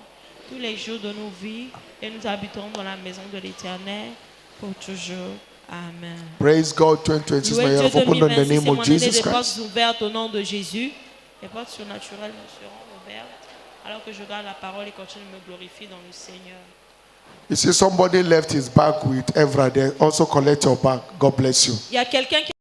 Speaker 2: tous les jours de nos vies et nous habiterons dans la maison de l'Éternel pour toujours. Amen.
Speaker 3: praise God 2026.
Speaker 2: Louez
Speaker 3: May you
Speaker 2: Dieu
Speaker 3: have opened on the
Speaker 2: 2026,
Speaker 3: name
Speaker 2: c'est
Speaker 3: of
Speaker 2: mon année
Speaker 3: Jesus
Speaker 2: des
Speaker 3: Christ.
Speaker 2: portes ouvertes au nom de Jésus. Les portes surnaturelles me seront ouvertes alors que je garde la parole et continue de me glorifier dans le Seigneur.
Speaker 3: You see, somebody left his bag with Evra there. Also collect your bag. God bless you.
Speaker 2: Il y a quelqu'un qui